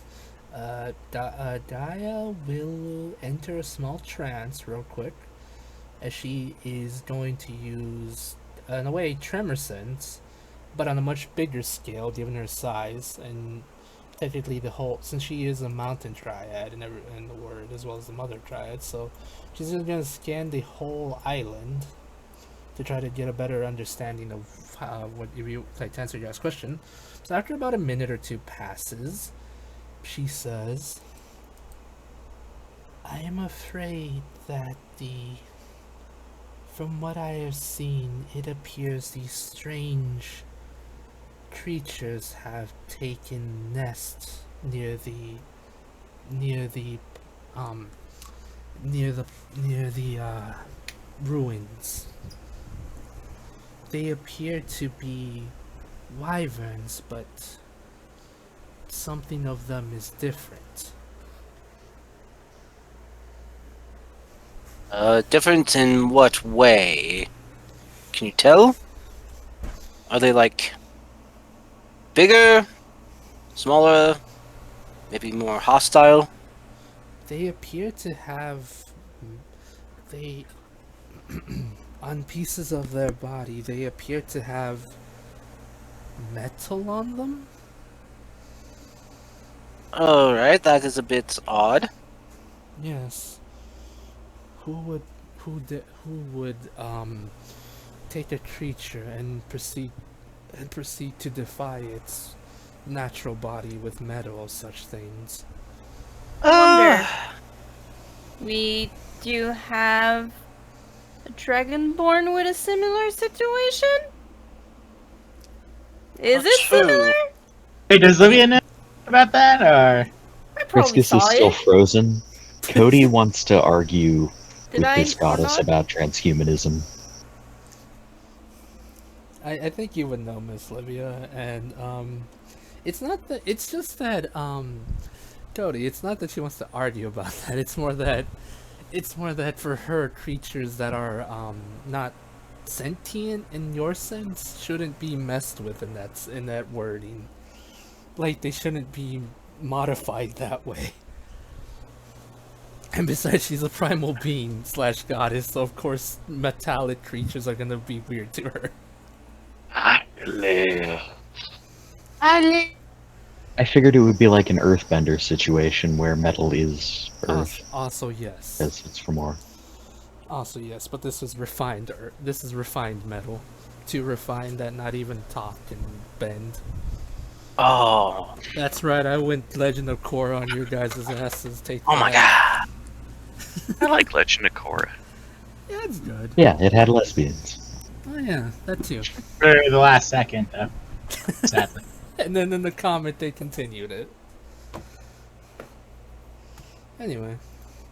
Daya will enter a small trance real quick, as she is going to use, in a way, tremor sense, but on a much bigger scale, given her size and technically since she is a mountain dryad in the word, as well as the mother dryad, so she's just gonna scan the whole island to try to get a better understanding of what, if you like, to answer your guys' question. So after about a minute or two passes, she says, I am afraid that from what I have seen, it appears these strange creatures have taken nest near the ruins. They appear to be wyverns, but something of them is different. Different in what way? Can you tell? Are they like bigger, smaller, maybe more hostile? They appear to have on pieces of their body, they appear to have metal on them. Alright, that is a bit odd. Yes. Who would take a creature and proceed to defy its natural body with metal or such things? I wonder. We do have A dragonborn with a similar situation? Is it True. similar? Hey, does Livia know about that, or? I probably Priscus saw is still it. frozen. Cody wants to argue Did with I this or goddess not? about transhumanism. I think you would know, Miss Livia, and it's not that. It's just that Cody. It's not that she wants to argue about that. It's more that for her, creatures that are not sentient in your sense shouldn't be messed with in that wording. Like they shouldn't be modified that way. And besides, she's a primal being slash goddess, so of course metallic creatures are gonna be weird to her. I figured it would be like an earthbender situation where metal is earth, Also yes. as it's for more. Also yes, but this is refined this is refined metal. Too refined that not even talk can bend. Oh. That's right, I went Legend of Korra on your guys' asses. Take Oh my that. god. I like Legend of Korra. Yeah, it's good. Yeah, it had lesbians. Oh yeah, that too. For the last second, though. Sadly. And then in the comment they continued it. Anyway.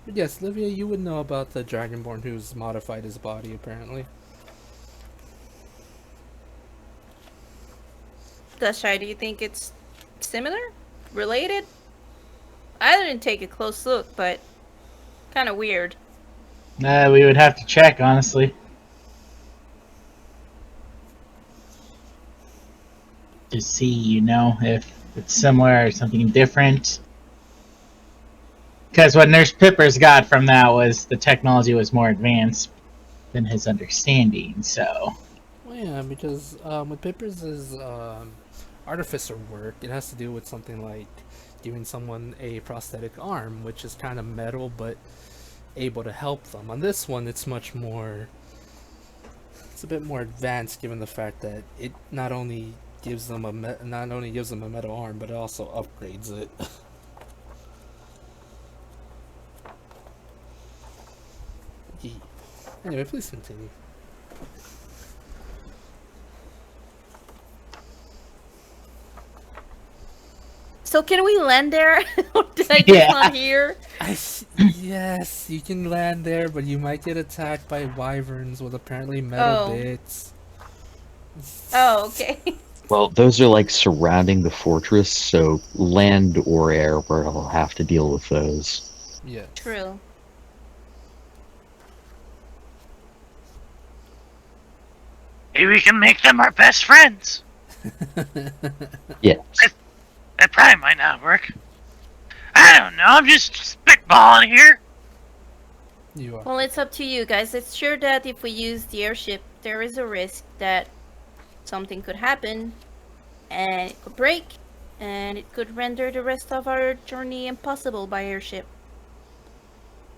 But yes, Livia, you would know about the Dragonborn who's modified his body apparently. Dashai, do you think it's similar? Related? I didn't take a close look, but kind of weird. We would have to check, honestly. To see, if it's similar or something different. Because what Nurse Pippers got from that was the technology was more advanced than his understanding, so... Well, yeah, because with Pippers' artificer work, it has to do with something like giving someone a prosthetic arm, which is kind of metal but able to help them. On this one, it's much more... It's a bit more advanced given the fact that it not only gives them a metal arm, but it also upgrades it. Yeah. Anyway, please continue. So can we land there? Or did I just Yeah. not hear? Yes, you can land there, but you might get attacked by wyverns with apparently metal Oh. bits. Oh, okay. Well, those are like surrounding the fortress, so land or air where I'll have to deal with those. Yeah. True. Maybe we can make them our best friends. Yeah. That probably might not work. I don't know, I'm just spitballing here. You are. Well, it's up to you guys. It's sure that if we use the airship, there is a risk that something could happen, and it could break, and it could render the rest of our journey impossible by airship.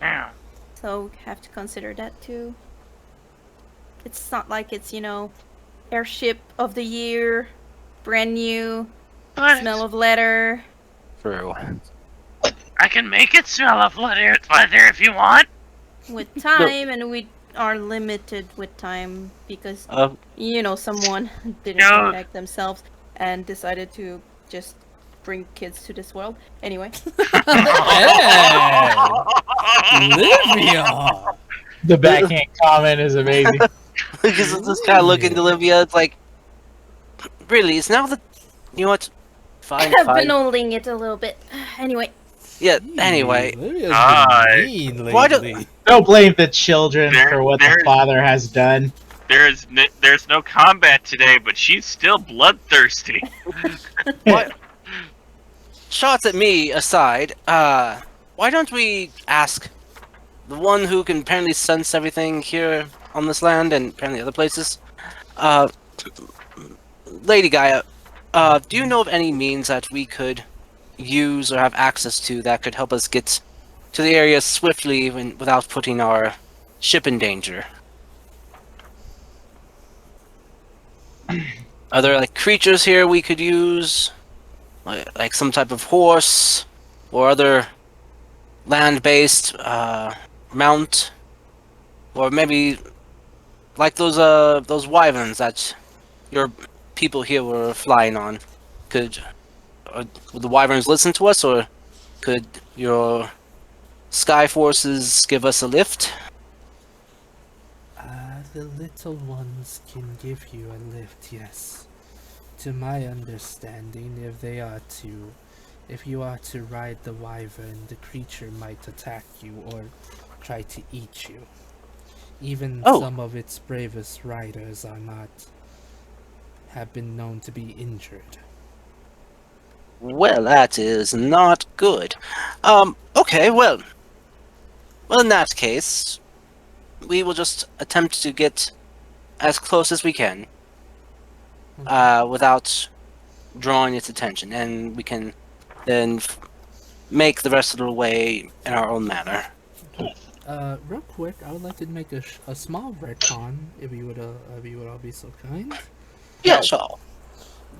Yeah. So have to consider that too. It's not like it's, airship of the year, brand new, But smell of leather. True. I can make it smell of leather if you want. With time, and we are limited with time because someone didn't No. protect themselves and decided to just bring kids to this world. Anyway, Hey! Livia! The backhand comment is amazing. Because it's just kind of looking to Olivia, it's like, really, it's now the, you know what? Fine, I've been fine. holding it a little bit. Anyway, Yeah, anyway. Livia's Hi. been mean Why do- lately. Don't blame the children There- for what the there- father has done. There's no combat today, but she's still bloodthirsty. What? Shots at me aside, why don't we ask the one who can apparently sense everything here on this land and apparently other places? Lady Gaia, do you know of any means that we could use or have access to that could help us get to the area swiftly without putting our ship in danger? Are there like creatures here we could use? Like some type of horse or other land-based mount? Or maybe like those wyverns that your people here were flying on. Would the wyverns listen to us, or could your sky forces give us a lift? The little ones can give you a lift, yes. To my understanding, if you are to ride the wyvern, the creature might attack you or try to eat you. Even some of its bravest riders have been known to be injured. Well, that is not good. Okay, well, in that case, we will just attempt to get as close as we can, without drawing its attention, and we can then make the rest of the way in our own manner. Real quick, I would like to make a small retcon, if you would all be so kind. Yeah, sure.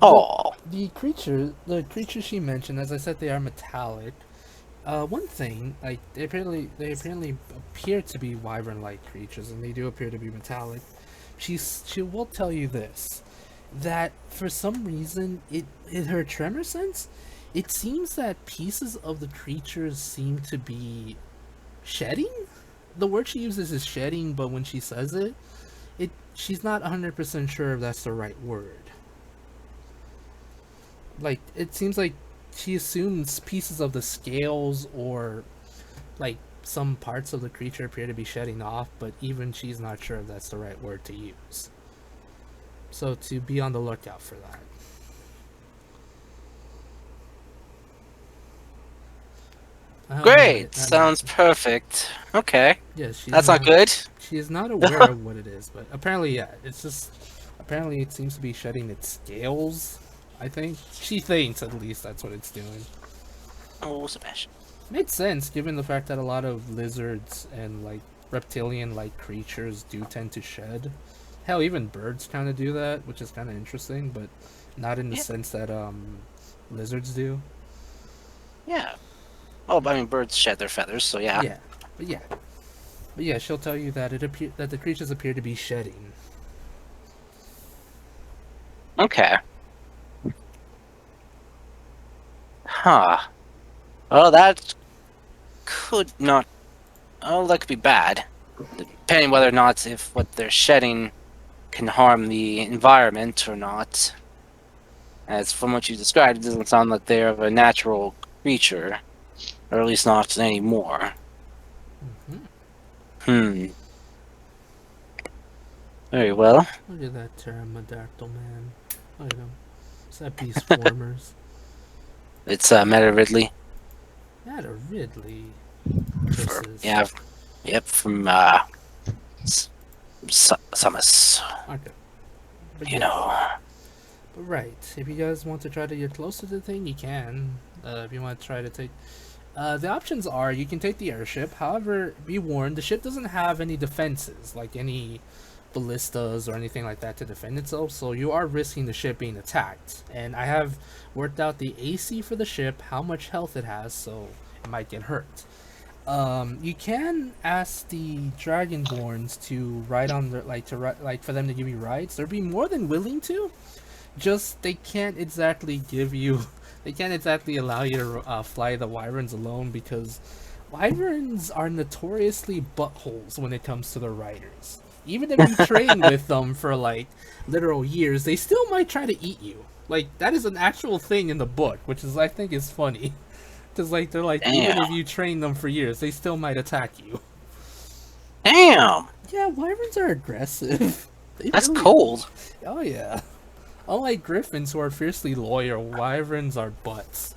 Oh, The creature she mentioned, as I said, they are metallic. One thing, like they apparently appear to be wyvern-like creatures, and they do appear to be metallic. She will tell you this, that for some reason, in her tremor sense, it seems that pieces of the creatures seem to be shedding. The word she uses is shedding, but when she says it, she's not 100% sure if that's the right word. Like, it seems like she assumes pieces of the scales or like some parts of the creature appear to be shedding off, but even she's not sure if that's the right word to use. So to be on the lookout for that. great! Sounds perfect. Okay, Yeah, that's not good. She is not aware of what it is, but apparently, yeah, it's just apparently it seems to be shedding its scales. I think she thinks, at least, that's what it's doing. Oh, Sebastian. Makes sense given the fact that a lot of lizards and like reptilian-like creatures do tend to shed. Hell, even birds kind of do that, which is kind of interesting, but not in the sense that lizards do. Yeah. Oh, I mean, birds shed their feathers, so yeah. Yeah, but yeah, she'll tell you that that the creatures appear to be shedding. Okay. Huh. Well, that could not. Oh, that could be bad. Depending whether or not if what they're shedding can harm the environment or not. As from what you described, it doesn't sound like they're of a natural creature. Or at least not anymore. Very well. Look at that pterodactyl, man. Look at him. It's that beast formers. It's Meta Ridley. Not a Ridley. Yeah. Yep, from Summers. Okay. But You yeah. know. But right, if you guys want to try to get closer to the thing, you can. If you want to try to take... the options are, you can take the airship. However, be warned, the ship doesn't have any defenses, like any ballistas or anything like that to defend itself, so you are risking the ship being attacked. And I have worked out the AC for the ship, how much health it has, so it might get hurt. You can ask the Dragonborns to ride on the, like for them to give you rides. They'd be more than willing to. Just they can't exactly allow you to fly the wyverns alone, because wyverns are notoriously buttholes when it comes to their riders. Even if you train with them for like literal years, they still might try to eat you. Like, that is an actual thing in the book, which is, I think, is funny. Because like they're like, even if you train them for years, they still might attack you. Damn. Yeah, wyverns are aggressive. That's cold. Oh yeah. Unlike griffins, who are fiercely loyal, wyverns are butts.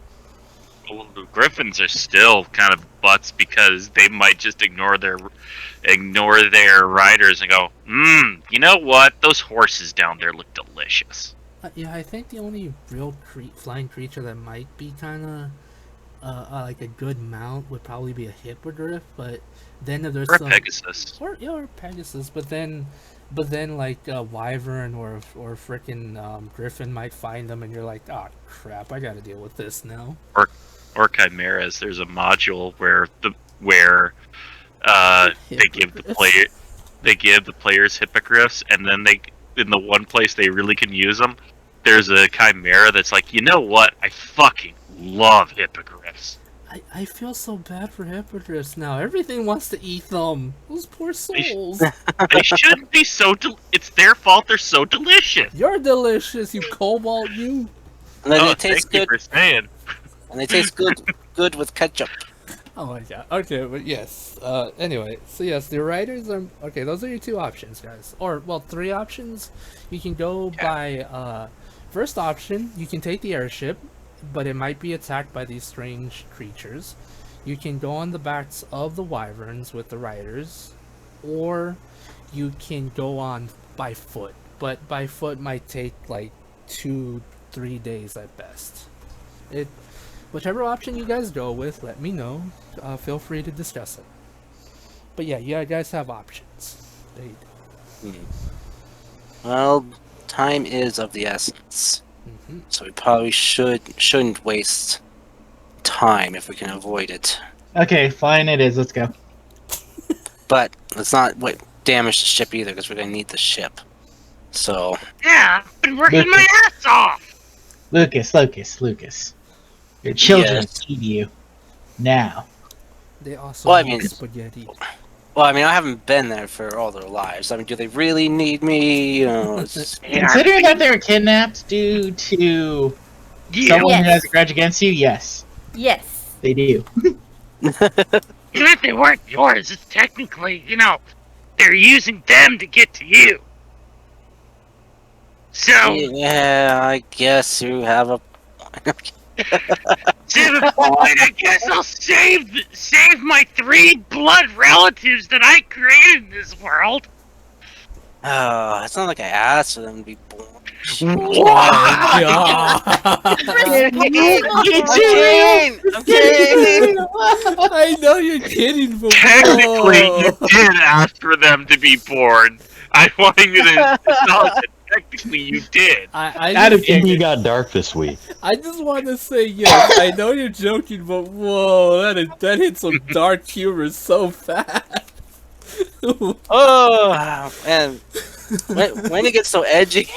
Well, the Griffins are still kind of butts because they might just ignore their riders and go, you know what? Those horses down there look delicious. Yeah, I think the only real flying creature that might be kind of like a good mount would probably be a hippogriff, but then if there's Or some... Pegasus. Or Pegasus, but then like a wyvern or frickin' griffin might find them, and you're like, oh crap, I gotta deal with this now. Or chimeras. There's a module where they give the player they give the players hippogriffs, and then they, in the one place they really can use them, there's a chimera that's like, you know what? I fucking love hippogriffs. I feel so bad for hippogriffs now. Everything wants to eat them. Those poor souls. They shouldn't be so. It's their fault. They're so delicious. You're delicious, you cobalt, you. And then Oh, they taste thank you good. for saying. And they taste good with ketchup. Oh my god. Okay, but yes. Anyway, so yes, the writers are okay. Those are your two options, guys. Or well, three options. You can go by first option. You can take the airship, but it might be attacked by these strange creatures. You can go on the backs of the wyverns with the riders, or you can go on by foot. But by foot might take like 2-3 days at best. Whichever option you guys go with, let me know. Feel free to discuss it. But yeah, you guys have options. There you go. Well, time is of the essence, so we probably shouldn't waste time if we can avoid it. Okay, fine it is. Let's go. But let's not damage the ship either, because we're gonna need the ship. So Yeah, I've been working my ass off. Lucas. Your children Yes. need you. Now. They also Well, I need mean- spaghetti. well, I mean, I haven't been there for all their lives. I mean, do they really need me? You know, it's, Considering that they were kidnapped due to Yeah, someone who Yes. has a grudge against you, yes, Yes. they do. even if they weren't yours, it's technically, they're using them to get to you. So, yeah, I guess you have a. to the point, I guess I'll save my 3 blood relatives that I created in this world. Oh, it's not like I asked for them to be born. God. I'm kidding. I know you're kidding, but Technically, whoa. you did ask for them to be born. I want you to acknowledge that technically you did. I Out of just, Indie got dark this week. I just want to say yes. I know you're joking, but whoa, that hit some dark humor so fast. Oh, man. When it gets so edgy.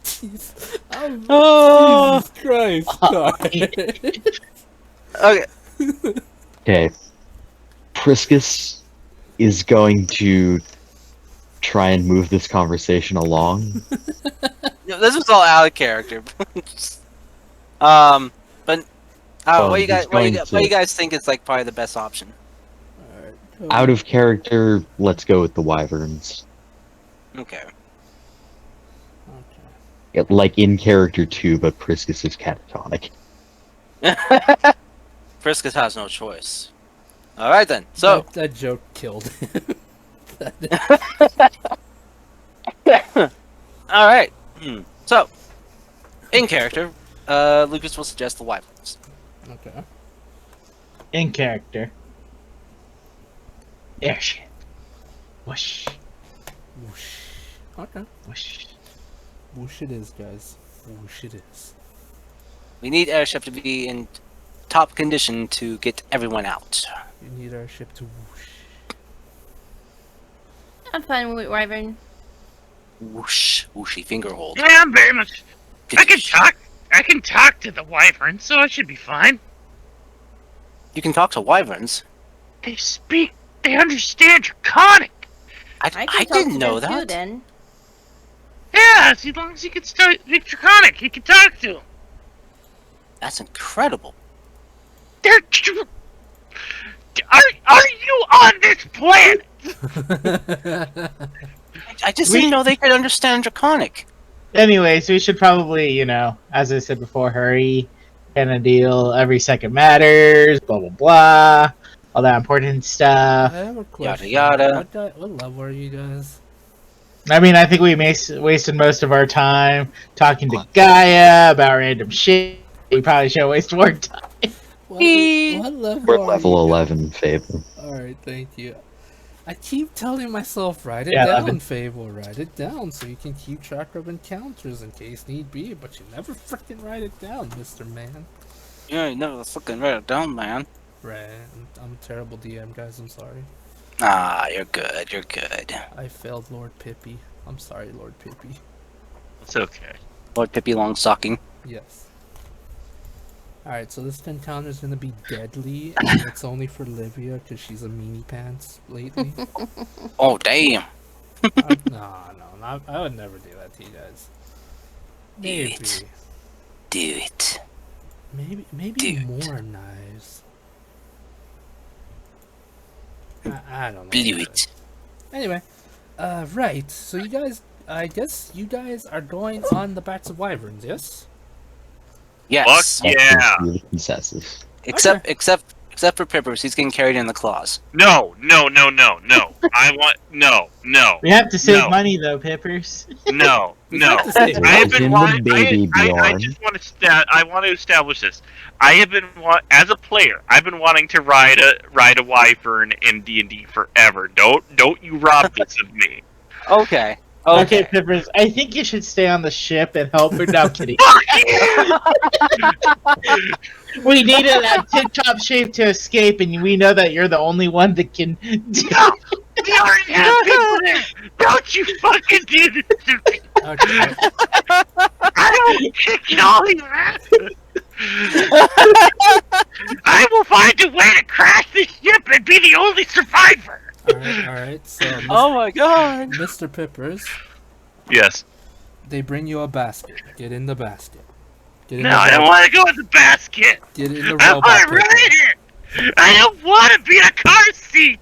Jeez. Oh, Oh. Jesus Christ. Sorry. Okay. Okay. Priscus is going to try and move this conversation along. This was all out of character. But what he's going do you guys think is like probably the best option? Out of character, let's go with the wyverns. Okay. Like in character too, but Priscus is catatonic. Priscus has no choice. All right then. So that joke killed him. all right. So in character, Lucas will suggest the wyverns. Okay. In character. Airship. Whoosh. Whoosh. Okay. Whoosh. Whoosh it is, guys. Whoosh it is. We need airship to be in top condition to get everyone out. You need our ship to whoosh. I'm fine with Wyvern. Whoosh, whooshy finger hold. Yeah, I'm very much. Get I can your- talk. I can talk to the wyvern, so I should be fine. You can talk to wyverns. They speak. They understand Draconic. I can I talk didn't to know them too, that. then. Yeah, as long as he can speak Draconic, he can talk to him. That's incredible. They're. Are you on this planet? I just didn't know they could understand Draconic. Anyways, we should probably, as I said before, hurry. Kind of deal. Every second matters. Blah blah blah. All that important I stuff. have a question. yada. What level are you guys? I mean, I think we wasted most of our time talking to Gaia about random shit. We probably should waste more time. What level We're are level you 11, Fable. Alright, thank you. I keep telling myself, write it Yeah, down, 11. Fable. Write it down so you can keep track of encounters in case need be, but you never freaking write it down, Mr. Man. Yeah, you never fucking write it down, man. Right, I'm a terrible DM, guys, I'm sorry. Ah, you're good. You're good. I failed Lord Pippi. I'm sorry, Lord Pippi. It's okay. Lord Pippi Longstocking. Yes. Alright, so this encounter is gonna be deadly, and it's only for Livia because she's a meanie pants lately. Oh, damn. No, I would never do that to you guys. Maybe. Do it. Maybe Dude. more knives. I don't know. Do it. Anyway, right. So you guys, I guess you guys are going on the backs of wyverns, yes? Yes. Fuck yeah. That seems to be the consensus. Except for Pippers, he's getting carried in the claws. No. I want no. We have to save No. money though, Pippers. No. have to stay. I have Give him been the wanting. baby, I Bjorn. just want to I want to establish this. I have been as a player. I've been wanting to ride a wyvern in D&D forever. Don't you rob this of me. Okay. Okay, Pippers, I think you should stay on the ship and help her. No, I'm kidding. We needed that tip-top shape to escape, and we know that you're the only one that can do it. We already have people there. Don't you fucking do this to me. Okay. I will kick all your ass. I will find a way to crash this ship and be the only survivor. Alright. So, Oh my god. Mr. Pippers, Yes. they bring you a basket. Get in the basket. Get in No, the I don't want to go in the basket. Get in the I robot. want to run Pipper. it. I don't want to be in a car seat.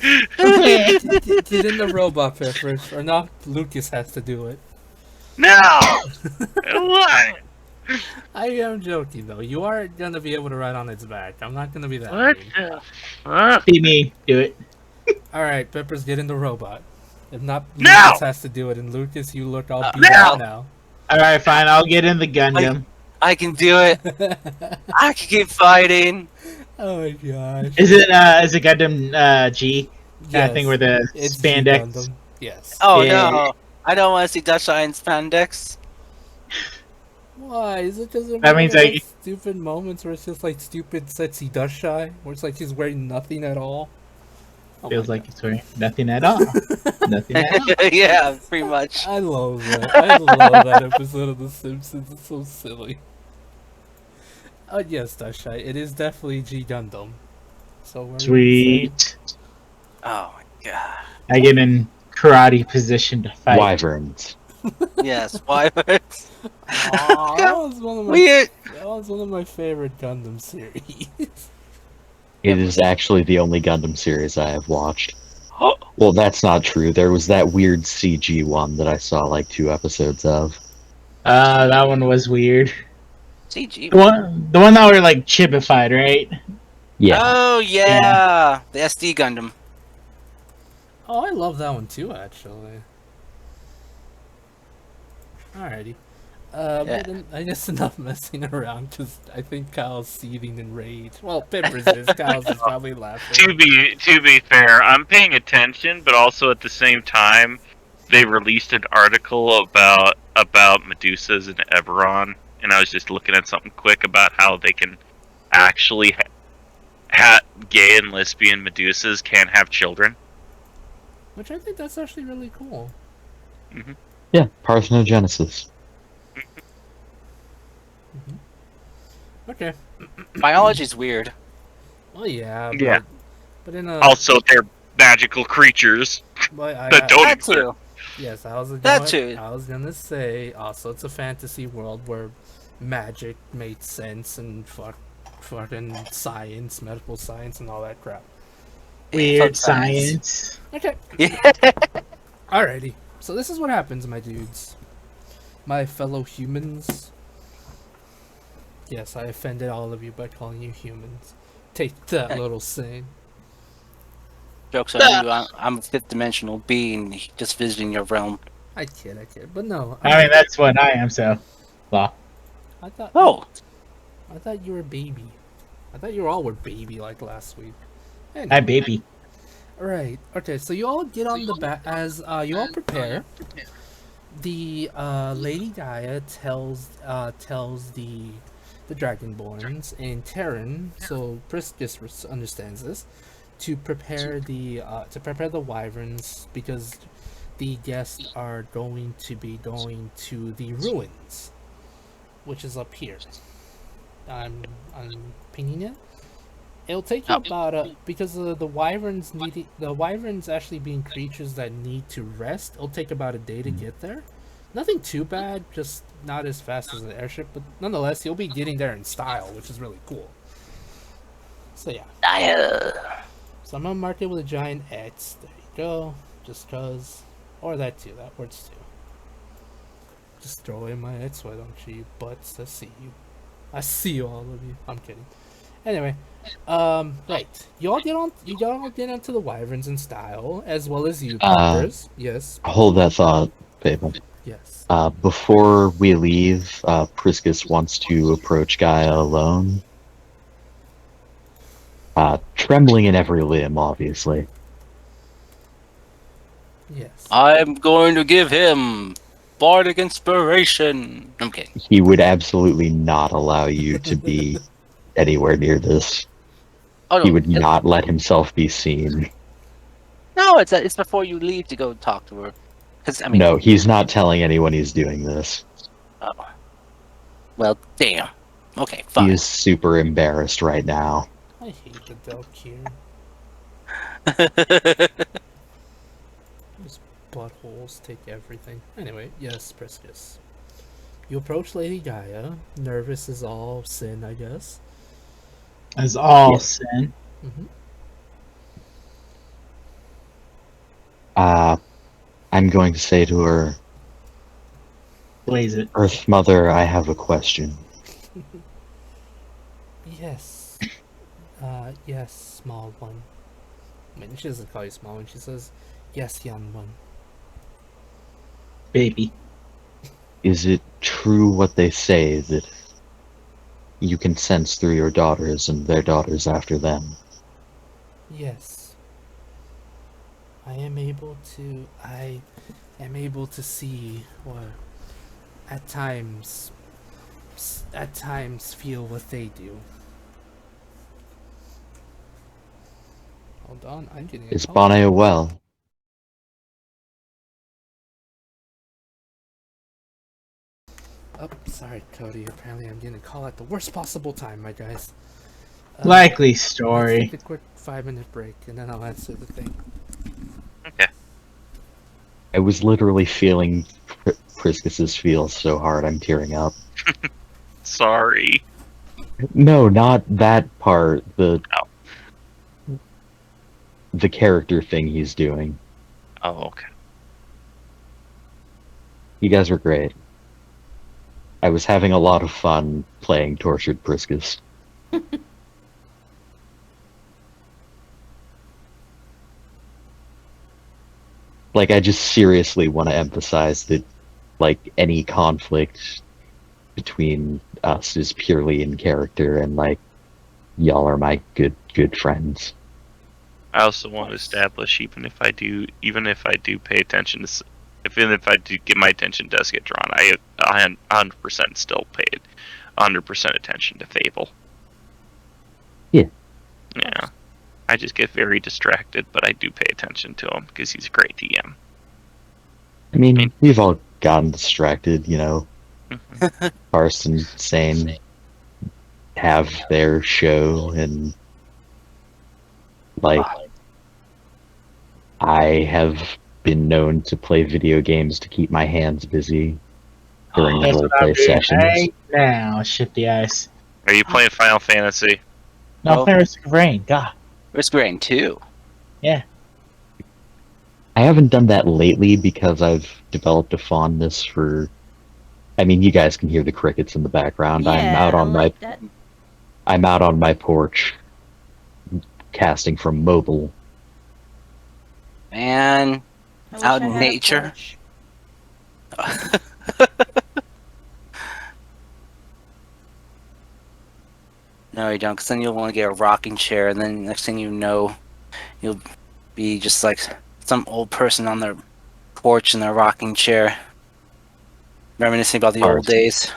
Get in the robot, Pippers, or not. Lucas has to do it. No. I don't want it. I am joking though. You are gonna be able to ride on its back. I'm not gonna be that. What mean. the fuck? Be me. Do it. Alright, Peppers, get in the robot. If not, No! Lucas has to do it. And Lucas, you look all beat No! out now. Alright, fine. I'll get in the Gundam. I can do it. I can keep fighting. Oh my gosh. Is it Gundam G? That thing where the It's spandex. Gundam. Yes. Oh Yeah. no. I don't want to see Dutch Eye in spandex. Why? Is it just That means like I- stupid moments where it's just like stupid sexy dust shy? Where it's like she's wearing nothing at all? Oh Feels my like it's wearing nothing at all. Nothing at all. Yeah, pretty much. I love that. I love that episode of The Simpsons. It's so silly. Yes, Dashai. It is definitely G Gundam. So what were you Sweet. Oh my god. I get in karate position to fight. Wyverns. Yes, wyverns. Aw, that was one of my Weird. that was one of my favorite Gundam series. It is actually the only Gundam series I have watched. Well, that's not true. There was that weird CG one that I saw like 2 episodes of. That one was weird. CG. The one that were like chibified, right? Yeah. Oh yeah. The SD Gundam. Oh, I love that one too, actually. Alrighty. Yeah. But then I guess enough messing around because I think Kyle's seething in rage. Well, Pippers is. Kyle's is probably laughing. To be fair, I'm paying attention, but also at the same time, they released an article about Medusas and Everon, and I was just looking at something quick about how they can actually gay and lesbian Medusas can have children. Which I think that's actually really cool. Yeah, parthenogenesis. Okay. Biology's weird. Well, yeah. Yeah. But in a. Also, they're magical creatures But that don't That exist. too. Yes, I was That too. I was gonna say also it's a fantasy world where magic made sense and fucking science, medical science, and all that crap. Weird Sometimes. science. Okay. Yeah. Alrighty. So this is what happens, my dudes. My fellow humans. Yes, I offended all of you by calling you humans. Take that, little sin. Joke's on you. I'm a fifth dimensional being just visiting your realm. I kid. But no. I mean, that's what I am, so. Well, I thought. Oh, I thought you were baby. I thought you all were baby like last week. I baby. Right. Okay. So you all get on the back as you all prepare. The Lady Gaia tells the Dragonborns and Terran. So Priscus understands this. to prepare the wyverns, because the guests are going to be going to the ruins, which is up here. I'm pinging it. It'll take you about because the wyverns actually being creatures that need to rest. It'll take about a day to get there. Nothing too bad, just not as fast as an airship, but nonetheless, you'll be getting there in style, which is really cool. So yeah. So I'm gonna mark it with a giant X. There you go. Just cause, or that too. That works too. Just throw in my X. Why don't you, you butts? I see you. I see all of you. I'm kidding. Anyway, right. You all get onto the wyverns in style, as well as you, Peppers. Yes. Hold that thought, Fable. Yes. Before we leave, Priscus wants to approach Gaia alone. Trembling in every limb, obviously. Yes. I'm going to give him bardic inspiration. I'm kidding. He would absolutely not allow you to be anywhere near this. Oh no, He would not let himself be seen. no, it's before you leave to go talk to her. Because I mean, No, he's not telling anyone he's doing this. oh, well, damn. Okay, He fine. is super embarrassed right now. I hate the Delkir. Those buttholes take everything. Anyway, yes, Priscus. You approach Lady Gaia. Nervous as all sin, I guess. As all Yeah. sin. Mm-hmm. I'm going to say to her, Blaze it. Earth Mother, I have a question. Yes. Yes, small one. I mean, she doesn't call you small one. She says, yes, young one. Baby. Is it true what they say that you can sense through your daughters and their daughters after them? Yes. I am able to see, or at times feel what they do. Hold on, I'm getting a Is call. Bonae well? Oh, sorry, Cody. Apparently, I'm getting a call at the worst possible time, my guys. Likely Let's story. take a quick 5-minute break, and then I'll answer the thing. Okay. I was literally feeling Priscus's feels so hard I'm tearing up. Sorry. No, not that part. The character thing he's doing. Oh, okay. You guys were great. I was having a lot of fun playing Tortured Priscus. Like, I just seriously want to emphasize that, like, any conflict between us is purely in character, and, like, y'all are my good friends. I also want to establish, even if I do pay attention to, even if I do get my attention does get drawn, I 100% still paid 100% attention to Fable. Yeah. Yeah. I just get very distracted, but I do pay attention to him because he's a great DM. I mean, we've all gotten distracted, you know. Mhm. Carson, Sane have their show, and, like, I have been known to play video games to keep my hands busy during That's what I'm roleplay doing sessions. right now. Shifty ice. Are you playing Final Fantasy? No, Oh. playing Risk of Rain. God. Risk Rain 2. Yeah. I haven't done that lately because I've developed a fondness for. I mean, you guys can hear the crickets in the background. I'm out I on like that. I'm out on my porch, casting from mobile. Man, I wish out I in had a nature. porch. No, you don't, because then you'll want to get a rocking chair, and then next thing you know, you'll be just like some old person on their porch in their rocking chair, reminiscing about the old Arst. days.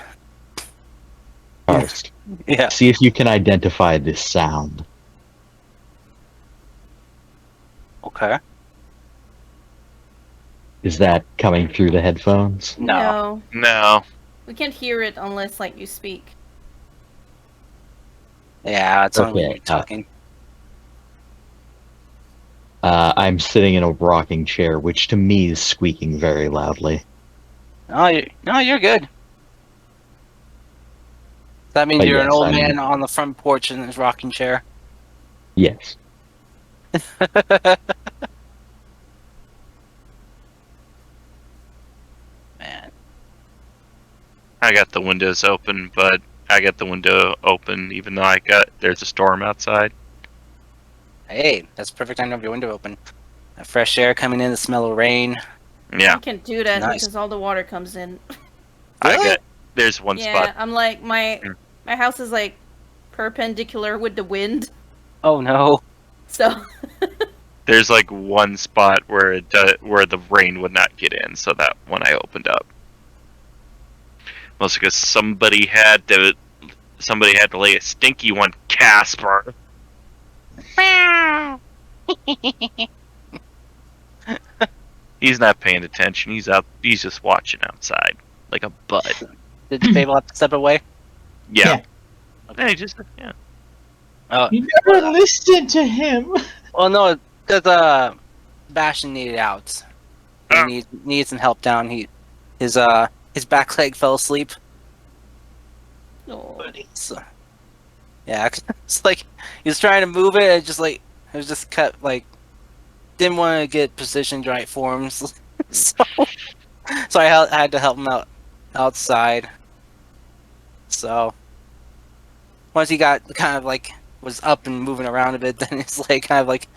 Karst, Yeah. see if you can identify this sound. Okay. Is that coming through the headphones? No. No. We can't hear it unless like you speak. Yeah, it's only when Okay, you're talking. I'm sitting in a rocking chair, which to me is squeaking very loudly. No, you're good. That means But you're an yes, old I'm- man on the front porch in his rocking chair. Yes. Man. I got the windows open, but I got the window open even though there's a storm outside. Hey, that's the perfect time to have your window open. That fresh air coming in, the smell of rain. Yeah. I can't do that Nice. because all the water comes in. Really? There's one Yeah, spot. I'm like my house is like perpendicular with the wind, Oh no. so There's like one spot where where the rain would not get in, so that when I opened up. Mostly because somebody had to lay a stinky one, Casper. He's not paying attention. He's He's just watching outside like a bud. Did Fable have to step away? Yeah. Yeah. Hey, yeah. You never listened to him. Well, no, because Bastion needed out. He needs some help down. His back leg fell asleep. oh, So, yeah, it's like he was trying to move it. And just like it was just cut. Like didn't want to get positioned right for him. So I had to help him out outside. So once he got kind of like was up and moving around a bit, then it's like kind of like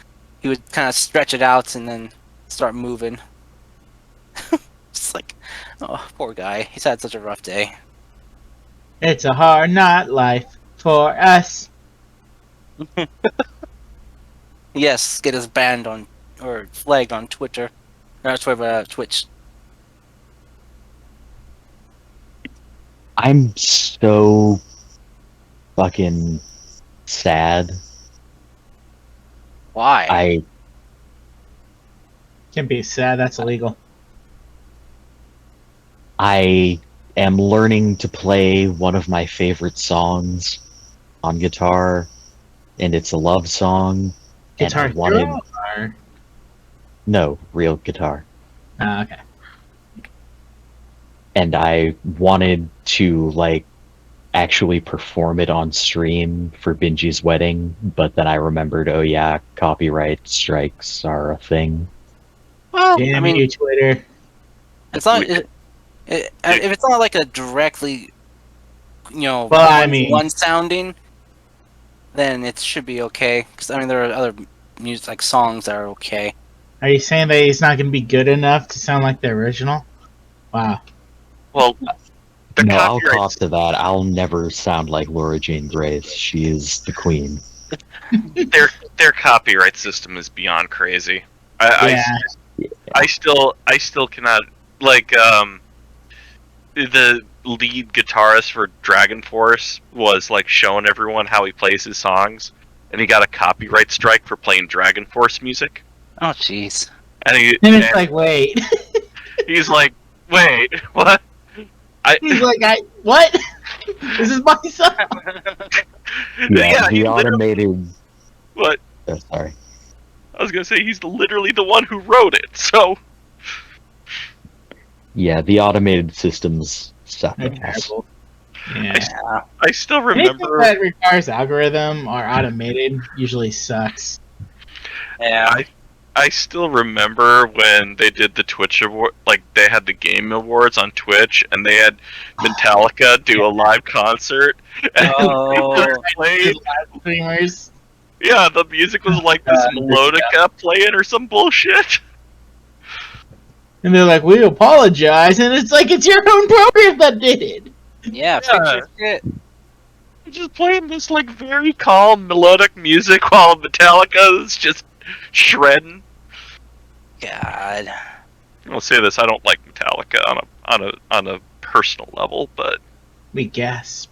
he would kind of stretch it out and then start moving. Just like, oh, poor guy. He's had such a rough day. It's a hard not life for us. Yes, get us banned on or flagged on Twitter. Not Twitter, Twitch. I'm so fucking sad. Why? I Can be sad. That's illegal. am learning to play one of my favorite songs on guitar, and it's a love song. Guitar and I wanted Hero? Or... no real guitar, Oh, okay. and I wanted to like actually perform it on stream for Benji's wedding, but then I remembered, oh yeah, copyright strikes are a thing. well, Damn I mean, you, Twitter. it's not. If it's not like a directly, Well, I mean- one sounding, then it should be okay. Because I mean, there are other music like songs that are okay. Are you saying that he's not going to be good enough to sound like the original? Wow. Well, the No, I'll copyright cop to that. I'll never sound like Laura Jane Grace. She is the queen. their copyright system is beyond crazy. I still cannot like the lead guitarist for Dragon Force was like showing everyone how he plays his songs, and he got a copyright strike for playing Dragon Force music. Oh, jeez. And And it's like, wait. he's like, wait, what? He's like, what? This is my song. Yeah, he the automated. What? Oh, sorry. I was gonna say he's literally the one who wrote it. So Yeah, the automated systems suck. They're terrible. Yeah. I still Anything remember. that requires algorithm or automated usually sucks. Yeah. I still remember when they did the Twitch award, like they had the game awards on Twitch, and they had Metallica do a live concert. And Oh. they played, Streamers. yeah, the music was like this melodica playing or some bullshit. And they're like, we apologize. And it's like, it's your own program that did it. Yeah. Yeah. Fix your shit. Just playing this like very calm melodic music while Metallica is just shredding. God. I'll say this: I don't like Metallica on a personal level, but We gasp.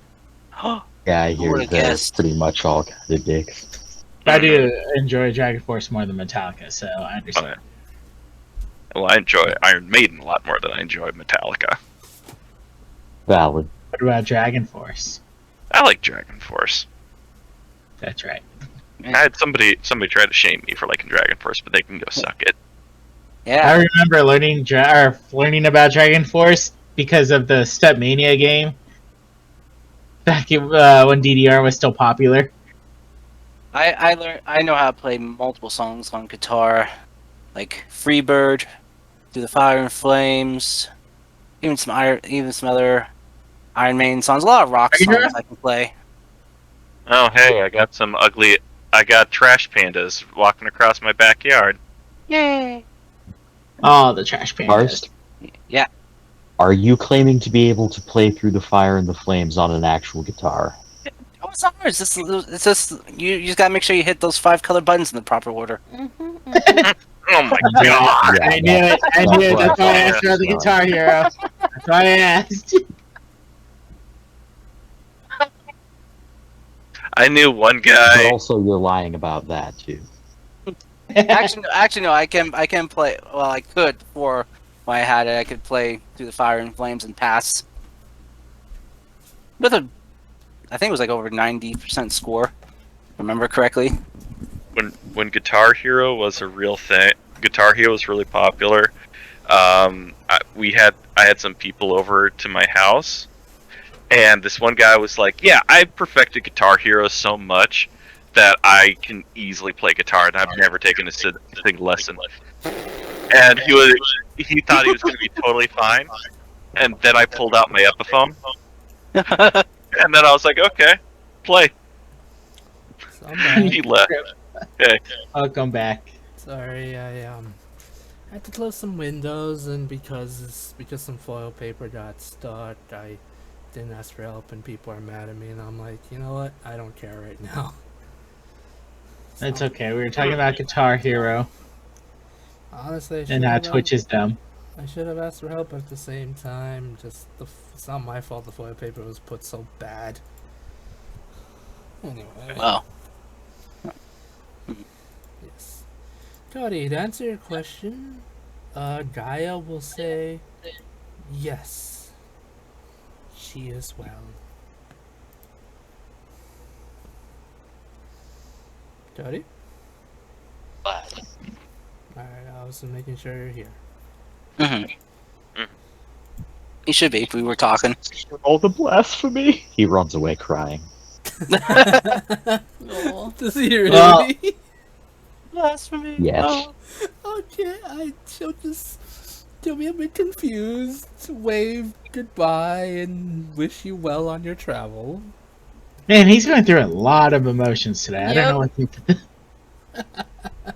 Yeah, I Who hear would've they're guessed? pretty much all kind of dicks. But I do enjoy Dragon Force more than Metallica, so I understand. Well, I enjoy Iron Maiden a lot more than I enjoy Metallica. Valid. What about Dragon Force? I like Dragon Force. That's right. I had somebody try to shame me for liking Dragon Force, but they can go suck it. Yeah. I remember learning about Dragon Force because of the Stepmania game back when DDR was still popular. I know how to play multiple songs on guitar, like Freebird, Through the Fire and Flames, even some other Iron Maiden songs. A lot of rock songs I can play. Oh, hey, I got trash pandas walking across my backyard. Yay! Oh, the trash pandas. Karst, Yeah. are you claiming to be able to play Through the Fire and the Flames on an actual guitar? Oh, it's not hard. It's just you just gotta make sure you hit those 5 color buttons in the proper order. Oh my god! I knew it. I knew it. That's why I asked about the Guitar Hero. That's why I asked. I knew one But guy. also, you're lying about that too. Actually, no. I can play. Well, I could before when I had it. I could play Through the Fire and Flames and pass with I think it was like over 90% score. If I remember correctly. When Guitar Hero was a real thing, Guitar Hero was really popular. I had some people over to my house, and this one guy was like, "Yeah, I perfected Guitar Hero so much that I can easily play guitar, and I've never taken a single lesson." And he thought he was going to be totally fine, and then I pulled out my Epiphone, and then I was like, "Okay, play." He left. Okay. I'll come back. Sorry, I had to close some windows, and because some foil paper got stuck, I didn't ask for help, and people are mad at me, and I'm like, you know what? I don't care right now. It's okay. We were talking about Guitar Hero Honestly, and how Twitch is dumb. I should have asked for help at the same time. Just it's not my fault the foil paper was put so bad. Anyway. Wow. Yes. Cody, to answer your question, Gaia will say yes. She is well. Cody? But Alright, I was just making sure you're here. he should be. If we were talking. All the blasphemy. He runs away crying. Lol. Does he really? Well- Blasphemy. Yes. Okay, she'll be a bit confused, wave goodbye, and wish you well on your travel. Man, he's going through a lot of emotions today. I don't Yep. know what to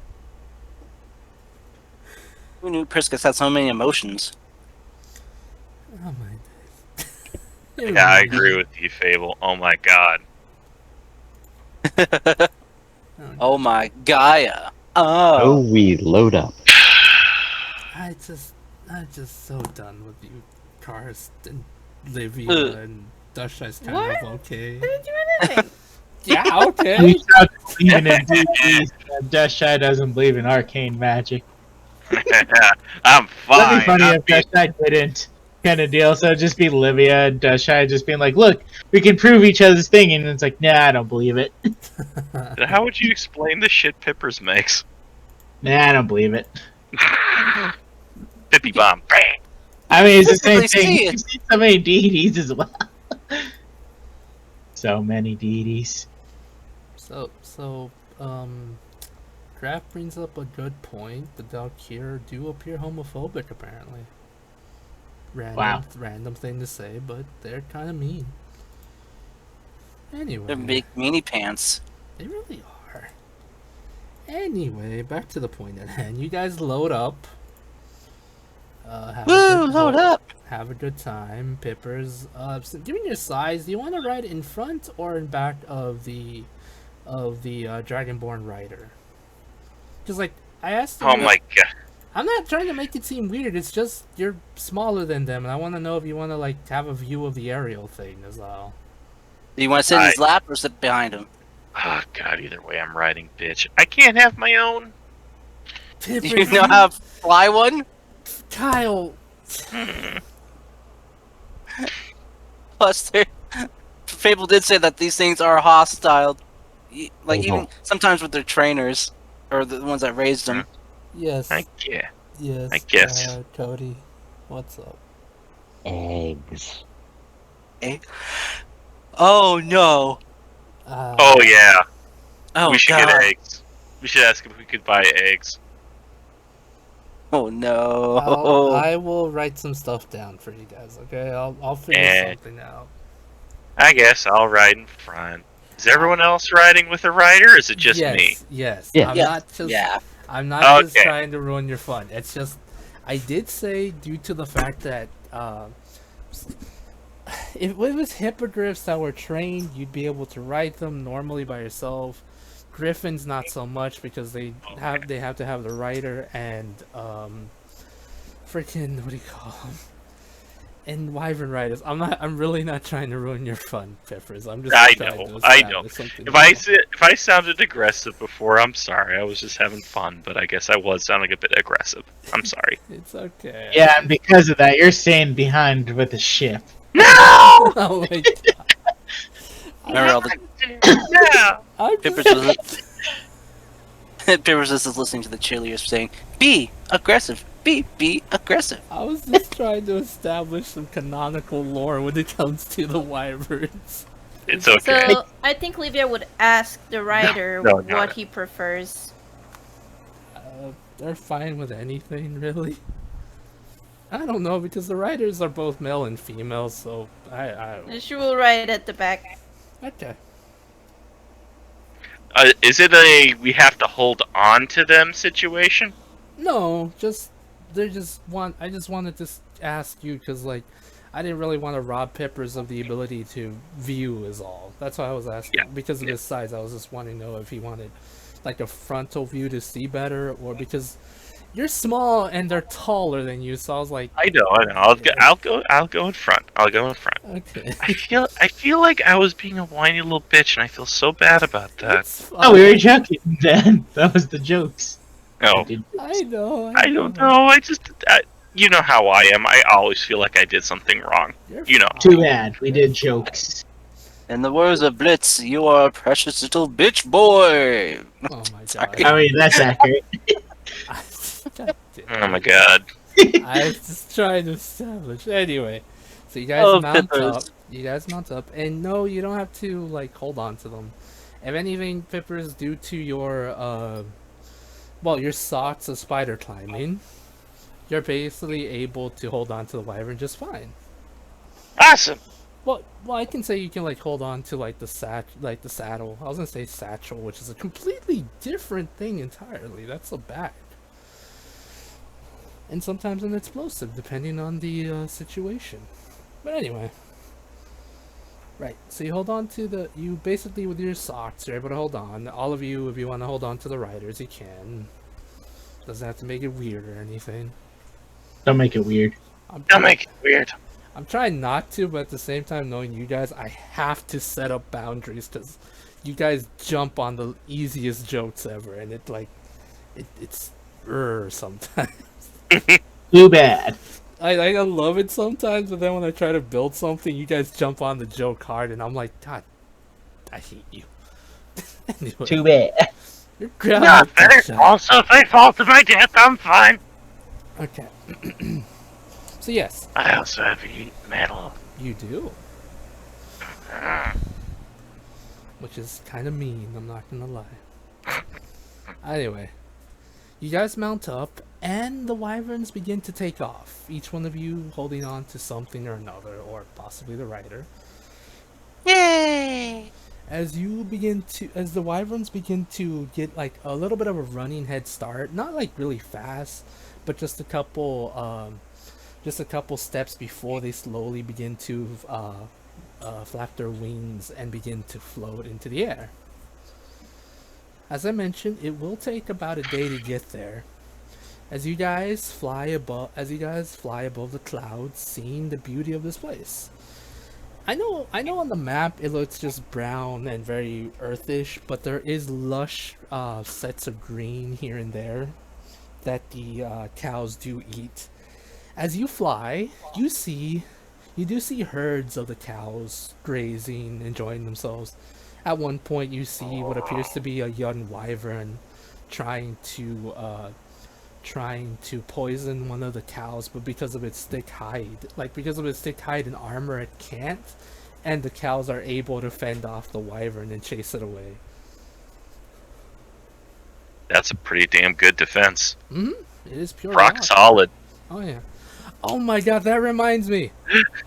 Who knew Priscus had so many emotions? Oh my days. Yeah, I agree with you, Fable. Oh my god. Oh my Gaia. Oh, Oh. we load up. I'm just so done with you, Karst and Livia and Dusha's kind What? of okay. I didn't do anything. Yeah, We okay. start believing in DDs. Dushy doesn't believe in arcane magic. I'm fine. That'd be funny I'm if Dushy didn't, kind of deal. So it'd just be Livia and Dushy just being like, "Look, we can prove each other's thing," and it's like, "Nah, I don't believe it. How would you explain the shit Pippers makes? Nah, I don't believe it." Pippy bomb. Bang! I mean, it's the same Physically thing. see it. You've seen so many deities as well. So many deities. Graf brings up a good point. The Valkyr do appear homophobic, apparently. Random thing to say, but they're kind of mean. Anyway. They're big meanie pants. They really are. Anyway, back to the point at hand. You guys load up. Load up! Have a good time. Pippers. So given your size, do you want to ride in front or in back of the Dragonborn rider? Because like I asked. Oh my god. I'm not trying to make it seem weird. It's just you're smaller than them, and I want to know if you want to like have a view of the aerial thing as well. Do you want to sit in his lap or sit behind him? Oh god, either way, I'm riding bitch. I can't have my own. Do you know how to fly one? Kyle. Plus, Fable did say that these things are hostile. Like, Oh, even no. sometimes with their trainers, or the ones that raised them. Yes. Yeah. Yes. I guess. Cody, what's up? Eggs. Oh no! Oh yeah. Oh We should god! get eggs. We should ask if we could buy eggs. Oh no! I will write some stuff down for you guys. Okay, I'll figure Eh. something out. I guess I'll ride in front. Is everyone else riding with a rider, or is it just yes, me? Yes. Yeah. I'm Yes, not just. yeah. I'm not just Okay. trying to ruin your fun. It's just, I did say due to the fact that if it was hippogriffs that were trained, you'd be able to ride them normally by yourself. Griffins not so much because they have to have the rider and freaking what do you call them? And wyvern riders. I'm really not trying to ruin your fun, Peppers. I'm just I trying know, to I know. establish something If I sounded aggressive before, I'm sorry. I was just having fun, but I guess I was sounding a bit aggressive. I'm sorry. It's okay. Yeah, and because of that, you're staying behind with a ship. No! Oh my god. Remember all the No! I'm Pippers just- was Pippers is listening to the cheerleaders saying, "Be aggressive, be aggressive." I was just trying to establish some canonical lore when it comes to the wyverns. It's okay. So I think Livia would ask the rider no, what he prefers. They're fine with anything, really. I don't know, because the riders are both male and female, so I don't know. She will ride at the back. Okay. Is it a we have to hold on to them situation? No, just I just wanted to ask you because like I didn't really want to rob Peppers of the ability to view is all. That's why I was asking. Yeah, Because of his size, I was just wanting to know if he wanted like a frontal view to see better, or because you're small and they're taller than you, so I was like, I know. I'll go in front. I'll go in front. okay. I feel like I was being a whiny little bitch, and I feel so bad about that. It's fine. Oh, we were joking then. That was the jokes. No, I know. I don't know. You know how I am. I always feel like I did something wrong. You're You know. Too bad. We did jokes. In the words of Blitz, you are a precious little bitch boy. Oh my Sorry. god. I mean, that's accurate. God damn Oh my it. god. I was just trying to establish. Anyway, so you guys Oh, mount Pippers. up. You guys mount up, and no, you don't have to like hold on to them. If anything, Pippers, due to your your socks of spider climbing, you're basically able to hold on to the wyvern just fine. Awesome. Well, I can say you can like hold on to like the saddle. I was gonna say satchel, which is a completely different thing entirely. That's a bag. And sometimes an explosive, depending on the situation. But anyway. Right, so you hold on to you basically with your socks, you're able to hold on. All of you, if you want to hold on to the riders, you can. Doesn't have to make it weird or anything. Don't make it weird. Don't make it weird. I'm trying not to, but at the same time, knowing you guys, I have to set up boundaries because you guys jump on the easiest jokes ever, and it's sometimes. Too bad. I love it sometimes, but then when I try to build something, you guys jump on the joke hard, and I'm like, God, I hate you. Anyway, Too bad. you're grounded. Not better. Shut up. Also, if they fall to my death, I'm fine. Okay. So yes, I also have heat metal. you do, which is kind of mean. I'm not gonna lie. Anyway, you guys mount up, and the wyverns begin to take off. Each one of you holding on to something or another, or possibly the rider. Yay! As the wyverns begin to get like a little bit of a running head start, not like really fast, but just a couple steps before they slowly begin to flap their wings and begin to float into the air. As I mentioned, it will take about a day to get there. As you guys fly above the clouds, seeing the beauty of this place. I know on the map it looks just brown and very earthish, but there is lush sets of green here and there that the cows do eat. As you fly, you do see herds of the cows grazing, enjoying themselves. At one point, you see what appears to be a young wyvern trying to poison one of the cows, but because of its thick hide and armor, it can't. And the cows are able to fend off the wyvern and chase it away. That's a pretty damn good defense. It is pure Rock rock. solid. Oh yeah. Oh my god, that reminds me.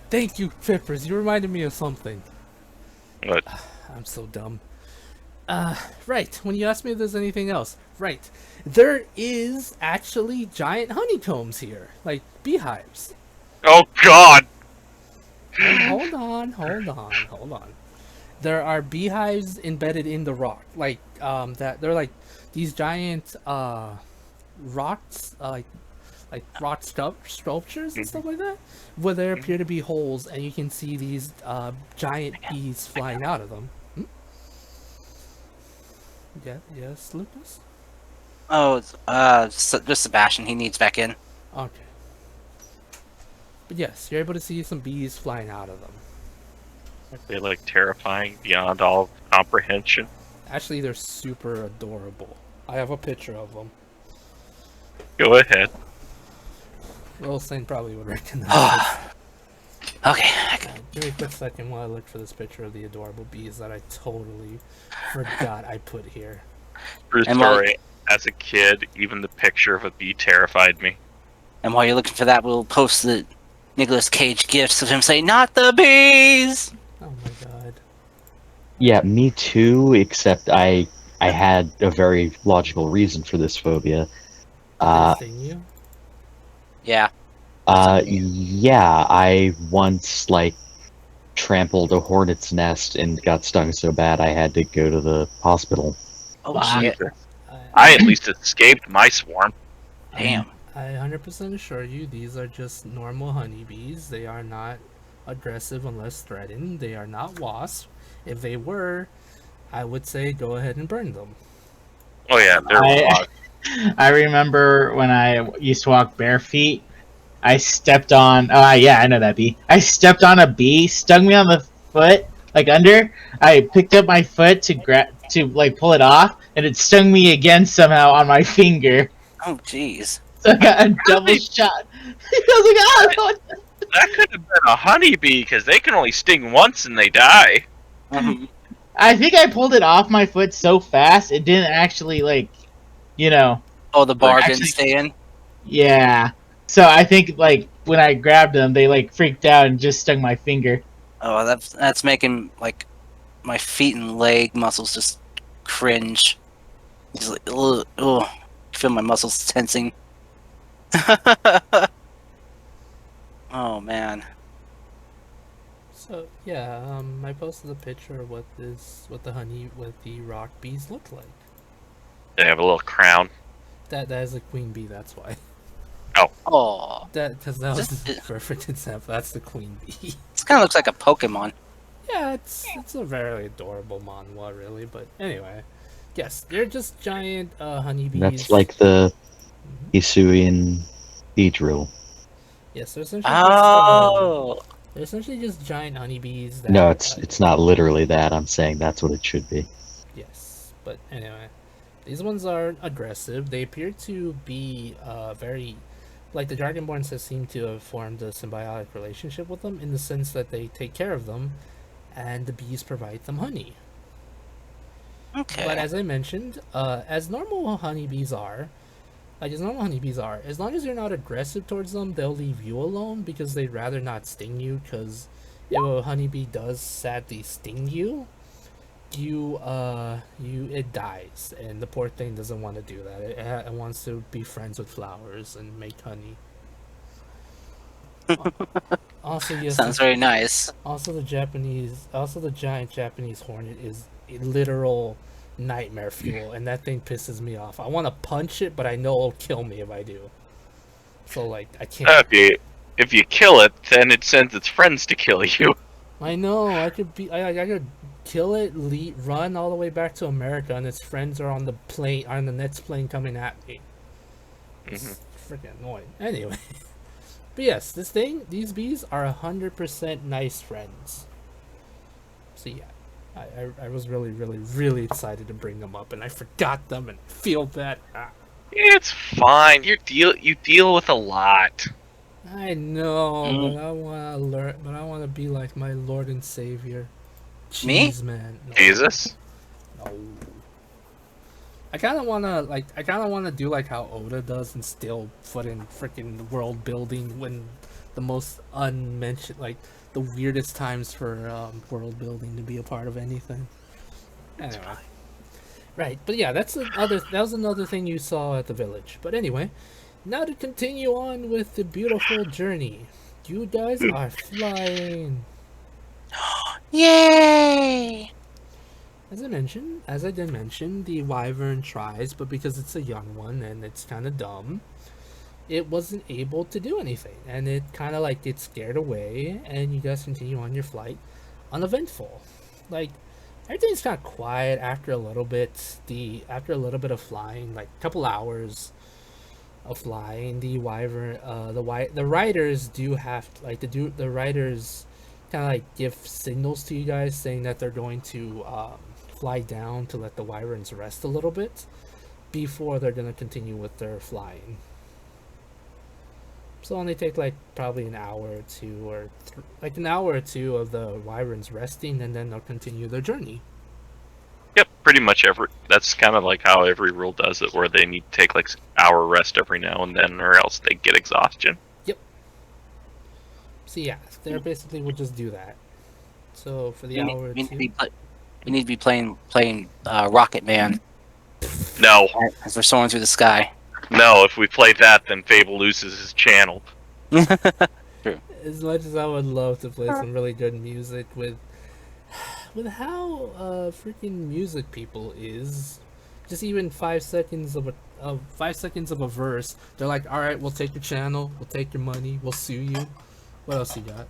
Thank you, Fippers. You reminded me of something. What? I'm so dumb. Right. When you asked me if there's anything else, right. There is actually giant honeycombs here, like beehives. Oh God! Hold on. There are beehives embedded in the rock, like that. They're like these giant rocks, like rock sculptures and stuff like that, where there appear to be holes, and you can see these giant bees flying out of them. Yeah, yes, Lucas. Oh, just Sebastian. He needs back in. Okay. But yes, you're able to see some bees flying out of them. They're like terrifying beyond all comprehension. Actually, they're super adorable. I have a picture of them. Go ahead. Wilson probably would recognize it. Okay. Give me a quick second while I look for this picture of the adorable bees that I totally forgot I put here. True And story. As a kid, even the picture of a bee terrified me. And while you're looking for that, we'll post the Nicolas Cage gifs of him saying, "Not the bees." Oh my god. Yeah, me too, except I had a very logical reason for this phobia. Did they sting you? Yeah. Yeah, I once, like, trampled a hornet's nest and got stung so bad I had to go to the hospital. Oh shit. I at least escaped my swarm. Damn. I 100% assure you, these are just normal honeybees. They are not aggressive unless threatened. They are not wasps. If they were, I would say go ahead and burn them. Oh yeah, they're lost. I remember when I used to walk bare feet, I stepped on. Yeah, I know that bee. I stepped on a bee, stung me on the foot, like under. I picked up my foot to like pull it off, and it stung me again somehow on my finger. Oh jeez. So I got a double shot. I was like, oh, That could have been a honeybee because they can only sting once and they die. I think I pulled it off my foot so fast it didn't actually Oh, the bar didn't actually- stay in. Yeah. So I think like when I grabbed them, they like freaked out and just stung my finger. Oh, that's making like my feet and leg muscles just cringe. Just like, ugh, ugh. I feel my muscles tensing. Oh man. So yeah, I posted a picture of what the rock bees look like. They have a little crown. That is a queen bee. That's why. Oh, Because that was Just- the perfect example. That's the queen bee. this kind of looks like a Pokemon. Yeah, it's a very adorable manhwa, really. But anyway, yes, they're just giant honeybees. That's like the Hisuian bee drill. Yes, they're essentially Oh, they're essentially just giant honeybees. That, No, it's not literally that. I'm saying that's what it should be. Yes, but anyway, these ones are aggressive. They appear to be very, like the Dragonborns have seemed to have formed a symbiotic relationship with them in the sense that they take care of them, and the bees provide them honey. okay. But as I mentioned, as normal honeybees are, as long as you're not aggressive towards them, they'll leave you alone because they'd rather not sting you. Because if a honeybee does sadly sting you, it dies, and the poor thing doesn't want to do that. It wants to be friends with flowers and make honey. Also, yes. Sounds very nice. Also, the giant Japanese hornet is a literal nightmare fuel, and that thing pisses me off. I want to punch it, but I know it'll kill me if I do. So, like, I can't. If you kill it, then it sends its friends to kill you. I know. I could kill it, run all the way back to America, and its friends are on the plane, on the next plane coming at me. It's freaking annoying. Anyway, but yes, these bees are 100% nice friends. So yeah, I was really, really, really excited to bring them up, and I forgot them, and I feel bad. It's fine. You deal with a lot. I know, but I wanna learn. But I wanna be like my Lord and Savior, Me? Cheese Man. No, Jesus. no. I kind of wanna do like how Oda does and still put in freaking world building when the most unmentioned, like the weirdest times for world building to be a part of anything. Anyway. Right, but yeah, that was another thing you saw at the village. But anyway, now to continue on with the beautiful journey. You guys are flying. Yay! As I did mention, the wyvern tries, but because it's a young one and it's kind of dumb, it wasn't able to do anything, and it kind of like gets scared away, and you guys continue on your flight, uneventful. Like everything's kind of quiet after a little bit. After a little bit of flying, like a couple hours of flying, the wyvern, the riders do have the riders kind of like give signals to you guys saying that they're going to fly down to let the wyverns rest a little bit before they're going to continue with their flying. So only take like probably an hour or two, or like an hour or two of the wyverns resting, and then they'll continue their journey. Yep, pretty much that's kind of like how every rule does it, where they need to take like hour rest every now and then, or else they get exhaustion. Yep. So yeah, they basically will just do that. So for the hour or two, we need to be playing Rocket Man No, as we're soaring through the sky. no. If we play that, then Fable loses his channel. as much as I would love to play some really good music with how freaking music people is, just even 5 seconds of a verse, they're like, all right, we'll take your channel, we'll take your money, we'll sue you. What else you got?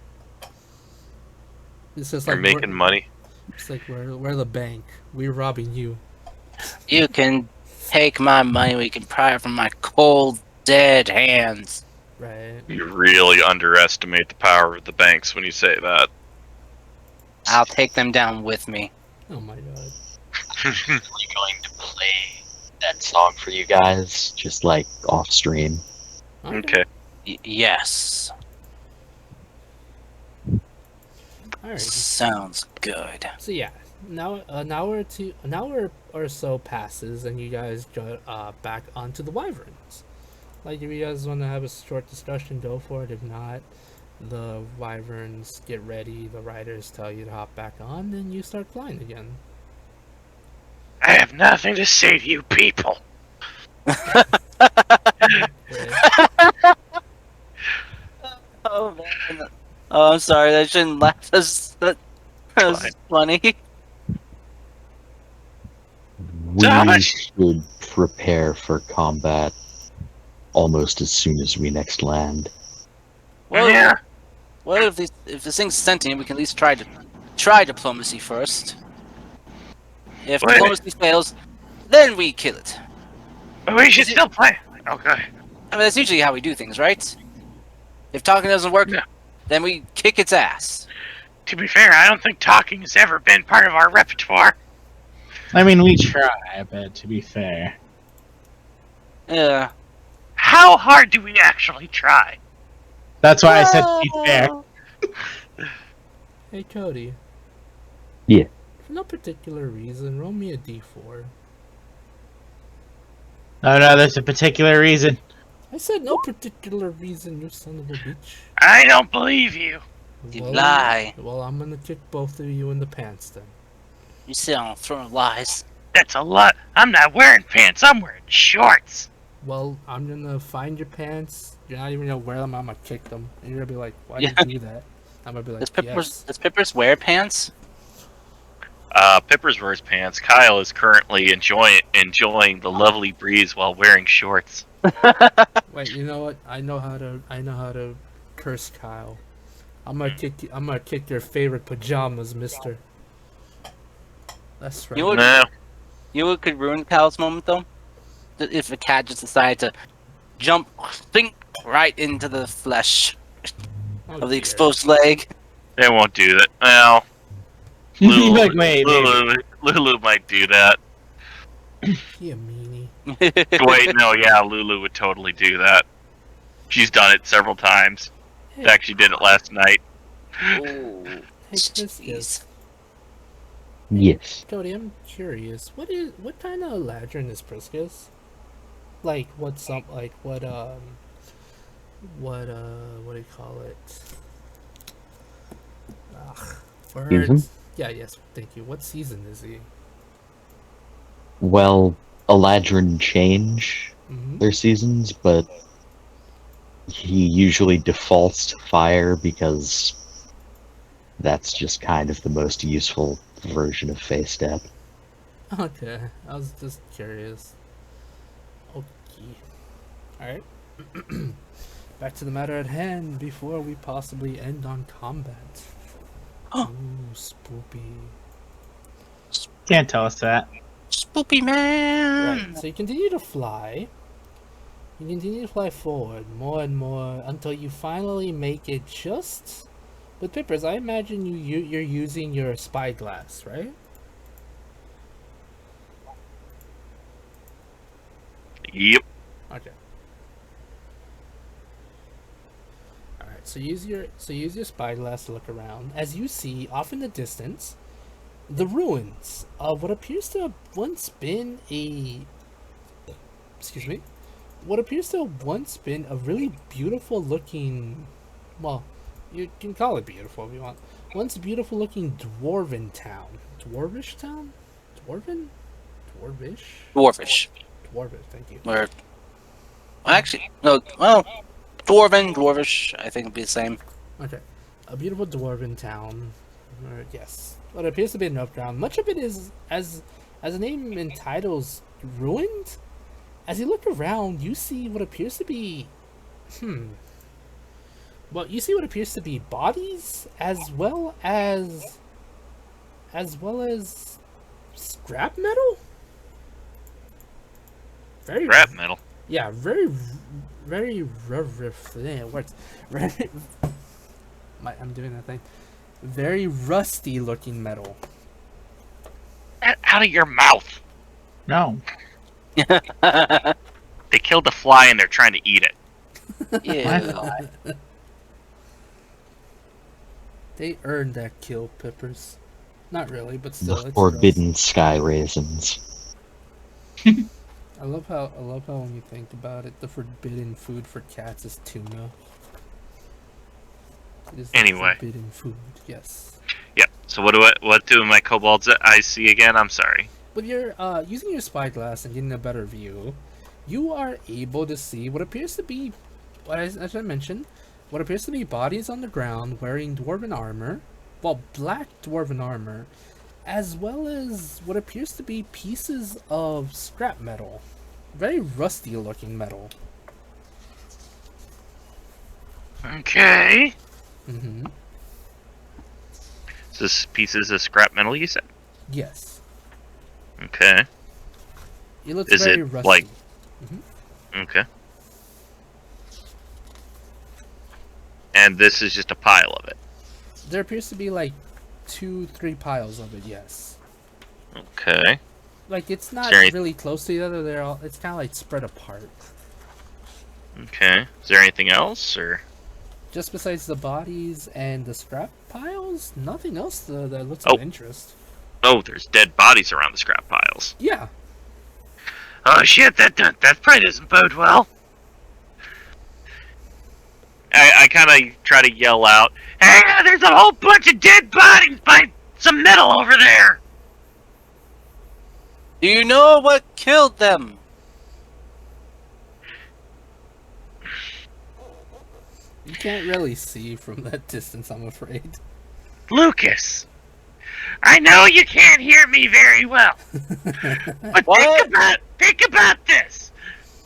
It's just You're like making money. It's like we're the bank, we're robbing you. You can take my money, we can pry it from my cold, dead hands. Right. You really underestimate the power of the banks when you say that. I'll take them down with me. Oh my god. I'm really going to play that song for you guys, just like off stream. Okay. Yes. Alright. Sounds good. So yeah, now an hour or so passes, and you guys go back onto the wyverns. Like, if you guys want to have a short discussion, go for it. If not, the wyverns get ready. The riders tell you to hop back on, and you start flying again. I have nothing to say to you people. Oh man. Oh, I'm sorry. I shouldn't laugh. That was funny. We should prepare for combat almost as soon as we next land. Well, Yeah. Well, if this thing's sentient, we can at least try diplomacy first. If Wait. diplomacy fails, then we kill it. But we should still play. Okay. I mean, that's usually how we do things, right? If talking doesn't work, Yeah. then we kick its ass. To be fair, I don't think talking has ever been part of our repertoire. I mean, we try, but to be fair. Yeah. How hard do we actually try? That's why I said to be fair. Hey Cody. Yeah. For no particular reason, roll me a d4. Oh no, there's a particular reason. I said no particular reason, you son of a bitch. I don't believe you. You lie. Well, I'm gonna kick both of you in the pants then. You sit on a throne of lies. That's a lot. I'm not wearing pants. I'm wearing shorts. Well, I'm gonna find your pants. You're not even gonna wear them. I'm gonna kick them, and you're gonna be like, "Why did you do that?" I'm gonna be like, Does Pippers wear pants? Pippers wears pants. Kyle is currently enjoying the lovely breeze while wearing shorts. Wait, you know what? I know how to curse Kyle. I'm gonna kick your favorite pajamas, Mister. That's right. You would- No. You know what could ruin Cal's moment though? If a cat just decided to jump, sink right into the flesh Oh, of the dear. exposed leg. They won't do that. Well, Lulu, Like, wait, Lulu might do that. He a meanie. Wait, no, yeah, Lulu would totally do that. She's done it several times. In fact, she did it last night. Ooh, Hey, Priscus. jeez. Yes. Cody, I'm curious. What kind of Eladrin is Priscus? Like what do you call it? Words. Season? Yeah, yes, thank you. What season is he? Well, Eladrin change Mm-hmm. their seasons, but he usually defaults to fire because that's just kind of the most useful version of face step. Okay, I was just curious. Okay. Alright. Back to the matter at hand before we possibly end on combat. Ooh, spoopy. Can't tell us that. Spoopy man. Right, so you continue to fly. You continue to fly forward more and more until you finally make it just... With Pippers, I imagine you're using your spyglass, right? Yep. Okay. Alright, so use your spyglass to look around. As you see, off in the distance, the ruins of what appears to have once been a... Excuse me? What appears to have once been a really beautiful looking... Well, you can call it beautiful if you want. Once beautiful looking dwarven town. Dwarvish town? Dwarven? Dwarvish? Dwarfish. Dwarvish, thank you. Or actually, no. Well, dwarvish. I think would be the same. Okay. A beautiful dwarven town. Yes. What appears to be an ground. Much of it is, as the name entitles, ruined. As you look around, you see what appears to be... Well, you see what appears to be bodies, as well as scrap metal? Very Scrap metal. Yeah, very rough. Yeah, words. Very. I'm doing that thing. Very rusty looking metal. Get out of your mouth. No. They killed a fly and they're trying to eat it. Yeah. They earned that kill, Pippers. Not really, but still. The it's forbidden sky raisins. gross. I love how when you think about it, the forbidden food for cats is tuna. It is the Anyway. forbidden food. Yes. Yep. So what do my kobolds eyes see again? I'm sorry. With your using your spyglass and getting a better view, you are able to see what appears to be, as I mentioned, what appears to be bodies on the ground wearing dwarven armor, well, black dwarven armor, as well as what appears to be pieces of scrap metal, very rusty looking metal. Okay. Mm-hmm. Is this pieces of scrap metal you said? Yes. Okay. It looks Is very it, rusty. like- Okay. And this is just a pile of it. There appears to be like 2-3 piles of it. Yes. Okay. Like it's not Is there really close to each other. They're all. It's kind of like spread apart. Okay. Is there anything else, or? Just besides the bodies and the scrap piles, nothing else that looks Oh. of interest. Oh, there's dead bodies around the scrap piles. Yeah. Oh shit, that probably doesn't bode well. I kind of try to yell out. Hey, there's a whole bunch of dead bodies by some metal over there. Do you know what killed them? You can't really see from that distance, I'm afraid. Lucas, I know you can't hear me very well, but What? think about this.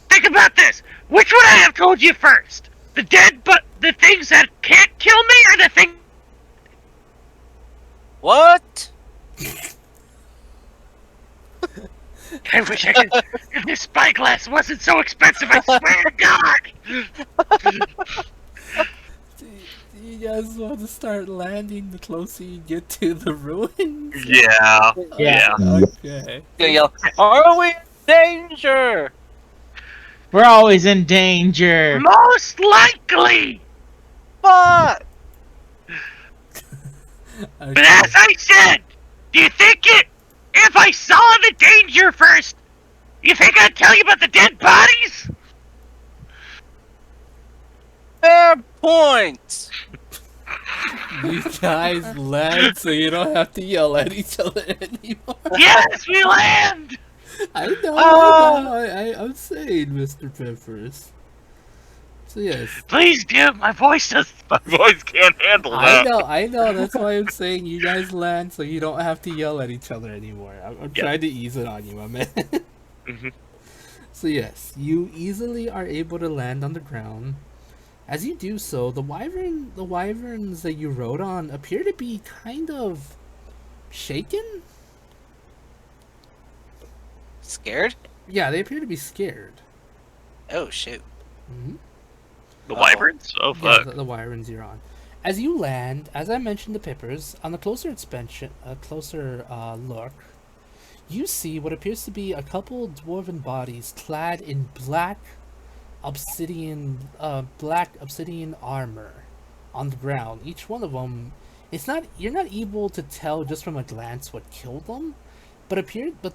Think about this. Which would I have told you first? The things that can't kill me, or the thing. What? I wish I could. If this spyglass wasn't so expensive, I swear to God. Do you guys want to start landing the closer you get to the ruins? Yeah. Yeah. Okay. Gonna yell, are we in danger? We're always in danger. Most likely. Fuck! But as I said, do you think it? If I saw the danger first, you think I'd tell you about the dead bodies? Fair point! You guys land so you don't have to yell at each other anymore. Yes, we land. I know. I'm saying, Mr. Peppers. So yes, Please do. My voice can't handle that. I know. That's why I'm saying you guys land so you don't have to yell at each other anymore. I'm Yeah. trying to ease it on you, my man. Mhm. So yes, you easily are able to land on the ground. As you do so, the wyverns that you rode on appear to be kind of shaken. Scared? Yeah, they appear to be scared. Oh shoot. Mm-hmm. The wyverns? Oh Yeah, fuck. the wyverns you're on. As you land, as I mentioned the Pippers, on the closer look, you see what appears to be a couple dwarven bodies clad in black obsidian armor on the ground. Each one of them, you're not able to tell just from a glance what killed them, but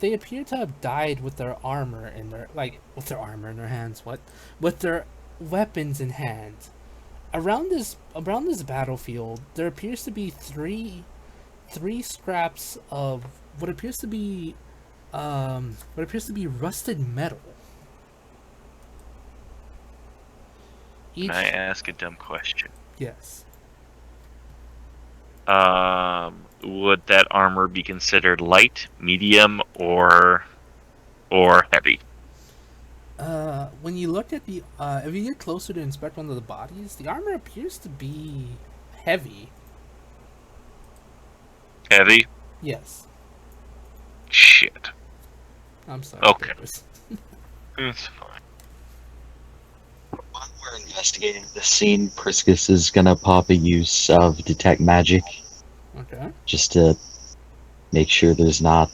they appear to have died with their armor in their hands. With their weapons in hand. Around this battlefield, there appears to be three scraps of what appears to be rusted metal. Can I ask a dumb question? Yes. Would that armor be considered light, medium, or heavy? When you look at if you get closer to inspect one of the bodies, the armor appears to be heavy. Heavy? Yes. Shit. I'm sorry. Okay. Peppers. It's fine. While we're investigating the scene, Priscus is gonna pop a use of detect magic Okay. just to make sure there's not,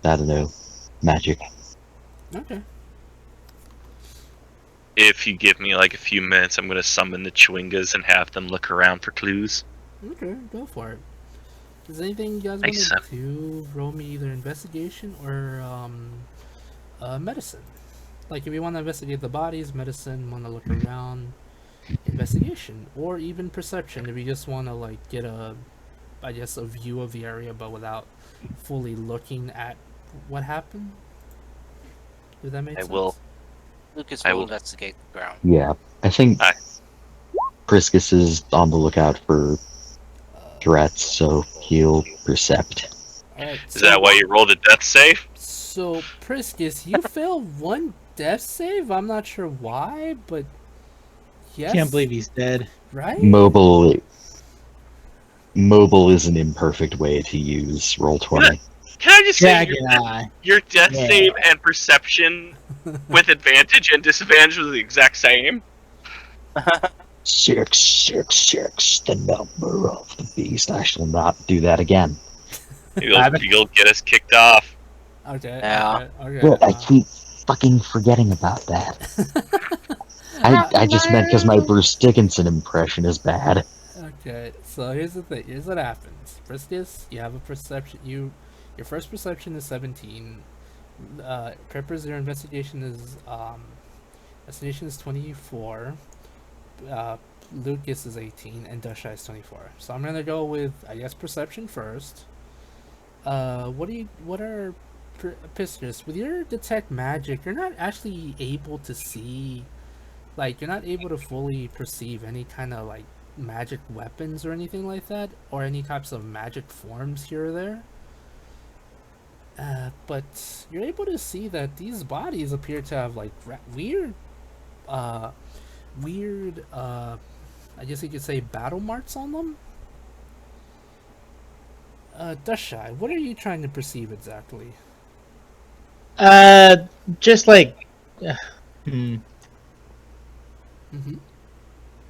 I don't know, magic. Okay. If you give me like a few minutes, I'm gonna summon the Chewingas and have them look around for clues. Okay. Go for it. Is there anything you guys want Nice. to do? Roll me either investigation or medicine. Like if you want to investigate the bodies, medicine. Want to look around, investigation, or even perception. If you just want to like get a view of the area, but without fully looking at what happened. Does that make I sense? will. Lucas I will will- investigate the ground. Yeah, I think Aye. Priscus is on the lookout for threats, so he'll percept. Alright, Is that why you rolled a death save? So, Priscus, you failed one death save. I'm not sure why, but yes. Can't believe he's dead. Right? Mobile is an imperfect way to use Roll20. Can I just say Dragon Eye. your death Yeah. save and perception with advantage and disadvantage was the exact same? 666, the number of the beast. I shall not do that again. You'll get us kicked off. Okay. Yeah. Okay. But I keep fucking forgetting about that. I just meant because my Bruce Dickinson impression is bad. Okay. So here's the thing. Here's what happens. Priscus, you have a perception. Your first perception is 17. Peppers, your investigation is 24. Lucas is 18, and Dusha is 24. So I'm gonna go with perception first. Piscus, with your detect magic, you're not actually able to see, you're not able to fully perceive any kind of magic weapons or anything like that, or any types of magic forms here or there. But you're able to see that these bodies appear to have weird I guess you could say battle marks on them. Dushai, what are you trying to perceive exactly? Just like, hmm, Mm-hmm.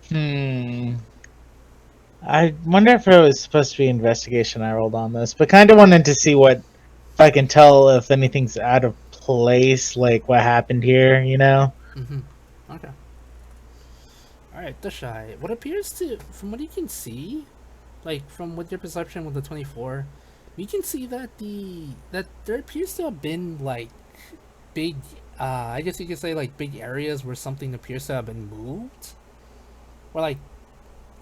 hmm. I wonder if it was supposed to be investigation I rolled on this, but kind of wanted to see what if I can tell if anything's out of place, like what happened here. You know? Mm-hmm. Okay. Alright, Dushai, what appears to, from what you can see, like from with your perception with the 24, you can see that that there appears to have been like big, I guess you could say like big areas where something appears to have been moved, or like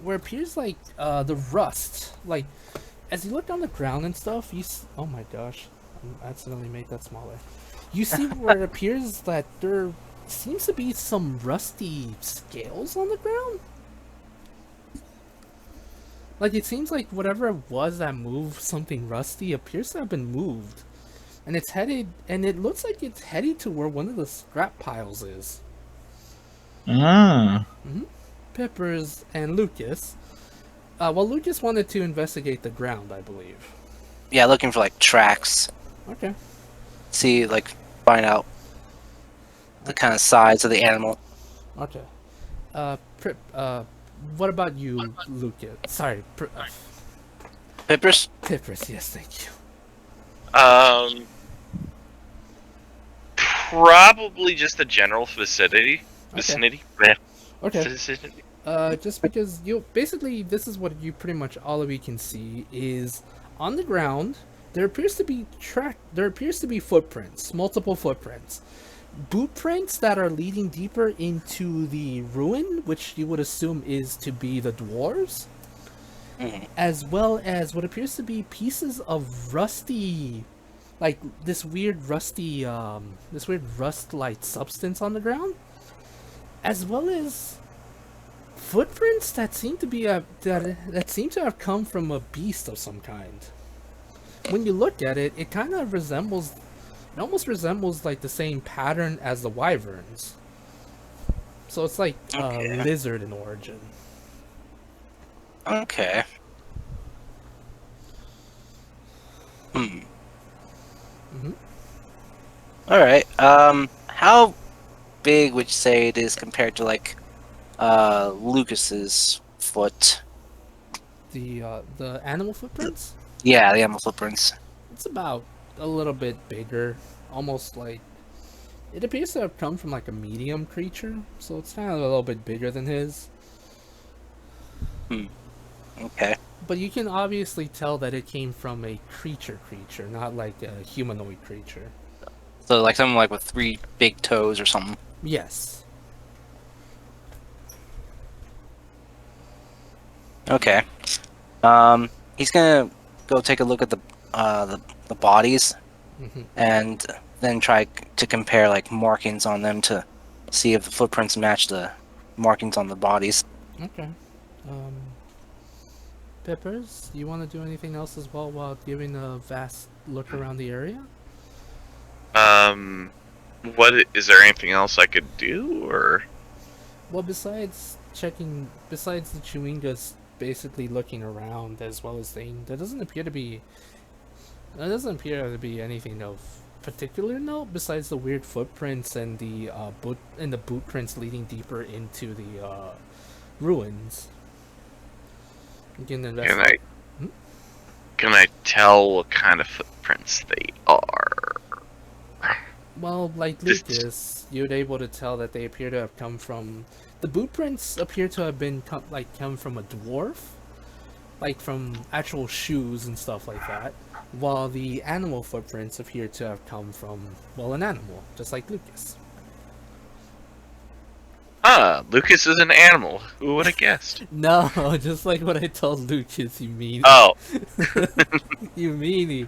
where it appears like the rust, like as you look on the ground and stuff, oh my gosh, I accidentally made that smaller. You see where it appears that there seems to be some rusty scales on the ground. Like it seems like whatever it was that moved something rusty appears to have been moved. And it's headed, and it looks like it's headed to where one of the scrap piles is. Ah. Peppers and Lucas. Well, Lucas wanted to investigate the ground, I believe. Yeah, looking for like tracks. Okay. See, like, find out the kind of size of the animal. Okay. What about you, Lucas? Sorry, Peppers? Peppers. Yes, thank you. Probably just the general vicinity. Yeah. Okay. Vicinity. Just because you basically this is what you pretty much all of you can see is on the ground there appears to be footprints, multiple footprints. Boot prints that are leading deeper into the ruin, which you would assume is to be the dwarves, as well as what appears to be pieces of rusty, like this weird rust-like substance on the ground, as well as footprints that seem to be that seem to have come from a beast of some kind. When you look at it, it almost resembles like the same pattern as the wyverns. So it's like a lizard in origin. Okay. Alright, how big would you say it is compared to like Lucas's foot? The animal footprints? Yeah, the animal footprints. It's about a little bit bigger, almost like it appears to have come from like a medium creature, so it's kind of a little bit bigger than his. Okay. But you can obviously tell that it came from a creature, not like a humanoid creature. So like something like with 3 big toes or something. Yes. Okay. He's gonna go take a look at the bodies, and then try to compare like markings on them to see if the footprints match the markings on the bodies. Okay. Peppers, you want to do anything else as well while giving a vast look around the area? What is there anything else I could do, or? Well, besides the Chewingas basically looking around as well as saying, there doesn't appear to be anything of particular note besides the weird footprints and the boot prints leading deeper into the ruins. Can I tell what kind of footprints they are? Well, like Lucas, you're able to tell that they appear to have come from. The boot prints appear to have been come from a dwarf, like from actual shoes and stuff like that. While the animal footprints appear to have come from, well, an animal, just like Lucas. Ah, Lucas is an animal. Who would have guessed? No, just like what I told Lucas, you mean. Oh. You meanie.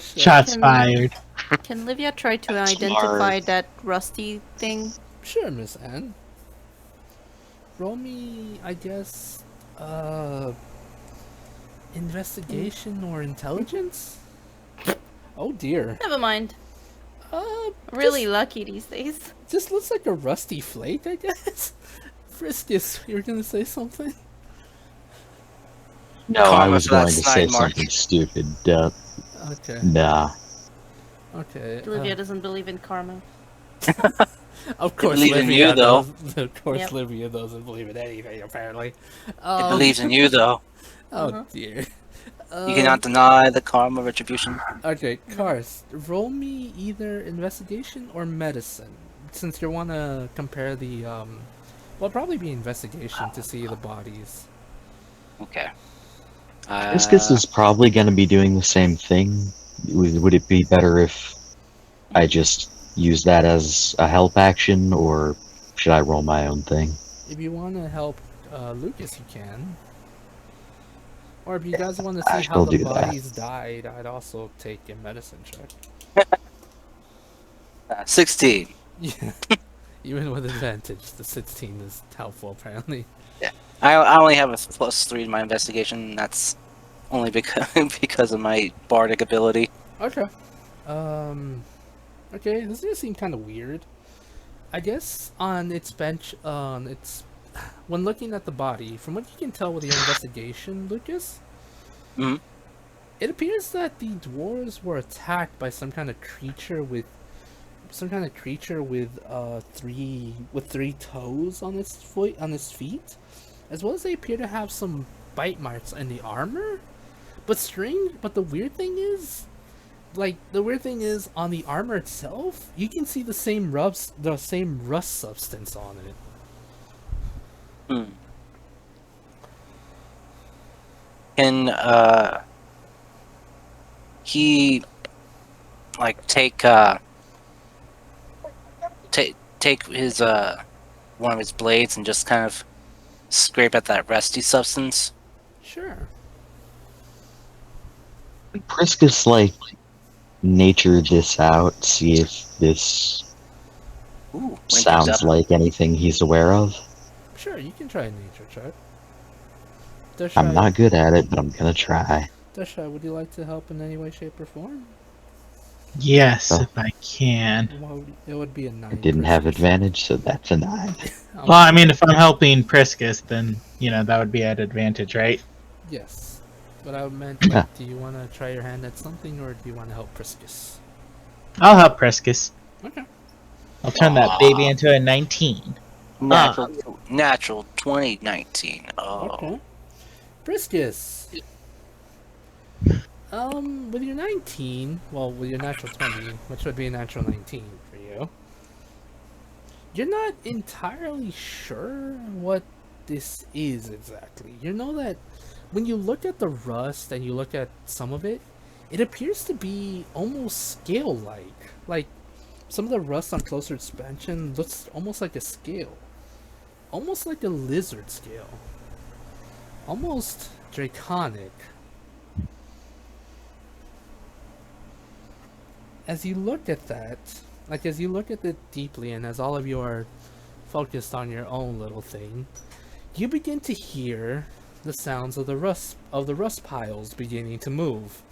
Shots fired. Can Livia try to identify that rusty thing? Sure, Miss Anne. Roll me, I guess, investigation or intelligence? Oh dear. Never mind. Really lucky these days. Just looks like a rusty flake, I guess. Friskus, you were gonna say something? No, I Karma was for that going to say snide mark. something stupid. Okay. Nah. Okay. Olivia doesn't believe in karma. Of course, believes in Livia you, though. Of course, Yep. Livia doesn't believe in anything. Apparently. It believes in you, though. Oh dear. You cannot deny the karma retribution. Okay, Kars, roll me either investigation or medicine, since you want to compare the well, probably be investigation to see the bodies. Okay. Priscus is probably going to be doing the same thing. Would it be better if I just use that as a help action, or should I roll my own thing? If you want to help Lucas, you can. Or if you guys want to see how I'll the do that. bodies died, I'd also take a medicine check. 16. Yeah. Even with advantage, the 16 is helpful apparently. I only have a +3 in my investigation, and that's only because of my bardic ability. Okay. Okay, this does seem kind of weird. I guess on its bench, when looking at the body, from what you can tell with your investigation, Lucas, Mhm. it appears that the dwarves were attacked by some kind of creature with three toes on its feet, as well as they appear to have some bite marks in the armor. But the weird thing is, on the armor itself, you can see the same rust substance on it. Hmm. Can he like take his one of his blades and just kind of scrape at that rusty substance? Sure. Priscus, like, nature this out, see if this Ooh, range sounds perception. like anything he's aware of. Sure, you can try a nature check. I'm not good at it, but I'm gonna try. Dashai, would you like to help in any way, shape, or form? Yes, Oh. if I can. It would be a 9. I didn't have Priscus. advantage, so that's a 9. Well, I mean, if I'm helping Priscus, then, that would be at advantage, right? Yes. But I meant, Yeah. do you want to try your hand at something, or do you want to help Priscus? I'll help Priscus. Okay. I'll turn that baby into a 19. Natural 2019. Oh. Okay. Priscus. With your 19, with your natural 20, which would be a natural 19 for you, you're not entirely sure what this is exactly. You know that when you look at the rust and you look at some of it, it appears to be almost scale-like. Like, some of the rust on closer inspection looks almost like a scale. Almost like a lizard scale. Almost draconic. As you look at that, as you look at it deeply, and as all of you are focused on your own little thing, you begin to hear the sounds of the rust piles beginning to move.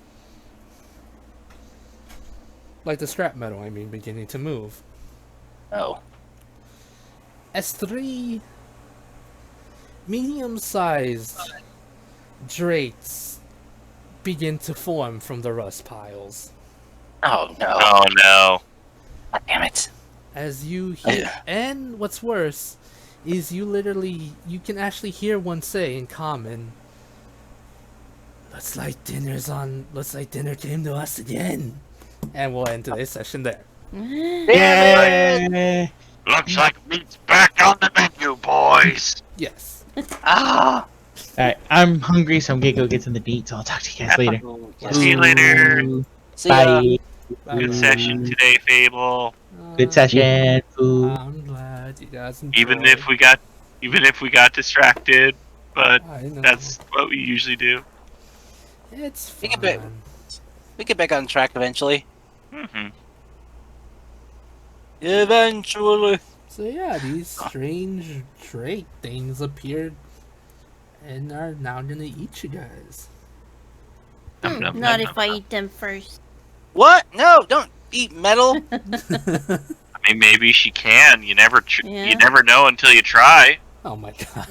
Like the scrap metal, I mean, beginning to move. Oh. As 3 medium-sized drakes begin to form from the rust piles. Oh no. Oh no. God damn it. As you hear, and what's worse is you can actually hear one say in common, looks like dinner came to us again. And we'll end today's session there. Yay! Looks like meat's back on the menu, boys. Yes. Ah. Alright, I'm hungry, so I'm gonna go get some to eat, so I'll talk to you guys later. See you later. Ooh, See ya. bye. Good session today, Fable. Good session. Ooh. I'm glad you guys enjoyed. Even if we got distracted, but I know. that's what we usually do. It's We can bet- fun. We get back on track eventually. Hmm. Eventually. So yeah, these strange drake things appeared and are now gonna eat you guys. Not if I eat them first. What? No, don't eat metal. I mean, maybe she can. You never Yeah. you never know until you try. Oh my god.